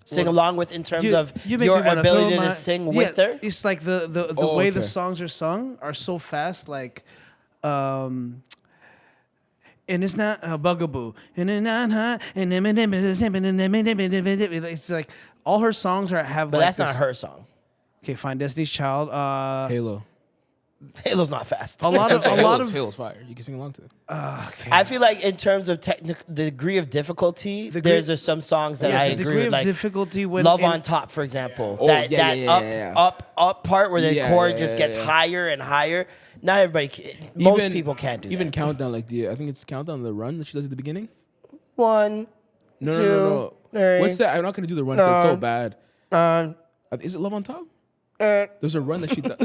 S4: Sing
S1: along with in terms of
S4: make
S1: your
S4: me wanna
S1: ability
S4: throw
S1: to
S4: my-
S1: sing
S4: Yeah,
S1: with her.
S4: It's like the
S3: Oh,
S4: way the
S3: okay.
S4: songs are sung are so fast, like and it's not a bugaboo. And it's like all her songs have
S1: But
S4: like
S1: that's not
S4: this-
S1: her song.
S4: Okay, fine. Destiny's Child.
S3: Halo.
S1: Halo's not fast.
S4: A lot of
S3: Halo's fire. You can sing along to it.
S1: I feel like in terms of the degree of difficulty, there's some songs that I
S4: the
S1: agree
S4: degree
S1: with.
S4: of
S1: Like
S4: difficulty when
S1: Love
S4: in-
S1: on Top, for example.
S3: Oh,
S1: that
S3: yeah,
S1: that
S3: yeah,
S1: up,
S3: yeah, yeah.
S1: up part where the
S3: Yeah,
S1: chord
S3: yeah,
S1: just
S3: yeah,
S1: gets
S3: yeah.
S1: higher and higher. Not everybody, most people can't do
S3: Even
S1: that.
S3: Countdown, like I think it's Countdown, the run that she does at the beginning.
S1: 1,
S3: No,
S1: 2,
S3: no.
S1: 3.
S3: What's that? I'm not gonna do the run 'cause it's so bad. Is it Love on Top? There's a run that she does.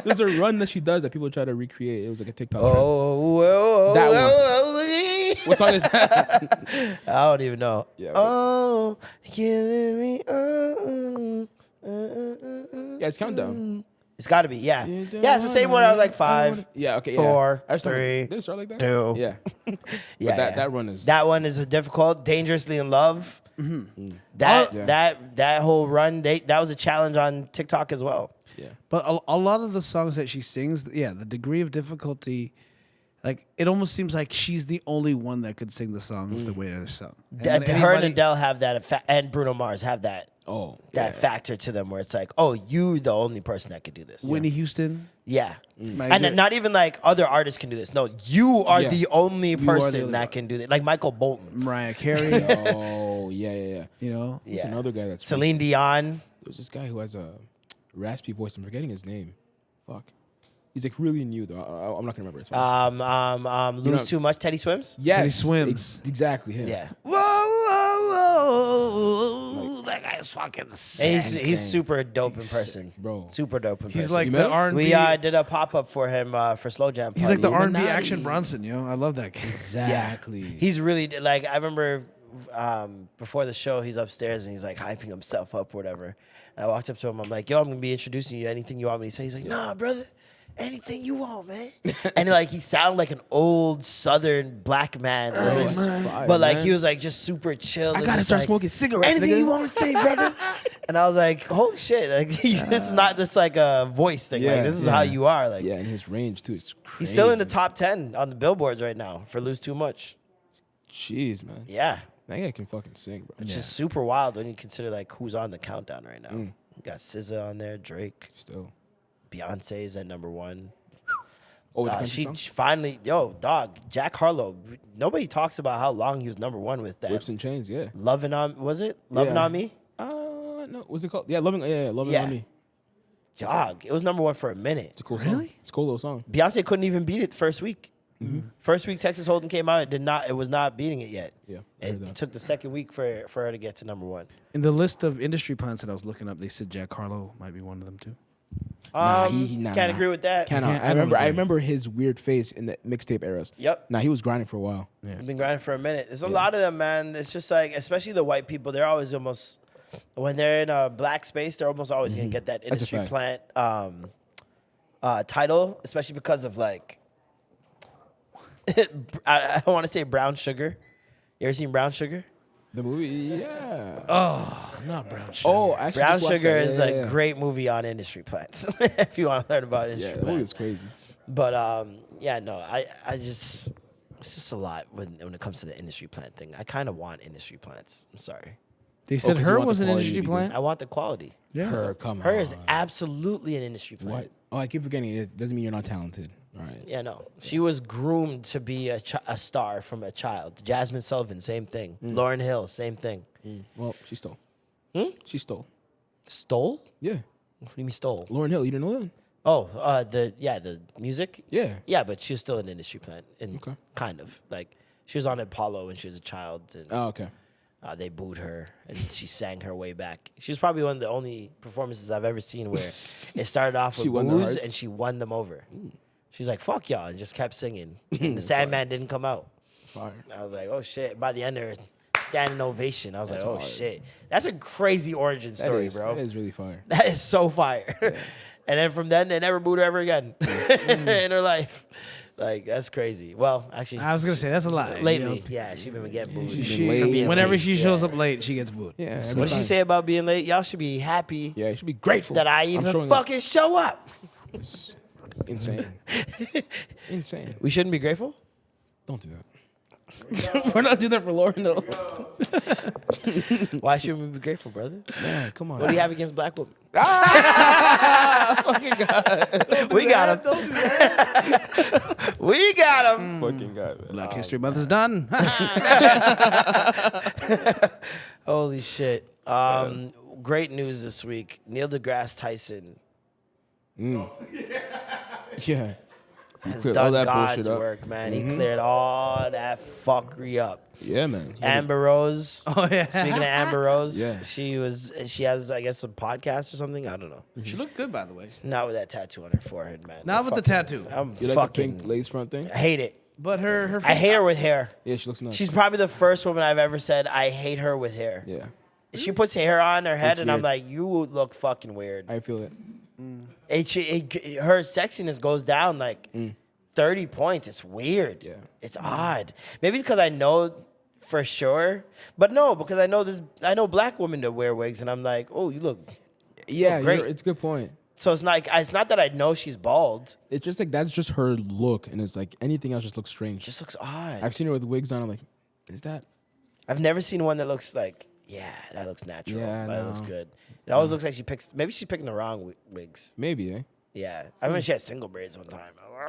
S3: There's a run that she does that people try to recreate. It was like a TikTok. That one. What song is that?
S1: I don't even know.
S3: Yeah,
S1: oh, killing me.
S3: Yeah, it's Countdown.
S1: It's got to be, yeah. Yeah, it's the same one. I was like 5.
S3: Yeah, okay.
S1: 4,
S3: I started,
S1: 3,
S3: did it start like that?
S1: 2.
S3: Yeah.
S1: Yeah,
S3: But that run is.
S1: That one is difficult. Dangerously in Love. That whole run, that was a challenge on TikTok as well.
S3: Yeah.
S4: But a lot of the songs that she sings, the degree of difficulty, like it almost seems like she's the only one that could sing the songs the way they're sung. And
S1: Her and Adele have that, and Bruno Mars have that.
S3: Oh.
S1: That factor to them where it's like, oh, you the only person that could do this.
S4: Whitney Houston.
S1: Yeah.
S4: My
S1: And
S4: good-
S1: not even like other artists can do this. No, you are
S3: Yeah.
S1: the only
S4: are the
S1: person
S4: only
S1: that
S4: one.
S1: can do it. Like Michael Bolton.
S4: Mariah Carey.
S3: Oh, yeah.
S4: You know.
S3: There's
S1: Yeah.
S3: another guy that's
S1: Celine Dion.
S3: There's this guy who has a raspy voice. I'm forgetting his name. Fuck. He's like really new though. I'm not gonna remember his name.
S1: Lose
S3: know-
S1: Too Much, Teddy Swims.
S3: Yes,
S4: Teddy Swims.
S3: exactly him.
S1: Yeah.
S4: Whoa, that guy's fucking
S1: And
S4: sick.
S1: he's super dope in person.
S3: bro.
S1: Super dope in person.
S4: He's like
S3: You
S4: the
S3: met him?
S4: R&B.
S1: we did a pop-up for him for Slow Jam
S4: He's like the
S1: Party.
S4: R&B
S3: Illuminati.
S4: Action Bronson, yo. I love that kid.
S3: Exactly.
S1: He's really like, I remember before the show, he's upstairs and he's like hyping himself up or whatever. And I walked up to him. I'm like, yo, I'm gonna be introducing you. Anything you want me to say? He's like, nah, brother. Anything you want, man. And like he sounded like an old Southern black man,
S3: fire,
S1: but like
S3: man.
S1: he was like just super chill.
S3: I
S1: and
S3: gotta
S1: just,
S3: start
S1: like,
S3: smoking cigarettes.
S1: Anything
S3: nigga.
S1: you want to say, brother? And I was like, holy shit! Like this is not just like a voice thing. Like this is how you are. Like
S3: Yeah, and his range too is crazy.
S1: he's still in the top 10 on the billboards right now for Lose Too Much.
S3: Jeez, man.
S1: Yeah,
S3: That guy can fucking sing, bro.
S1: which is super wild when you consider like who's on the countdown right now. You got SZA on there, Drake,
S3: Still.
S1: Beyonce's at number 1.
S3: Oh, with the country
S1: She
S3: song?
S1: finally, dog, Jack Harlow. Nobody talks about how long he was number 1 with that.
S3: Whips and Chains, yeah.
S1: Loving on, was it? Loving
S3: Yeah.
S1: on Me?
S3: No, what's it called? Yeah, Loving
S1: Yeah.
S3: on Me.
S1: Dog, it was number 1 for a minute.
S3: It's a cool song. It's a cool little song.
S1: Beyonce couldn't even beat it the first week. First week Texas Hold'em came out, it was not beating it yet.
S3: Yeah, I heard
S1: It
S3: that.
S1: took the second week for her to get to number 1.
S4: In the list of industry plants that I was looking up, they said Jack Harlow might be one of them too.
S1: Can't agree with that.
S3: Can't.
S4: Can't-
S3: I
S4: I don't
S3: remember. I
S4: agree.
S3: remember his weird face in the mixtape eras.
S1: Yep.
S3: Nah, he was grinding for a while.
S1: I've been grinding for a minute. There's a lot of them, man. It's just like, especially the white people, they're always almost, when they're in a black space, they're almost always going to get that
S3: a
S1: industry
S3: fact.
S1: plant title, especially because of like, I want to say Brown Sugar. You ever seen Brown Sugar?
S3: The movie, yeah.
S4: Not brown sugar.
S3: Oh, I actually
S1: Brown
S3: just watched
S1: Sugar
S3: that.
S1: is
S3: Yeah,
S1: a
S3: yeah.
S1: great movie on industry plants, if you want to learn about
S3: Yeah,
S1: industry
S3: the movie
S1: plants.
S3: was crazy.
S1: But I just, it's just a lot when it comes to the industry plant thing. I kind of want industry plants. I'm sorry.
S4: They said
S3: 'cause you
S4: her
S3: want the
S4: was an
S3: quality to
S4: industry
S3: be
S4: plant.
S1: I want the quality.
S4: Yeah.
S3: Her, come
S1: Her
S3: on.
S1: is absolutely an industry plant.
S3: What? Oh, I keep forgetting. It doesn't mean you're not talented. All right.
S1: Yeah, no. She was groomed to be a star from a child. Jasmine Sullivan, same thing. Lauryn Hill, same thing.
S3: Well, she stole. She stole.
S1: Stole?
S3: Yeah.
S1: What do you mean stole?
S3: Lauren Hill, you didn't know that?
S1: Oh, the music?
S3: Yeah.
S1: Yeah, but she was still an industry plant. And
S3: Okay.
S1: kind of. Like, she was on Apollo when she was a child. And
S3: Oh, okay.
S1: they booed her, and she sang her way back. She was probably one of the only performances I've ever seen where it started off with
S3: She won their
S1: boos,
S3: hearts?
S1: and she won them over. She's like, fuck y'all, and just kept singing. The Sandman didn't come out.
S3: Fire.
S1: I was like, oh shit. By the end, they're standing ovation. I was
S3: That's
S1: like, oh
S3: hard.
S1: shit. That's a crazy origin story, bro.
S3: That is really fire.
S1: That is so fire. And then from then, they never booed her ever again in her life. Like, that's crazy. Well, actually,
S4: I was gonna say that's a lie.
S1: lately,
S4: You know?
S1: yeah, she's been getting booed.
S3: She's
S1: for
S3: been late.
S1: being
S4: Whenever
S1: late.
S4: she shows up late, she gets booed.
S3: Yeah.
S1: What
S3: every
S1: did she
S3: time.
S1: say about being late? Y'all should be happy
S3: Yeah, you should be grateful
S1: that I
S3: I'm
S1: even
S3: showing up.
S1: fucking show up.
S3: Insane. Insane.
S1: We shouldn't be grateful?
S3: Don't do that.
S4: We're not doing that for Lauren though.
S1: Why shouldn't we be grateful, brother?
S3: Man, come on.
S1: What do you have against black women?
S3: fucking God.
S1: We got him. We got him.
S3: Fucking God, man.
S4: Black History Month is done.
S1: Holy shit. Great news this week. Neil deGrasse Tyson
S3: Yeah.
S1: has
S3: cleared all
S1: done
S3: that bullshit
S1: God's
S3: up.
S1: work, man. He cleared all that fuckery up.
S3: Yeah, man.
S1: Amber Rose.
S4: Oh yeah.
S1: Speaking of Amber Rose,
S3: Yeah.
S1: she has, I guess, some podcast or something. I don't know.
S4: She looked good, by the way.
S1: Not with that tattoo on her forehead, man.
S4: Not with the tattoo.
S1: I'm
S3: You like the
S1: fucking.
S3: pink lace front thing?
S1: I hate it.
S4: But her
S1: I hate her with hair.
S3: Yeah, she looks nice.
S1: She's probably the first woman I've ever said I hate her with hair.
S3: yeah,
S1: She puts hair on her head,
S3: It's
S1: and I'm
S3: weird.
S1: like, you look fucking weird.
S3: I feel it.
S1: Her sexiness goes down like 30 points. It's weird.
S3: Yeah.
S1: It's odd. Maybe it's because I know for sure, but no, because I know black women that wear wigs, and I'm like, oh, you look.
S3: Yeah,
S1: great.
S3: it's a good point.
S1: So it's not that I know she's bald.
S3: It's just like that's just her look, and it's like anything else just looks strange.
S1: Just looks odd.
S3: I've seen her with wigs on. I'm like, is that?
S1: I've never seen one that looks like, yeah, that looks natural.
S3: Yeah,
S1: that looks
S3: no.
S1: good. It always looks like maybe she's picking the wrong wigs.
S3: Maybe, eh?
S1: Yeah. I remember she had single braids one time.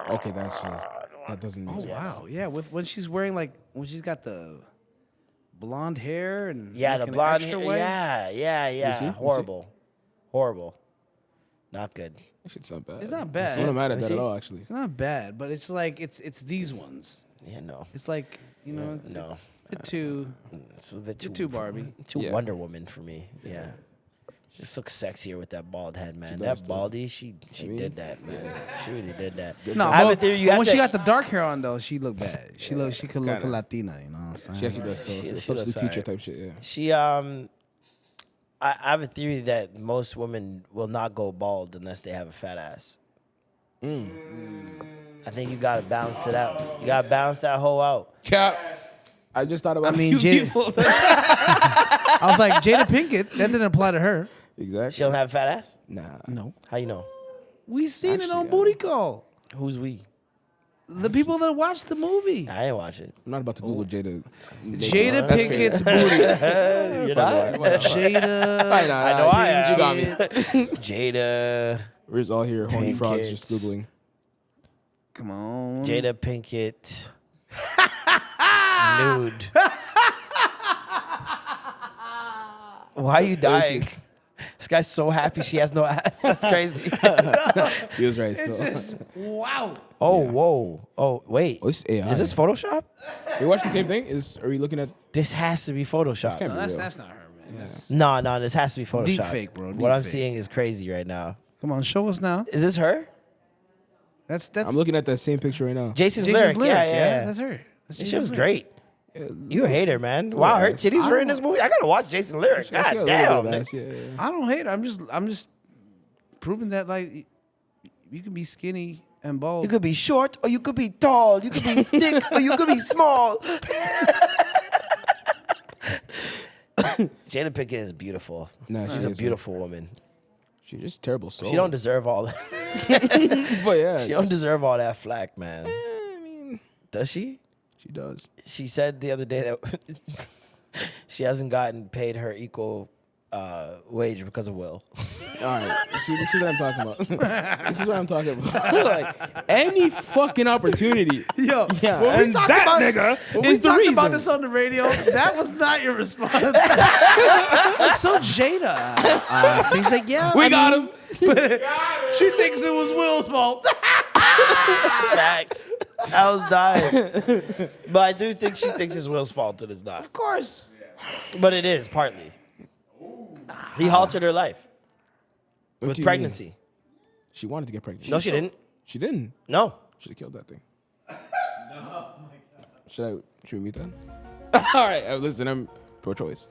S3: Okay, that doesn't make
S4: Oh
S3: sense.
S4: wow, yeah. When she's wearing when she's got the blonde hair and
S1: Yeah, the
S4: making it
S1: blonde
S4: extra
S1: hair.
S4: way.
S3: see? You see?
S1: Horrible. Not good.
S3: Actually, it's not bad.
S4: It's not bad.
S3: I'm not mad at
S1: Let me
S3: that
S1: see.
S3: at all, actually.
S4: It's not bad, but it's like it's these ones.
S1: Yeah, no.
S4: It's like
S1: no.
S4: it's a bit too
S1: It's a bit
S4: too Barbie.
S1: Too
S3: Yeah.
S1: Wonder Woman for me. Yeah. She just looks sexier with that bald head, man.
S3: does,
S1: That
S3: too.
S1: baldy, she did that, man. She really did that.
S4: No,
S1: I have a
S4: but
S1: theory you
S4: when
S1: have
S4: she
S1: to-
S4: got the dark hair on though, she looked bad. She could look
S3: kinda-
S4: Latina, you know what I'm saying?
S3: She actually does, though.
S1: She
S3: It's a
S1: looks
S3: substitute teacher
S1: alright.
S3: type shit, yeah.
S1: She I have a theory that most women will not go bald unless they have a fat ass. I think you gotta balance it out. You gotta balance that hoe out.
S3: Cap. I just thought about
S4: I mean,
S3: a few
S4: Jada-
S3: people.
S4: I was like, Jada Pinkett, that didn't apply to her.
S3: Exactly.
S1: She don't have a fat ass?
S3: Nah.
S4: No.
S1: How you know?
S4: We seen it on
S3: Actually,
S4: Booty Call.
S1: Who's we?
S4: The people that watched the movie.
S1: I ain't watch it.
S3: I'm not about to Google Jada.
S4: Jada
S3: That's
S4: Pinkett's booty.
S1: You're not?
S4: Jada.
S3: I
S1: know I am.
S3: You got me.
S1: Jada
S3: We're just all here, horny frogs,
S1: Pinkett's.
S3: just Googling.
S4: Come on.
S1: Jada Pinkett nude. Why are you dying? This guy's so happy she has no ass. That's crazy.
S3: He was right still.
S4: Wow.
S1: Oh, whoa. Oh, wait.
S3: Oh, this is AI.
S1: Is this Photoshop?
S3: We watch the same thing? Are we looking at?
S1: This has to be Photoshop.
S3: can't
S4: No,
S3: be real.
S4: that's not her, man. That's-
S1: No, this has to be Photoshop.
S4: Deep fake, bro.
S1: What I'm
S4: Deep fake.
S1: seeing is crazy right now.
S4: Come on, show us now.
S1: Is this her?
S4: That's
S3: I'm looking at that same picture right now.
S1: Jason's,
S4: Jason's
S1: lyric. Yeah.
S4: That's her. That's
S1: This shit was
S4: Jason's
S1: great. You a hater, man. Wow, her titties were in this movie. I gotta watch Jason's lyric.
S3: She got
S1: God
S3: a little bit
S1: damn.
S3: of ass, yeah.
S4: I don't hate her. I'm just proving that like you can be skinny and bald.
S1: You could be short or you could be tall. You could be thick or you could be small. Jada Pinkett is beautiful.
S3: Nah,
S1: She's
S3: she
S1: a
S3: is,
S1: beautiful woman.
S3: She's just terrible soul.
S1: She don't deserve all that.
S3: But yeah.
S1: She don't deserve all that flack, man.
S3: I mean,
S1: Does she?
S3: she does.
S1: She said the other day that she hasn't gotten paid her equal wage because of Will.
S3: All right. See, this is what I'm talking about. This is what I'm talking about. Like, any fucking opportunity.
S4: Yo,
S3: Yeah,
S4: when we
S3: and
S4: talked
S3: that
S4: about,
S3: nigga
S4: when
S3: is
S4: we
S3: the
S4: talked
S3: reason.
S4: about this on the radio, that was not your response. It's like, so Jada. He's like, yeah.
S3: We got him.
S4: She thinks it was Will's fault.
S1: Facts. I was dying. But I do think she thinks it's Will's fault and it's not.
S4: Of course.
S1: But it is, partly. He halted her life
S3: What
S1: with
S3: do you
S1: pregnancy.
S3: mean? She wanted to get pregnant.
S1: No, she didn't.
S3: She didn't.
S1: No.
S3: Should have killed that thing. Should we meet that? All right. Listen, I'm pro-choice.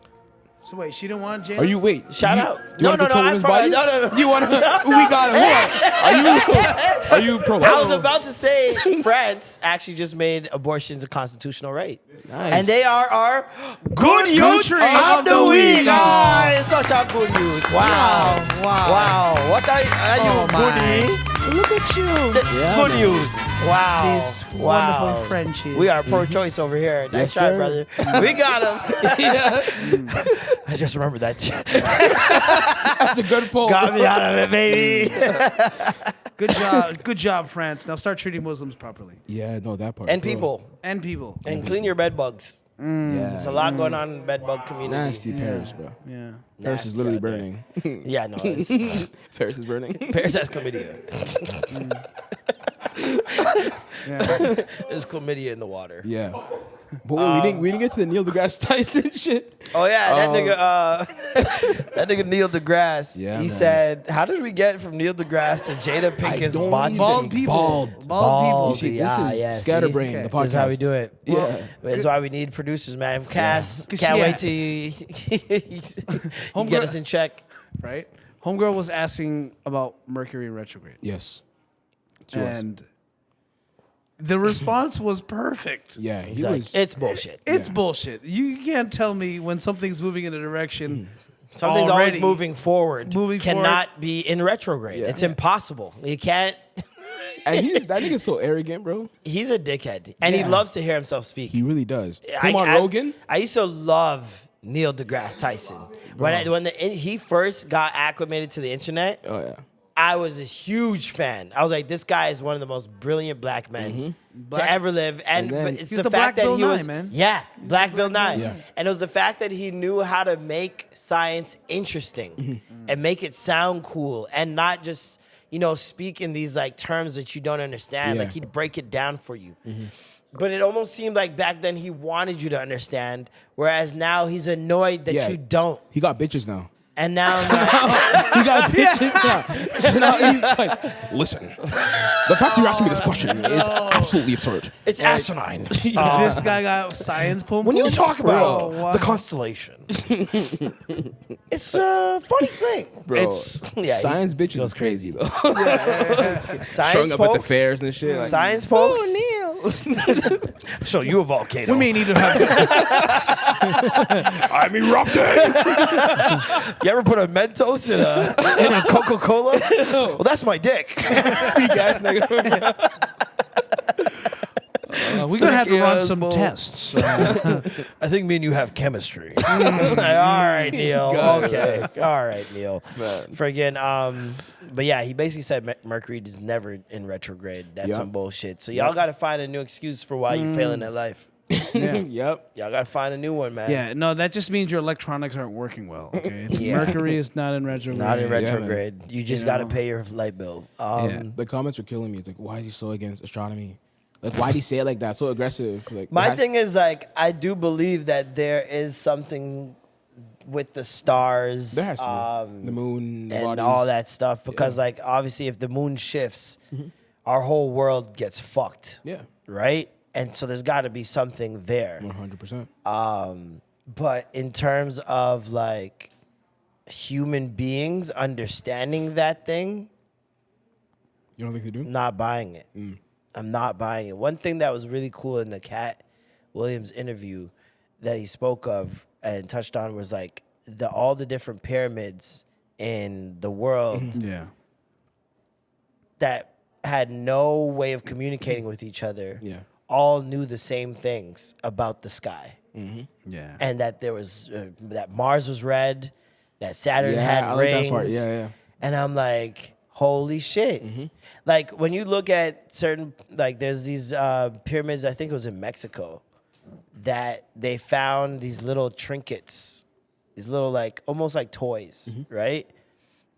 S4: So wait, she didn't want Jada?
S3: Are you wait?
S1: Shout
S3: you,
S1: out.
S3: Do you want to control women's bodies?
S1: No.
S3: Do you want to? We got it. Are you pro?
S1: I was about to say France actually just made abortions a constitutional right.
S3: Nice.
S1: And they are our good youth
S4: country
S1: of the week.
S4: week.
S1: Ah, it's such a good youth. Wow.
S4: Wow.
S1: What are you, goodie?
S4: Look at you.
S1: Good youth. Wow.
S4: These
S1: Wow.
S4: wonderful Frenchies.
S1: We are pro-choice over here. Nice
S3: Yes,
S1: try,
S3: sir.
S1: brother. We got him. I just remembered that.
S3: That's a good poll.
S1: Got me out of it, baby.
S4: Good job. Good job, France. Now start treating Muslims properly.
S3: Yeah, no, that part.
S1: And
S3: bro.
S1: people.
S4: And people.
S1: And clean your bed bugs.
S3: Yeah.
S1: There's a lot going on in the bed bug community.
S3: Nasty Paris, bro.
S4: Yeah.
S3: Paris
S1: Nasty
S3: is literally
S1: out there.
S3: burning.
S1: Yeah, no. It's,
S3: Paris is burning.
S1: Paris has chlamydia. There's chlamydia in the water.
S3: Yeah. But wait, we didn't get to the Neil deGrasse Tyson shit.
S1: Oh yeah, that nigga, that nigga Neil deGrasse.
S3: Yeah,
S1: He
S3: man.
S1: said, "How did we get from Neil deGrasse to Jada Pinkett's
S3: don't
S1: body
S3: even-
S4: Bald
S1: cheeks?"
S4: people.
S3: Bald.
S4: Bald
S3: You see,
S4: people.
S3: this
S1: Yeah,
S3: is
S1: yeah, see?
S3: Scatterbrain, the podcast.
S1: This is how we do it.
S3: Yeah.
S1: That's why we need producers, man. Cass,
S4: Cause
S1: can't
S4: yeah.
S1: wait till you get us in check.
S4: Right? Homegirl was asking about Mercury Retrograde.
S3: Yes. She was.
S4: And the response was perfect.
S3: Yeah,
S1: He's
S3: he
S1: like,
S3: was.
S1: it's bullshit.
S4: It's bullshit. You can't tell me when something's moving in a direction.
S1: Something's always
S4: already
S1: moving forward.
S4: moving
S1: cannot be in retrograde.
S3: Yeah.
S1: It's impossible. You can't.
S3: And that nigga's so arrogant, bro.
S1: He's a dickhead, and he
S3: Yeah.
S1: loves to hear himself speak.
S3: He really does. Him on Rogan.
S1: I used to love Neil deGrasse Tyson. When he first got acclimated to the internet,
S3: Oh yeah.
S1: I was a huge fan. I was like, this guy is one of the most brilliant black men to ever live. And,
S3: then-
S1: but it's
S4: He's
S1: the
S4: the
S1: fact
S4: Black
S1: that
S4: Bill
S1: he
S4: Nye,
S1: was,
S4: man.
S1: yeah, Black Bill Nye.
S3: Yeah.
S1: And it was the fact that he knew how to make science interesting and make it sound cool and not just, speak in these like terms that you don't understand.
S3: Yeah.
S1: Like he'd break it down for you. But it almost seemed like back then he wanted you to understand, whereas now he's annoyed that
S3: Yeah.
S1: you don't.
S3: He got bitches now.
S1: And now I'm like,
S3: He got bitches now. So now he's like, listen, the fact you're asking me this question is absolutely absurd.
S1: it's asinine.
S4: This guy got science pump.
S1: When you talk about
S4: Oh, wow.
S1: the constellation, it's a funny thing.
S3: Bro,
S1: It's
S3: science bitches is crazy though.
S1: science
S3: Showing up at the
S1: pokes,
S3: fairs and shit. Like,
S1: Science pokes. Show you a volcano.
S4: We may need to have.
S3: I'm erupting.
S1: You ever put a Mentos in a Coca-Cola? Well, that's my dick.
S3: Freak ass nigga.
S4: We're gonna have to run some
S1: Freaking
S4: tests.
S1: I think me and you have chemistry. Like, all right, Neil. Okay. All right, Neil. Friggin', but yeah, he basically said Mercury is never in retrograde. That's
S3: Yep.
S1: some bullshit. So y'all got to find a new excuse for why you're failing at life.
S3: Yep.
S1: Y'all got to find a new one, man.
S4: Yeah, no, that just means your electronics aren't working well. Okay,
S1: Yeah.
S4: Mercury is not in retrograde.
S1: Not in
S3: man.
S1: retrograde. You just got to pay your light bill.
S4: Yeah.
S3: The comments were killing me. It's like, why is he so against astronomy? Like, why'd he say it like that? So aggressive. Like,
S1: My thing is, like, I do believe that there is something with the stars.
S3: there has to be. The moon, the
S1: and
S3: bodies.
S1: all that stuff because like obviously if the moon shifts our whole world gets fucked,
S3: Yeah,
S1: right? And so there's got to be something there.
S3: 100%.
S1: But in terms of like human beings understanding that thing,
S3: You don't think they do?
S1: not buying it. I'm not buying it. One thing that was really cool in the Cat Williams interview that he spoke of and touched on was like all the different pyramids in the world
S4: Yeah.
S1: that had no way of communicating with each other.
S3: Yeah.
S1: All knew the same things about the sky,
S4: Yeah.
S1: and that there was that Mars was red, that Saturn
S3: Yeah,
S1: had
S3: I like
S1: rings.
S3: that part. Yeah, yeah.
S1: And I'm like, holy shit! Like when you look at certain, like there's these pyramids. I think it was in Mexico that they found these little trinkets, these little like almost like toys, right?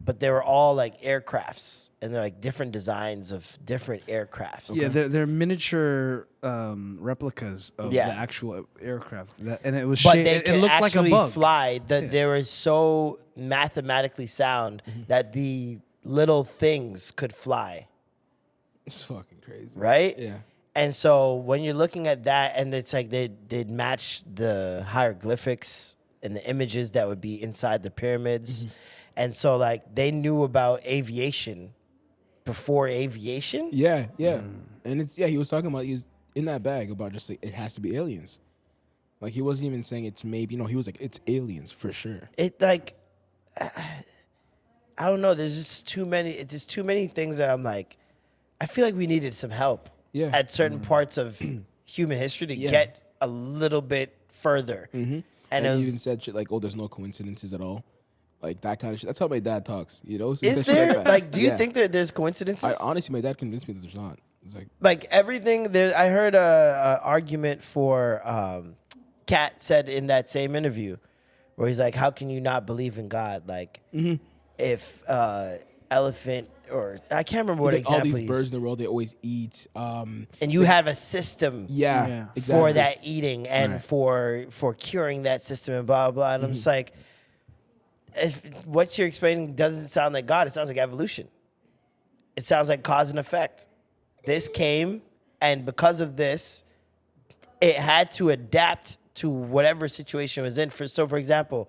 S1: But they were all like aircrafts, and they're like different designs of different aircrafts.
S4: Yeah, they're miniature replicas of
S1: Yeah.
S4: the actual aircraft, and it was
S1: But
S4: shaped.
S1: they
S4: It
S1: could
S4: looked like a
S1: actually
S4: bug.
S1: fly. That they were so mathematically sound that the little things could fly,
S3: It's fucking crazy.
S1: right?
S3: Yeah.
S1: And so when you're looking at that, and it's like they'd match the hieroglyphics and the images that would be inside the pyramids. And so like they knew about aviation before aviation.
S3: Yeah, yeah. And it's he was talking about he was in that bag about just like it has to be aliens. Like he wasn't even saying it's maybe he was like it's aliens for sure.
S1: It like I don't know. There's just too many. It's just too many things that I'm like. I feel like we needed some help.
S3: Yeah.
S1: At certain parts of human history to
S3: Yeah.
S1: get a little bit further. And
S3: And
S1: it
S3: he
S1: was,
S3: even said shit like, "Oh, there's no coincidences at all." Like that kind of shit. That's how my dad talks. So he
S1: is
S3: said shit
S1: there
S3: that.
S1: like? Do you
S3: Yeah.
S1: think that there's coincidences?
S3: Honestly, my dad convinced me that there's not. It's
S1: Like everything there. I heard a argument for Kat said in that same interview where he's like, "How can you not believe in God? Like, if elephant or I can't remember what
S3: Like all
S1: example.
S3: these birds in the world, they always eat.
S1: And you have a system.
S3: Yeah,
S1: For
S3: exactly.
S1: that eating and for curing that system and blah blah. And I'm just like, if what you're explaining doesn't sound like God, it sounds like evolution. It sounds like cause and effect. This came, and because of this, it had to adapt to whatever situation it was in. For example,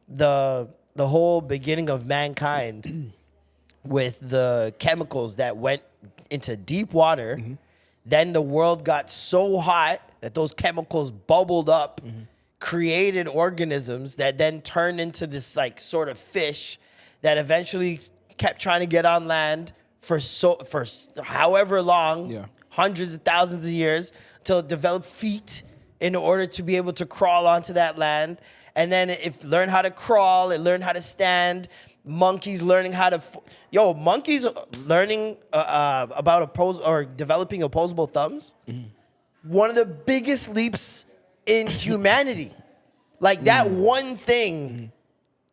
S1: the whole beginning of mankind with the chemicals that went into deep water, then the world got so hot that those chemicals bubbled up, created organisms that then turned into this like sort of fish that eventually kept trying to get on land for however long, hundreds of thousands of years, till it developed feet in order to be able to crawl onto that land. And then it learned how to crawl, it learned how to stand. Monkeys learning how to, monkeys learning about developing opposable thumbs. One of the biggest leaps in humanity. Like that one thing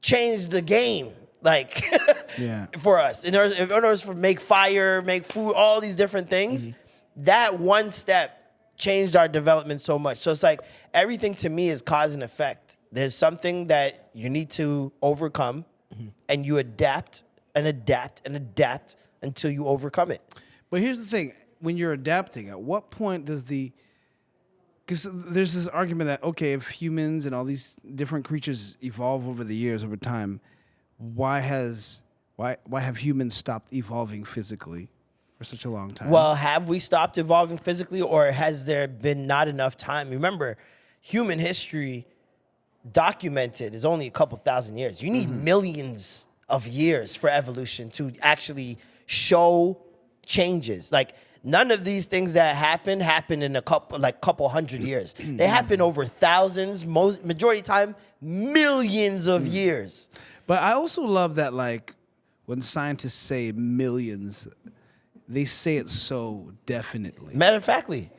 S1: changed the game. Like for us, in order to make fire, make food, all these different things, that one step changed our development so much. So it's like everything to me is cause and effect. There's something that you need to overcome, and you adapt and adapt and adapt until you overcome it.
S4: But here's the thing: when you're adapting, at what point does because there's this argument that, okay, if humans and all these different creatures evolve over the years, over time, why have humans stopped evolving physically for such a long time?
S1: Well, have we stopped evolving physically, or has there been not enough time? Remember, human history documented is only a couple thousand years. You need millions of years for evolution to actually show changes. Like, none of these things that happen in a couple hundred years. They happen over thousands, majority of the time, millions of years.
S4: But I also love that, like, when scientists say millions, they say it so definitely.
S1: Matter of factly.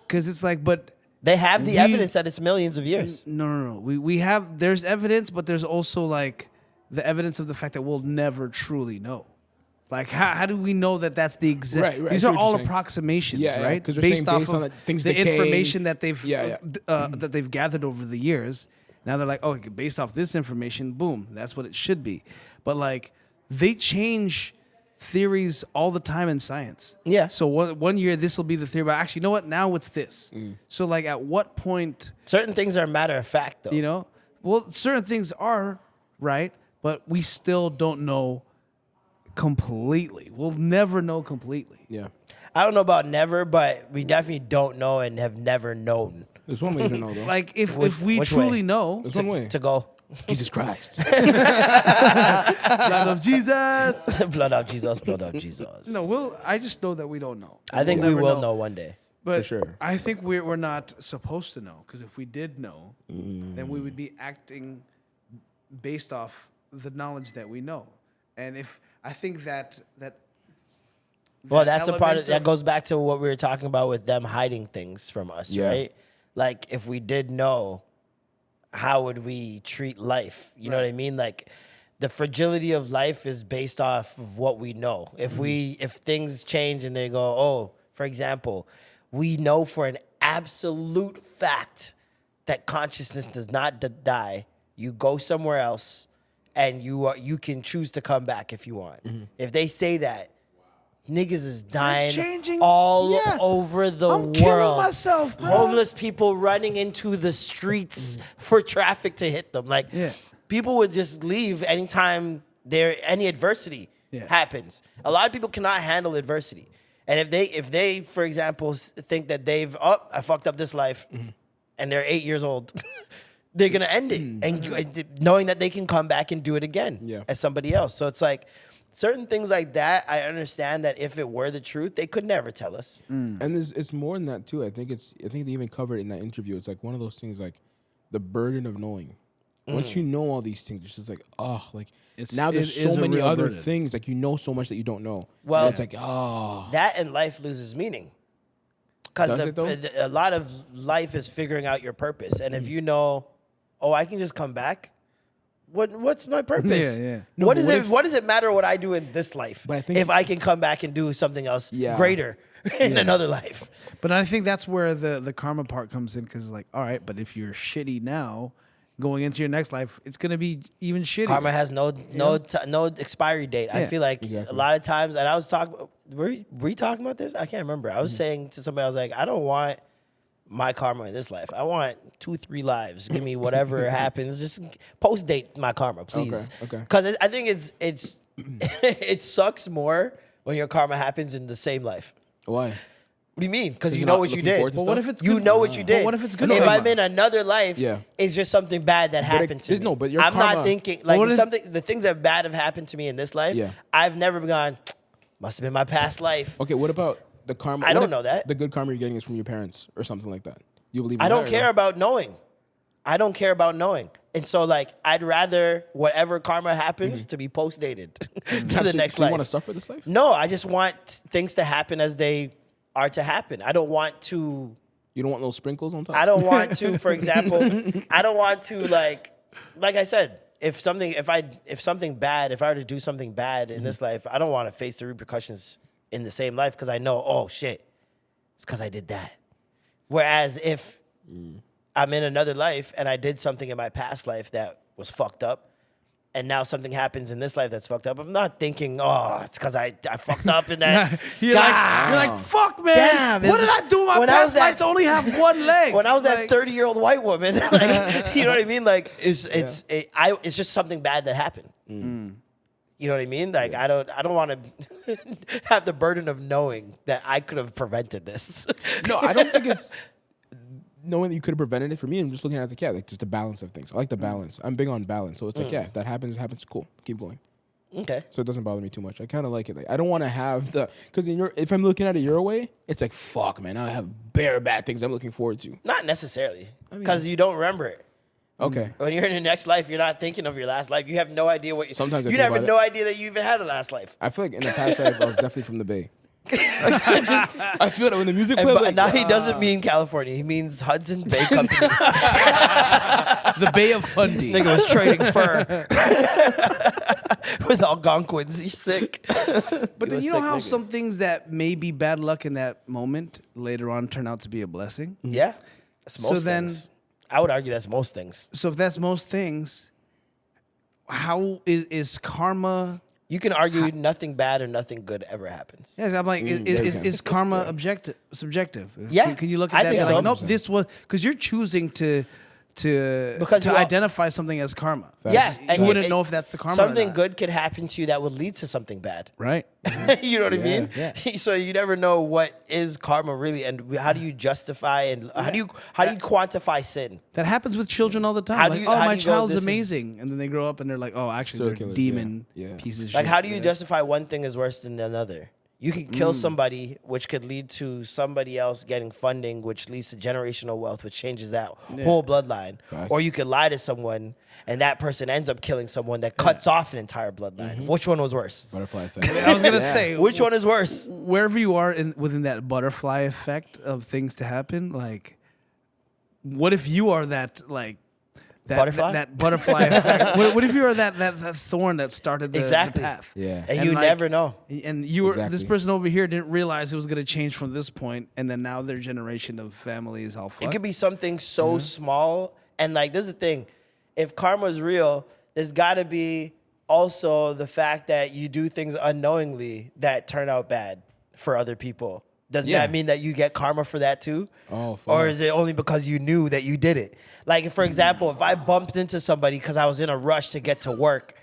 S4: Because it's like, but
S1: they have the evidence that it's millions of years.
S4: No. We have, there's evidence, but there's also, like, the evidence of the fact that we'll never truly know. Like, how do we know that that's the exact?
S3: Right,
S4: These
S3: I
S4: are
S3: see what
S4: all
S3: you're saying.
S4: approximations,
S3: Yeah,
S4: right?
S3: because based
S4: off
S3: on
S4: of
S3: things
S4: the
S3: decaying.
S4: information that they've
S3: Yeah.
S4: that they've gathered over the years. Now they're like, oh, based off this information, boom, that's what it should be. But like, they change theories all the time in science.
S1: Yeah.
S4: So one year this will be the theory, but actually, you know what? Now it's this. So like, at what point?
S1: Certain things are matter of fact, though.
S4: You know, well, certain things are right, but we still don't know completely. We'll never know completely.
S3: Yeah.
S1: I don't know about never, but we definitely don't know and have never known.
S3: There's one way to know, though.
S4: Like, if we
S1: which
S4: truly
S1: way?
S4: know,
S3: There's one way.
S1: To go.
S3: Jesus Christ.
S4: blood of Jesus.
S1: Blood of Jesus, blood of Jesus.
S4: No, I just know that we don't know.
S1: I think we
S4: We'll never
S1: will know one day.
S4: But
S3: For sure.
S4: I think we're not supposed to know, because if we did know, then we would be acting based off the knowledge that we know. And if I think that
S1: Well, that's a part of
S4: element
S1: that goes back to what we were talking about with them hiding things from us,
S3: Yeah.
S1: right? Like, if we did know, how would we treat life? You know what I mean? Like, the fragility of life is based off of what we know. If things change and they go, oh, for example, we know for an absolute fact that consciousness does not die. You go somewhere else, and you can choose to come back if you want. If they say that, niggas is dying
S4: changing-
S1: all
S4: yeah.
S1: over the
S4: I'm
S1: world.
S4: killing myself, bro.
S1: Homeless people running into the streets for traffic to hit them. Like, people would just leave anytime any adversity happens. A lot of people cannot handle adversity. And if they, for example, think that I fucked up this life, and they're 8 years old, they're gonna end it, and knowing that they can come back and do it again as somebody else. So it's like, certain things like that, I understand that if it were the truth, they could never tell us.
S3: And it's more than that too. I think they even covered it in that interview. It's like one of those things, like the burden of knowing. Once you know all these things, it's just like, now there's
S4: it is
S3: so
S4: a
S3: many
S4: real
S3: other
S4: burden.
S3: things. Like, you know so much that you don't know.
S1: Well,
S3: And it's like,
S1: that and life loses meaning.
S3: Does it, though?
S1: Because a lot of life is figuring out your purpose. And if you know, I can just come back, what's my purpose?
S4: Yeah.
S3: No,
S1: what
S3: but
S1: is
S3: what
S1: it?
S3: if-
S1: What does it matter what I do in this life?
S3: But I think-
S1: if I can come back and do something else greater in another life.
S4: But I think that's where the karma part comes in, because like, all right, but if you're shitty now, going into your next life, it's gonna be even shittier.
S1: Karma has no expiry date. I
S4: Yeah.
S1: feel like a lot of times, and I was talking. Were we talking about this? I can't remember. I was saying to somebody, I was like, I don't want my karma in this life. I want 2-3 lives. Give me whatever happens. Just post date my karma, please.
S3: Okay.
S1: Because I think it's it sucks more when your karma happens in the same life.
S3: Why?
S1: What do you mean? Because you
S3: you're
S1: know
S3: not
S1: what you
S3: looking
S1: did.
S3: forward to
S4: But what if it's
S1: You
S4: good?
S1: know what you did.
S4: But what if it's good
S1: If
S4: karma?
S1: I'm in another life,
S3: Yeah.
S1: it's just something bad that happened to me.
S3: no, but your
S1: I'm
S3: karma-
S1: not thinking like
S4: what
S1: if
S4: if-
S1: something. The things that bad have happened to me in this life.
S3: Yeah.
S1: I've never gone. Must have been my past life.
S3: Okay, what about the karma?
S1: I
S3: what
S1: don't
S3: if
S1: know that.
S3: The good karma you're getting is from your parents or something like that. You believe in
S1: I don't
S3: that or
S1: care
S3: no?
S1: about knowing. I don't care about knowing. And so like I'd rather whatever karma happens to be post dated to the
S3: So
S1: next
S3: you
S1: life.
S3: want to suffer this life?
S1: No, I just want things to happen as they are to happen. I don't want to.
S3: You don't want those sprinkles on top?
S1: I don't want to, for example, I don't want to like I said, if I were to do something bad in this life, I don't want to face the repercussions in the same life because I know, oh shit, it's because I did that. Whereas if I'm in another life and I did something in my past life that was fucked up, and now something happens in this life that's fucked up, I'm not thinking, oh, it's because I fucked up in that.
S4: You're like, fuck, man.
S1: Damn,
S4: what
S1: it's
S4: did I do in my
S1: when I was
S4: past life
S1: that-
S4: to only have one leg?
S1: When I was that
S4: Like,
S1: 30-year-old white woman, like, you know what I mean? Like it's just something bad that happened. You know what I mean? Like I don't want to have the burden of knowing that I could have prevented this.
S3: No, I don't think it's knowing that you could have prevented it. For me, I'm just looking at the cat, like just the balance of things. I like the balance. I'm big on balance. So it's like, yeah, if that happens, it happens. Cool. Keep going.
S1: Okay.
S3: So it doesn't bother me too much. I kind of like it. Like I don't want to have because if I'm looking at it your way, it's like fuck, man. I have bare bad things I'm looking forward to.
S1: Not necessarily, because you don't remember it.
S3: Okay.
S1: When you're in the next life, you're not thinking of your last life. You have no idea what
S3: Sometimes I
S1: you
S3: think
S1: have
S3: about
S1: no idea that you even had a last life.
S3: I feel like in the past life I was definitely from the Bay. I feel that when the music plays,
S1: But
S3: like,
S1: now he doesn't mean California. He means Hudson Bay Company.
S4: the Bay of Fundy.
S1: Nigga was trading fur with Algonquins. He's sick.
S4: But then you know how some things that may be bad luck in that moment later on turn out to be a blessing?
S1: Yeah. That's most
S4: So then-
S1: things. I would argue that's most things.
S4: So if that's most things, how is karma?
S1: You can argue nothing bad or nothing good ever happens.
S4: Yes, I'm like, is karma subjective?
S1: Yeah,
S4: Can you look at
S1: I
S4: that?
S1: think
S4: And be like,
S1: so.
S4: nope, this was because you're choosing to
S1: Because you are-
S4: identify something as karma.
S1: Yeah.
S4: You wouldn't know if that's the karma. or
S1: Something
S4: not.
S1: good could happen to you that would lead to something bad.
S4: right?
S1: You know what I mean?
S3: yeah.
S1: So you never know what is karma really, and how do you justify and how do you quantify sin?
S4: That happens with children all the time.
S1: How do
S4: Like,
S1: you-
S4: oh,
S1: how
S4: my
S1: do you go,
S4: child's
S1: this is-
S4: amazing, and then they grow up and they're like, oh, actually,
S3: Serial
S4: they're
S3: killers,
S4: demon
S3: yeah.
S4: pieces. Of
S1: Like,
S4: shit.
S1: how do you justify one thing is worse than another? You can kill somebody, which could lead to somebody else getting funding, which leads to generational wealth, which changes that whole bloodline.
S3: Facts.
S1: Or you could lie to someone, and that person ends up killing someone that cuts off an entire bloodline. Which one was worse?
S3: butterfly effect.
S4: I was gonna say,
S1: Which one is worse?
S4: wherever you are within that butterfly effect of things to happen, like, what if you are that like that
S1: Butterfly?
S4: That butterfly effect. What if you are that thorn that started the
S1: Exactly.
S4: path?
S3: Yeah.
S1: And you
S4: like,
S1: never know.
S4: And you were this
S3: Exactly.
S4: person over here didn't realize it was gonna change from this point, and then now their generation of family is all fucked.
S1: It could be something so small. And like, this is the thing. If karma is real, there's got to be also the fact that you do things unknowingly that turn out bad for other people. Doesn't
S3: Yeah.
S1: that mean that you get karma for that too?
S3: Oh, fuck.
S1: Or is it only because you knew that you did it? Like, for example, if I bumped into somebody because I was in a rush to get to work,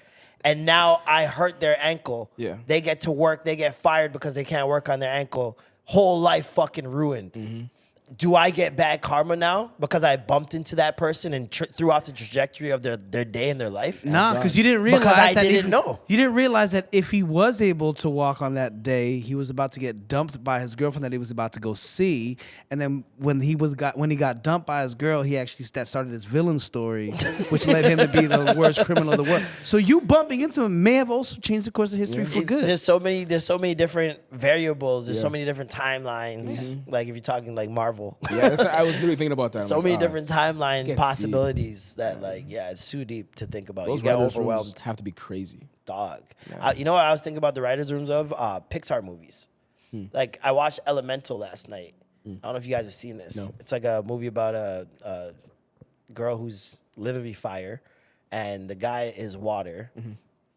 S1: and now I hurt their ankle,
S3: Yeah.
S1: they get to work, they get fired because they can't work on their ankle, whole life fucking ruined. Do I get bad karma now because I bumped into that person and threw off the trajectory of their day and their life?
S4: Nah, because you didn't realize
S1: Because I
S4: that
S1: didn't
S4: if,
S1: know.
S4: You didn't realize that if he was able to walk on that day, he was about to get dumped by his girlfriend that he was about to go see. And then when he got dumped by his girl, he actually started his villain story, which led him to be the worst criminal of the world. So you bumping into him may have also changed the course of history for good.
S1: There's so many different variables. There's so many different timelines. Like if you're talking like Marvel Marvel.
S3: Yeah, I was literally thinking about that. I'm
S1: So
S3: like,
S1: many
S3: ah,
S1: different timeline
S3: gets
S1: possibilities that like it's too deep to think about.
S3: Those
S1: You get
S3: writers' rooms
S1: overwhelmed.
S3: have to be crazy.
S1: Dog. You know what I was thinking about the writers' rooms of? Pixar movies. Like I watched Elemental last night. I don't know if you guys have seen this.
S3: No.
S1: It's like a movie about a girl who's literally fire, and the guy is water,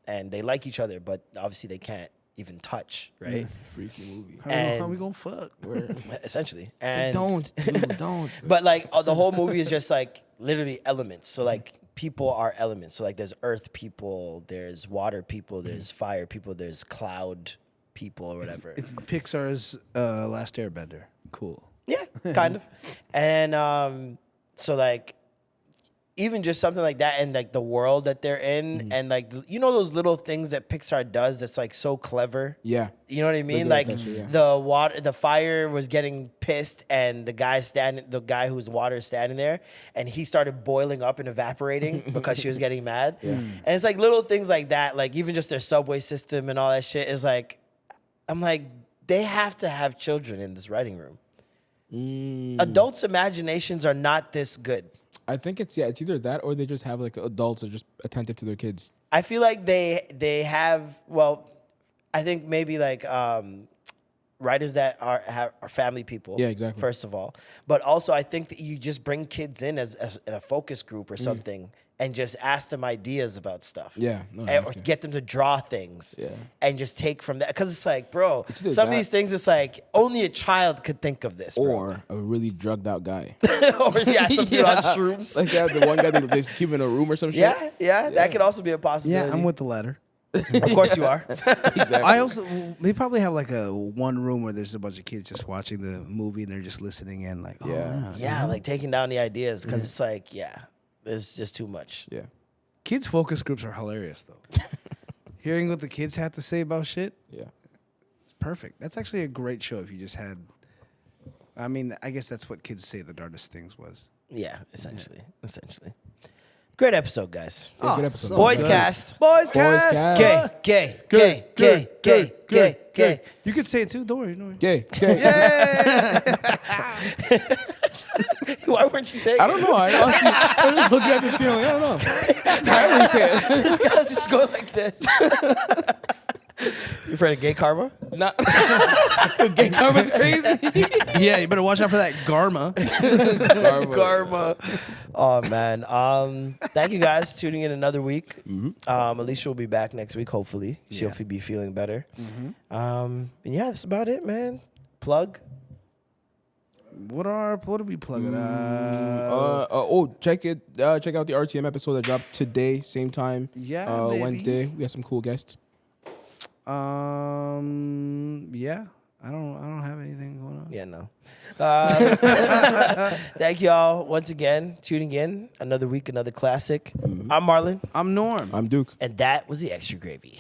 S1: and they like each other, but obviously they can't even touch, right?
S3: Freaky movie.
S4: How we gonna fuck?
S1: Essentially, and
S3: Don't, dude, don't.
S1: but like the whole movie is just like literally elements. So like people are elements. So like there's earth people, there's water people, there's fire people, there's cloud people or whatever.
S4: It's Pixar's Last Airbender. Cool.
S1: Yeah, kind of. And so like even just something like that and like the world that they're in and like you know those little things that Pixar does that's like so clever.
S3: Yeah.
S1: You know what I mean?
S3: good at
S1: Like
S3: that shit, yeah.
S1: the fire was getting pissed, and the guy who's water is standing there, and he started boiling up and evaporating because she was getting mad. And it's like little things like that, like even just their subway system and all that shit is like, I'm like, they have to have children in this writing room. Adults' imaginations are not this good.
S3: I think it's either that or they just have like adults that are just attentive to their kids.
S1: I feel like they have, well, I think maybe like writers that are family people.
S3: Yeah, exactly.
S1: First of all, but also I think that you just bring kids in as a focus group or something, and just ask them ideas about stuff.
S3: Yeah, no,
S1: or get them to draw things.
S3: Yeah.
S1: And just take from that, because it's like, bro,
S3: either
S1: some of
S3: that-
S1: these things it's like only a child could think of this, bro.
S3: Or a really drugged out guy.
S1: or something on shrooms.
S3: Like that, the one guy they just keep in a room or some shit.
S1: yeah, that could also be a possibility.
S4: Yeah, I'm with the latter.
S1: Of course you are.
S3: Exactly.
S4: I also they probably have like a one room where there's a bunch of kids just watching the movie and they're just listening in like, oh,
S3: Yeah.
S1: Yeah, like taking down the ideas, because it's like, there's just too much.
S3: Yeah.
S4: Kids focus groups are hilarious though. Hearing what the kids have to say about shit,
S3: Yeah.
S4: it's perfect. That's actually a great show if you just had. I mean, I guess that's what Kids Say the Darndest Things was.
S1: Yeah, essentially. Great episode, guys.
S3: Yeah, good episode.
S1: BOYSCAST.
S3: BOYSCAST.
S1: Gay.
S4: You could say it too. Don't worry. Don't worry.
S3: Gay.
S1: Why weren't you saying
S3: I don't know. I was just looking at the screen like, I don't know. I always say it.
S1: This guy's just going like this. You afraid of gay karma?
S3: Not gay karma's crazy.
S4: Yeah, you better watch out for that Garma.
S1: Karma. Oh, man. Thank you guys tuning in another week. Alicia will be back next week, hopefully. She'll be feeling better. And yeah, that's about it, man. Plug.
S4: What are we plugging?
S3: Check it. Check out the RTM episode that dropped today, same time.
S4: Yeah, baby.
S3: Wednesday. We got some cool guests.
S4: Yeah. I don't have anything going on.
S1: Yeah, no. Thank y'all once again tuning in. Another week, another classic. I'm Marlon,
S4: I'm Norm.
S3: I'm Duke.
S1: and that was the Extra Gravy.